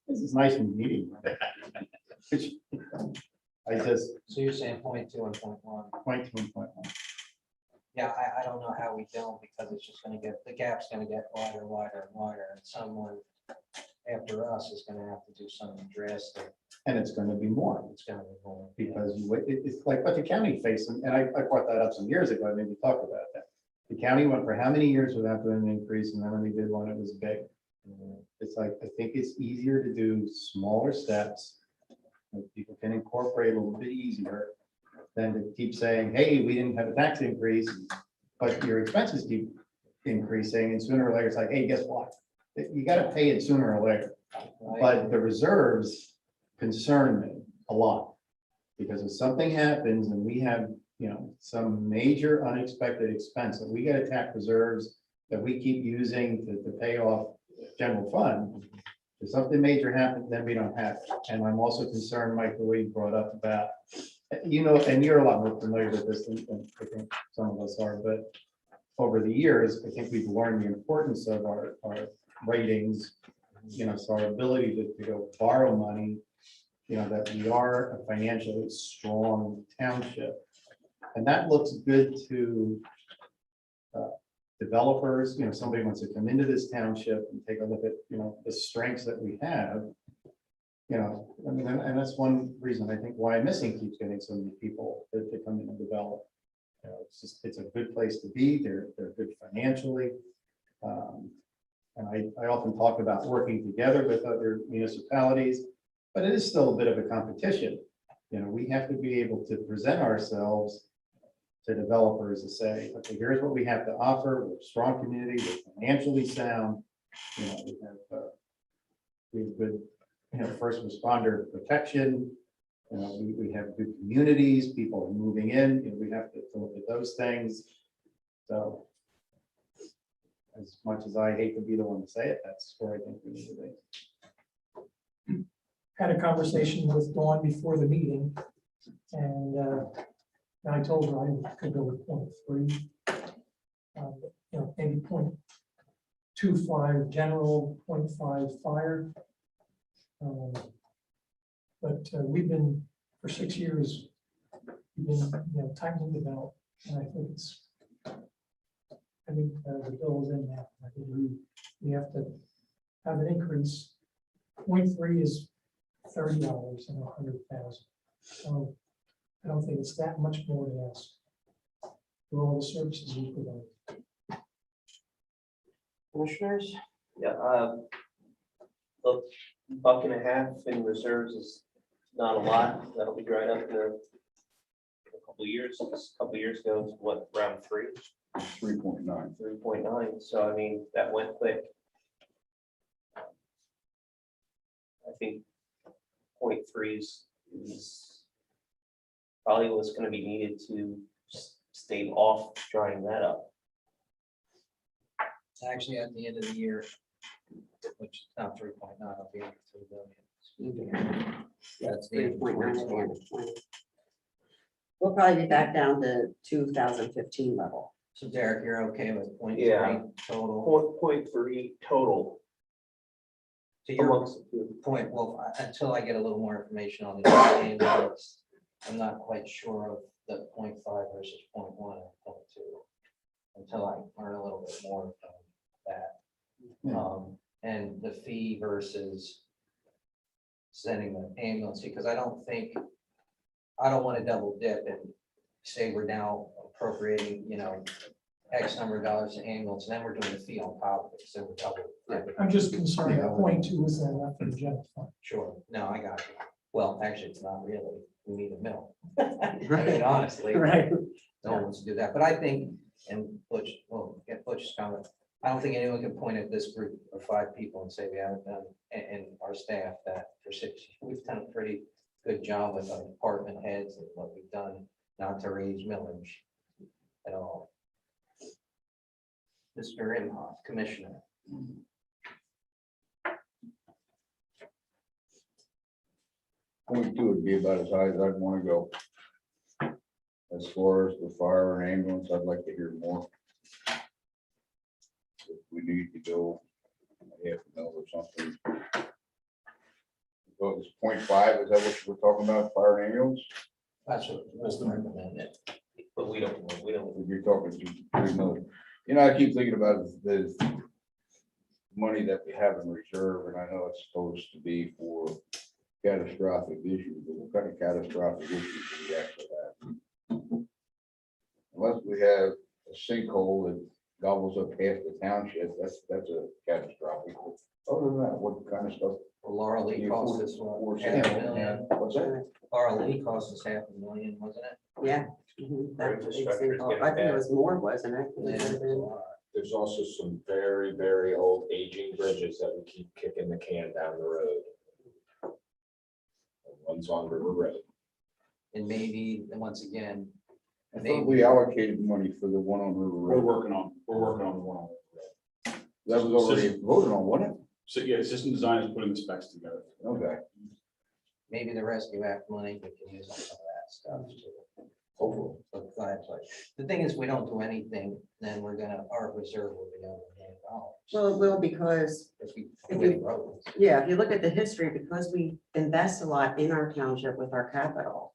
This is nice and meeting. I just So you're saying 0.2 and 0.1. point to and point one. Yeah, I don't know how we don't, because it's just gonna get, the gap's gonna get wider, and wider and wider, and someone after us is gonna have to do something drastic. And it's going to be more. It's gonna be more. Because it's like what the county faced, and I brought that up some years ago, I maybe talked about that. The county went for how many years without doing an increase, and then when they did one, it was big. It's like, I think it's easier to do smaller steps. That people can incorporate a little bit easier than to keep saying, hey, we didn't have a tax increase, but your expenses keep increasing, and sooner or later, it's like, hey, guess what? You gotta pay it sooner or later. But the reserves concern me a lot, because if something happens and we have, some major unexpected expense that we gotta tap reserves that we keep using to pay off general fund, if something major happens, then we don't have it. And I'm also concerned, Mike, the way you brought up about, and you're a lot more familiar with this than I think some of us are, but over the years, I think we've learned the importance of our ratings, so our ability to go borrow money, that we are a financially strong township. And that looks good to developers. Somebody wants to come into this township and take a look at, the strengths that we have. And that's one reason I think why Missing keeps getting so many people to come in and develop. It's a good place to be. They're good financially. And I often talk about working together with other municipalities, but it is still a bit of a competition. We have to be able to present ourselves to developers to say, okay, here's what we have to offer. We're a strong community, we're financially sound. We have good, first responder protection. We have good communities, people are moving in, we have to look at those things. So as much as I hate to be the one to say it, that's where I think we need to be. Had a conversation with Dawn before the meeting, and I told her I could go with 0.3, maybe 0.25 general, 0.5 fire. But we've been, for 6 years, we've been tightening the belt, and I think the bill is in that. I think we have to have an increase. 0.3 is $30 and 100,000. So I don't think it's that much more to ask for all the services we provide. Commissioners? Yeah, a $1.50 in reserves is not a lot. That'll be right up in a couple of years. A couple of years ago, it's what, round 3? 3.9. 3.9. So I mean, that went quick. I think 0.3 is probably what's going to be needed to stave off drying that up. Actually, at the end of the year, which is now 3.9, I'll be under 3 billion. That's 3.9 at the end of 20. We'll probably be back down to 2015 level. So Derek, you're okay with 0.3 Yeah. total? 0.3 total. To your Amongst the two. point, well, until I get a little more information on the ambulance, I'm not quite sure of the 0.5 versus 0.1 and 0.2 until I learn a little bit more from that. And the fee versus sending the ambulance, because I don't want to double dip and say we're now appropriating, X number of dollars to ambulance, and then we're doing a fee on top of it, so we're double. I'm just concerned that 0.2 is enough for the general fund. Sure, no, I got you. Well, actually, it's not really, we need a mill. I mean, honestly, Right. no one wants to do that, but I think, and Butch, well, get Butch's comment, I don't think anyone can point at this group of 5 people and say we haven't done, and our staff that for 6 years, we've done a pretty good job with our department heads and what we've done, not to raise millage at all. Mr. Imhoff, Commissioner. 0.2 would be about as high as I'd want to go. As far as the fire and ambulance, I'd like to hear more. If we need to go half a mil or something. So it's 0.5, is that what you were talking about, fire and ambulance? That's what was recommended. But we don't. If you're talking to 3 million. You know, I keep thinking about the money that we have in reserve, and I know it's supposed to be for catastrophic issues, but what kind of catastrophic issues do we actually have? Unless we have a sinkhole that gobbles up half the township, that's a catastrophic. Other than that, what kind of stuff? Laura Lee cost us what, $500,000. What's that? Laura Lee cost us $500,000, wasn't it? Yeah. That was Infrastructure is getting I think it bad. was more, wasn't it? Yeah, it was a lot. There's also some very, very old aging bridges that we keep kicking the can down the road. One's on River Road. And maybe, and once again, I thought we allocated money for the one on River We're Road. working on the one on. That was already voted on, wasn't So, yeah, system design is putting the specs together. it? Okay, maybe the Rescue Act money, we can use on some of that stuff too. hopefully. But the thing is, we don't do anything, then we're gonna, our reserve will be over $1 million. Well, it will, because, If we, if we you- roads. yeah, if you look at the history, because we invest a lot in our township with our capital,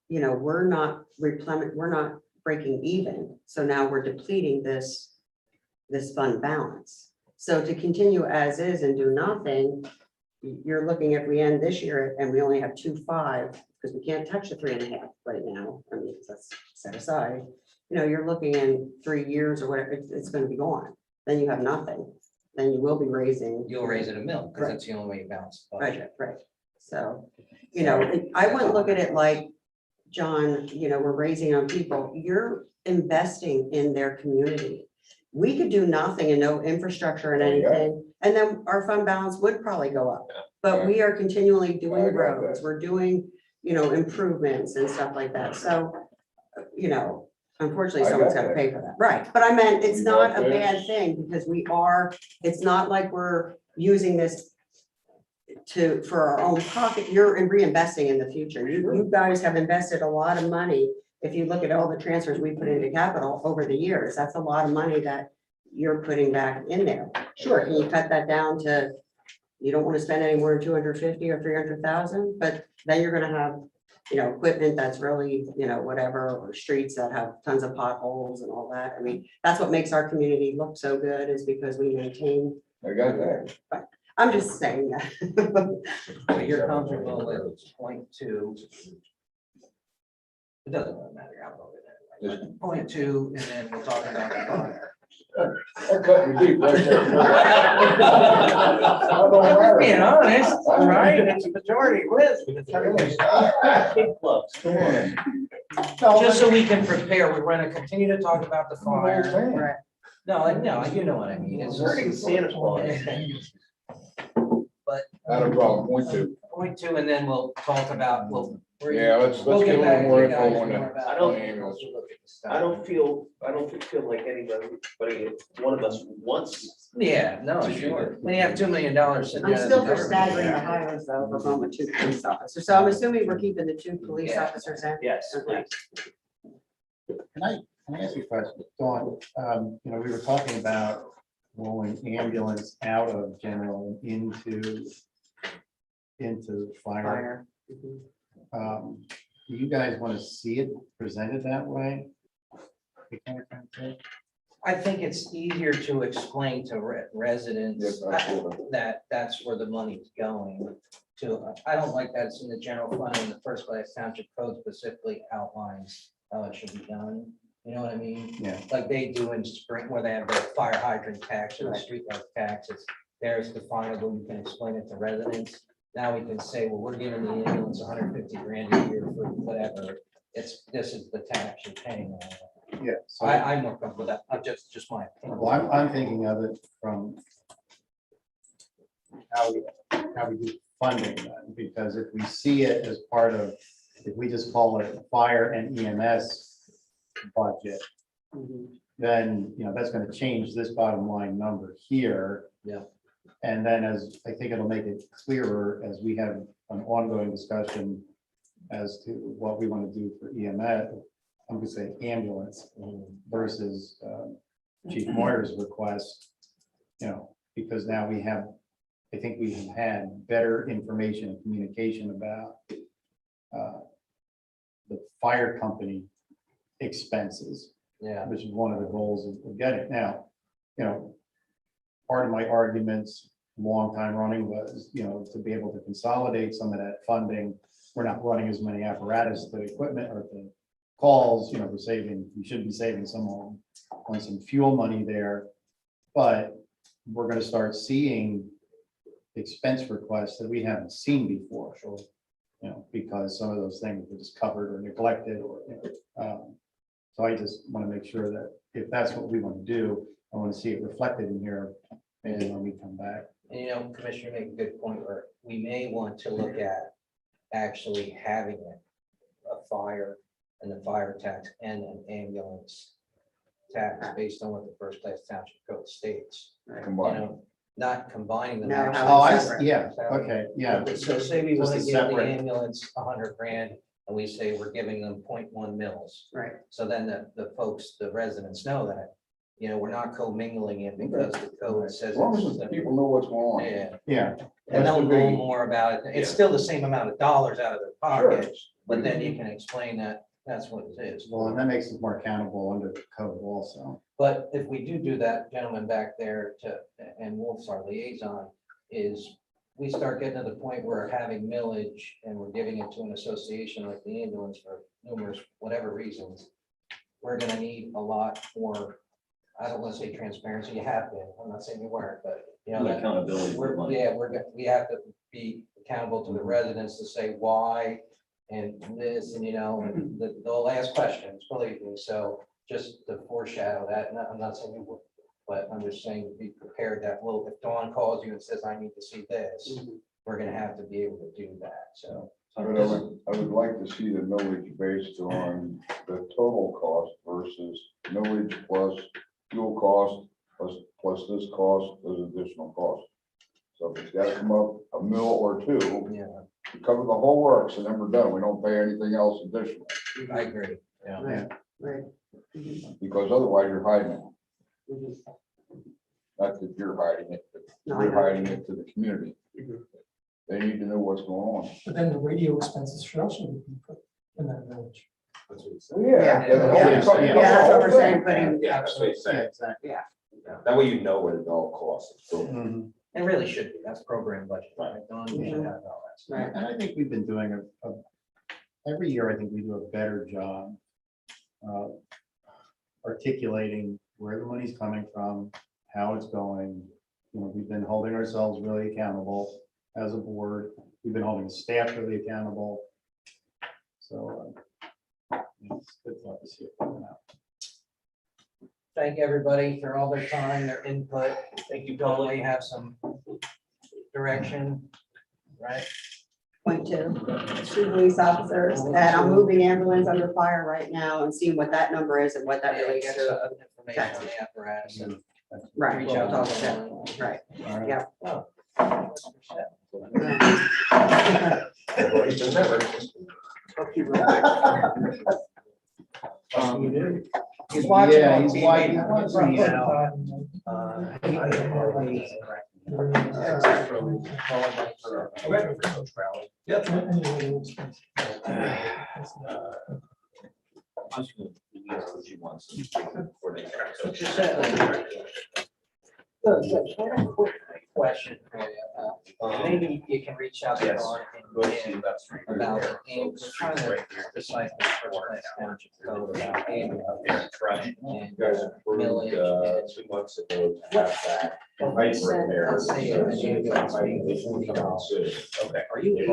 you know, we're not we're not breaking even. So now we're depleting this fund balance. So to continue as is and do nothing, you're looking at, we end this year and we only have 2.5, because we can't touch the 3.5 right now. I mean, that's set aside. You know, you're looking in 3 years or whatever, it's gonna be gone. Then you have nothing. Then you will be raising. You'll raise it $1 million, because Right. that's the only way you balance the budget. Right. So, you know, I wouldn't look at it like, John, you know, we're raising on people. You're investing in their community. We could do nothing and no infrastructure and Oh, yeah. anything, and then our fund balance would probably go up. But we are continually doing I got roads, that. we're doing, you know, improvements and stuff like that. So, you know, unfortunately, I someone's got gotta that. pay for that. Right, but I meant, it's We not got a bad this. thing, because it's not like we're using this for our own pocket. You're reinvesting in the future. You guys have invested a lot of money. If you look at all the transfers we put into capital over the years, that's a lot of money that you're putting back in there. Sure, can you cut that down to, you don't want to spend any more than 250 or 300,000, but then you're gonna have, you know, equipment that's really, you know, whatever, or streets that have tons of potholes and all that. I mean, that's what makes our community look so good, is because we maintain. I got that. I'm just saying that. But you're comfortable with 0.2. It doesn't really matter, I'll go with that. 0.2, and then we'll talk about the fire. That cut me deep right there. I'm being honest, right? It's a majority whip. Big clubs. Come on. Just so we can prepare, we're gonna continue to talk about the fire. Right. No, you know what I mean. It's Hurting Santa Claus. But Not a problem, 0.2. 0.2, and then we'll talk about, Yeah, let's we'll get a get little back to more you info guys on more that. about. I don't- ambulance. I don't feel like anybody, one of us wants. Yeah, no, sure. When you have $2 million sitting I'm there. still for staggering the hires though, we're going with 2 police officers. So I'm assuming we're keeping the 2 police Yeah. officers in. Yes, Okay. Can I ask you a question? Dawn, you know, we were talking about rolling ambulance out of general and into fire. Fire. Mhm. Do you guys want to see it presented that way? I think it's easier to explain to residents Yes, absolutely. that that's where the money's going to. I don't like that it's in the general fund in the first place. Township code specifically outlines how it should be done. You know what I mean? Yeah. Like they do in spring where they have the fire hydrant tax or the Right. street light tax. There's definable, you can explain it to residents. Now we can say, well, we're giving the ambulance 150 grand a year for whatever. This is the tax you're paying on it. Yeah, so, I'm more comfortable with that, just my opinion. well, I'm thinking of it from how we do funding then, because if we see it as part of, if we just call it fire and EMS budget, then, that's gonna change this bottom line number here. Yeah. And then as, I think it'll make it clearer as we have an ongoing discussion as to what we want to do for EMS, I'm gonna say ambulance versus Chief Moyer's request, because now we have, I think we have had better information and communication about the fire company expenses, Yeah, which is one of the goals of getting. Now, part of my arguments, long time running, was, to be able to consolidate some of that funding. We're not running as many apparatus, the equipment or the calls, we should be saving some on some fuel money there. But we're gonna start seeing expense requests that we haven't seen before. Sure. Because some of those things were just covered or neglected so I just want to make sure that if that's what we want to do, I want to see it reflected in here, maybe when we come back. and Commissioner, you make a good point where we may want to look at actually having a fire and the fire tax and an ambulance tax based on what the first class township code states. Combined. Not combining them. No, actually. how Oh, separate. yeah, okay, yeah. So say we Just want a to give the separate- ambulance 100 grand and we say we're giving them 0.1 mils. Right. So then the folks, the residents know that, we're not commingling it because the code says. As long as it's- the people know what's going on. Yeah, Yeah, and That's they'll the know biggie. more about it. It's Yeah. still the same amount of dollars out of their Sure. pocket, but then you can explain that that's what it is. well, and that makes us more accountable under the code also. But if we do that, gentleman back there and Wolf's our liaison, is we start getting to the point where we're having millage and we're giving it to an association like the ambulance for numerous, whatever reasons, we're gonna need a lot more, I don't wanna say transparency, you have been, I'm not saying you weren't, but that Accountability for money. we have to be accountable to the residents to say why and this, and and they'll ask questions, believe me, so just to foreshadow that, and I'm not saying you would, but I'm just saying to be prepared that, well, if Dawn calls you and says, I need to see this, we're gonna have to be able to do that, so. But I would like to see the millage based on the total cost versus millage plus fuel cost, plus this cost, those additional costs. So if it's gotta come up a mil or two, Yeah, we cover the whole works and then we're done. We don't pay anything else additional, I agree, yeah. Right, right. because otherwise you're hiding it. Mhm. Not that you're hiding it, but No, I you're know. hiding it to the community. Mhm. They need to know what's going on. But then the radio expenses should also be put in that village. Yeah. Yeah. that's what we're saying, putting, Yeah, that's what he's Yeah, saying. exactly. That way you know what it all costs. Mhm. It really should be, that's program budget, right? Dawn, you should have all that stuff. Right. And I think we've been doing every year, I think we do a better job of articulating where the money's coming from, how it's going. We've been holding ourselves really accountable as a board. We've been holding staff really accountable. So it's good to see it coming out. Thank everybody for all their time, their input. Thank you, Dawn, you have some direction, right? point two, two police officers, and I'm moving ambulance under fire right now and seeing what that number is and what that Yeah, relates get to. some information on the apparatus and Right. reach we'll out talk to to them. them. Right. All right. Yeah. Oh. He's watching Yeah, on he's TV. watching- he's watching, yeah. Yep. I'm just gonna leave it as she wants to before they- Just that. Good, good. I have a quick question for you. Maybe you can reach out to Yes. Dawn Go and see that street. about the ambulance. We're trying to decipher the first class township code about ambulance. Right. And You guys approved, millage. 2 months ago to have that. and- Right there. Let's say an ambulance being $40. Okay. Are you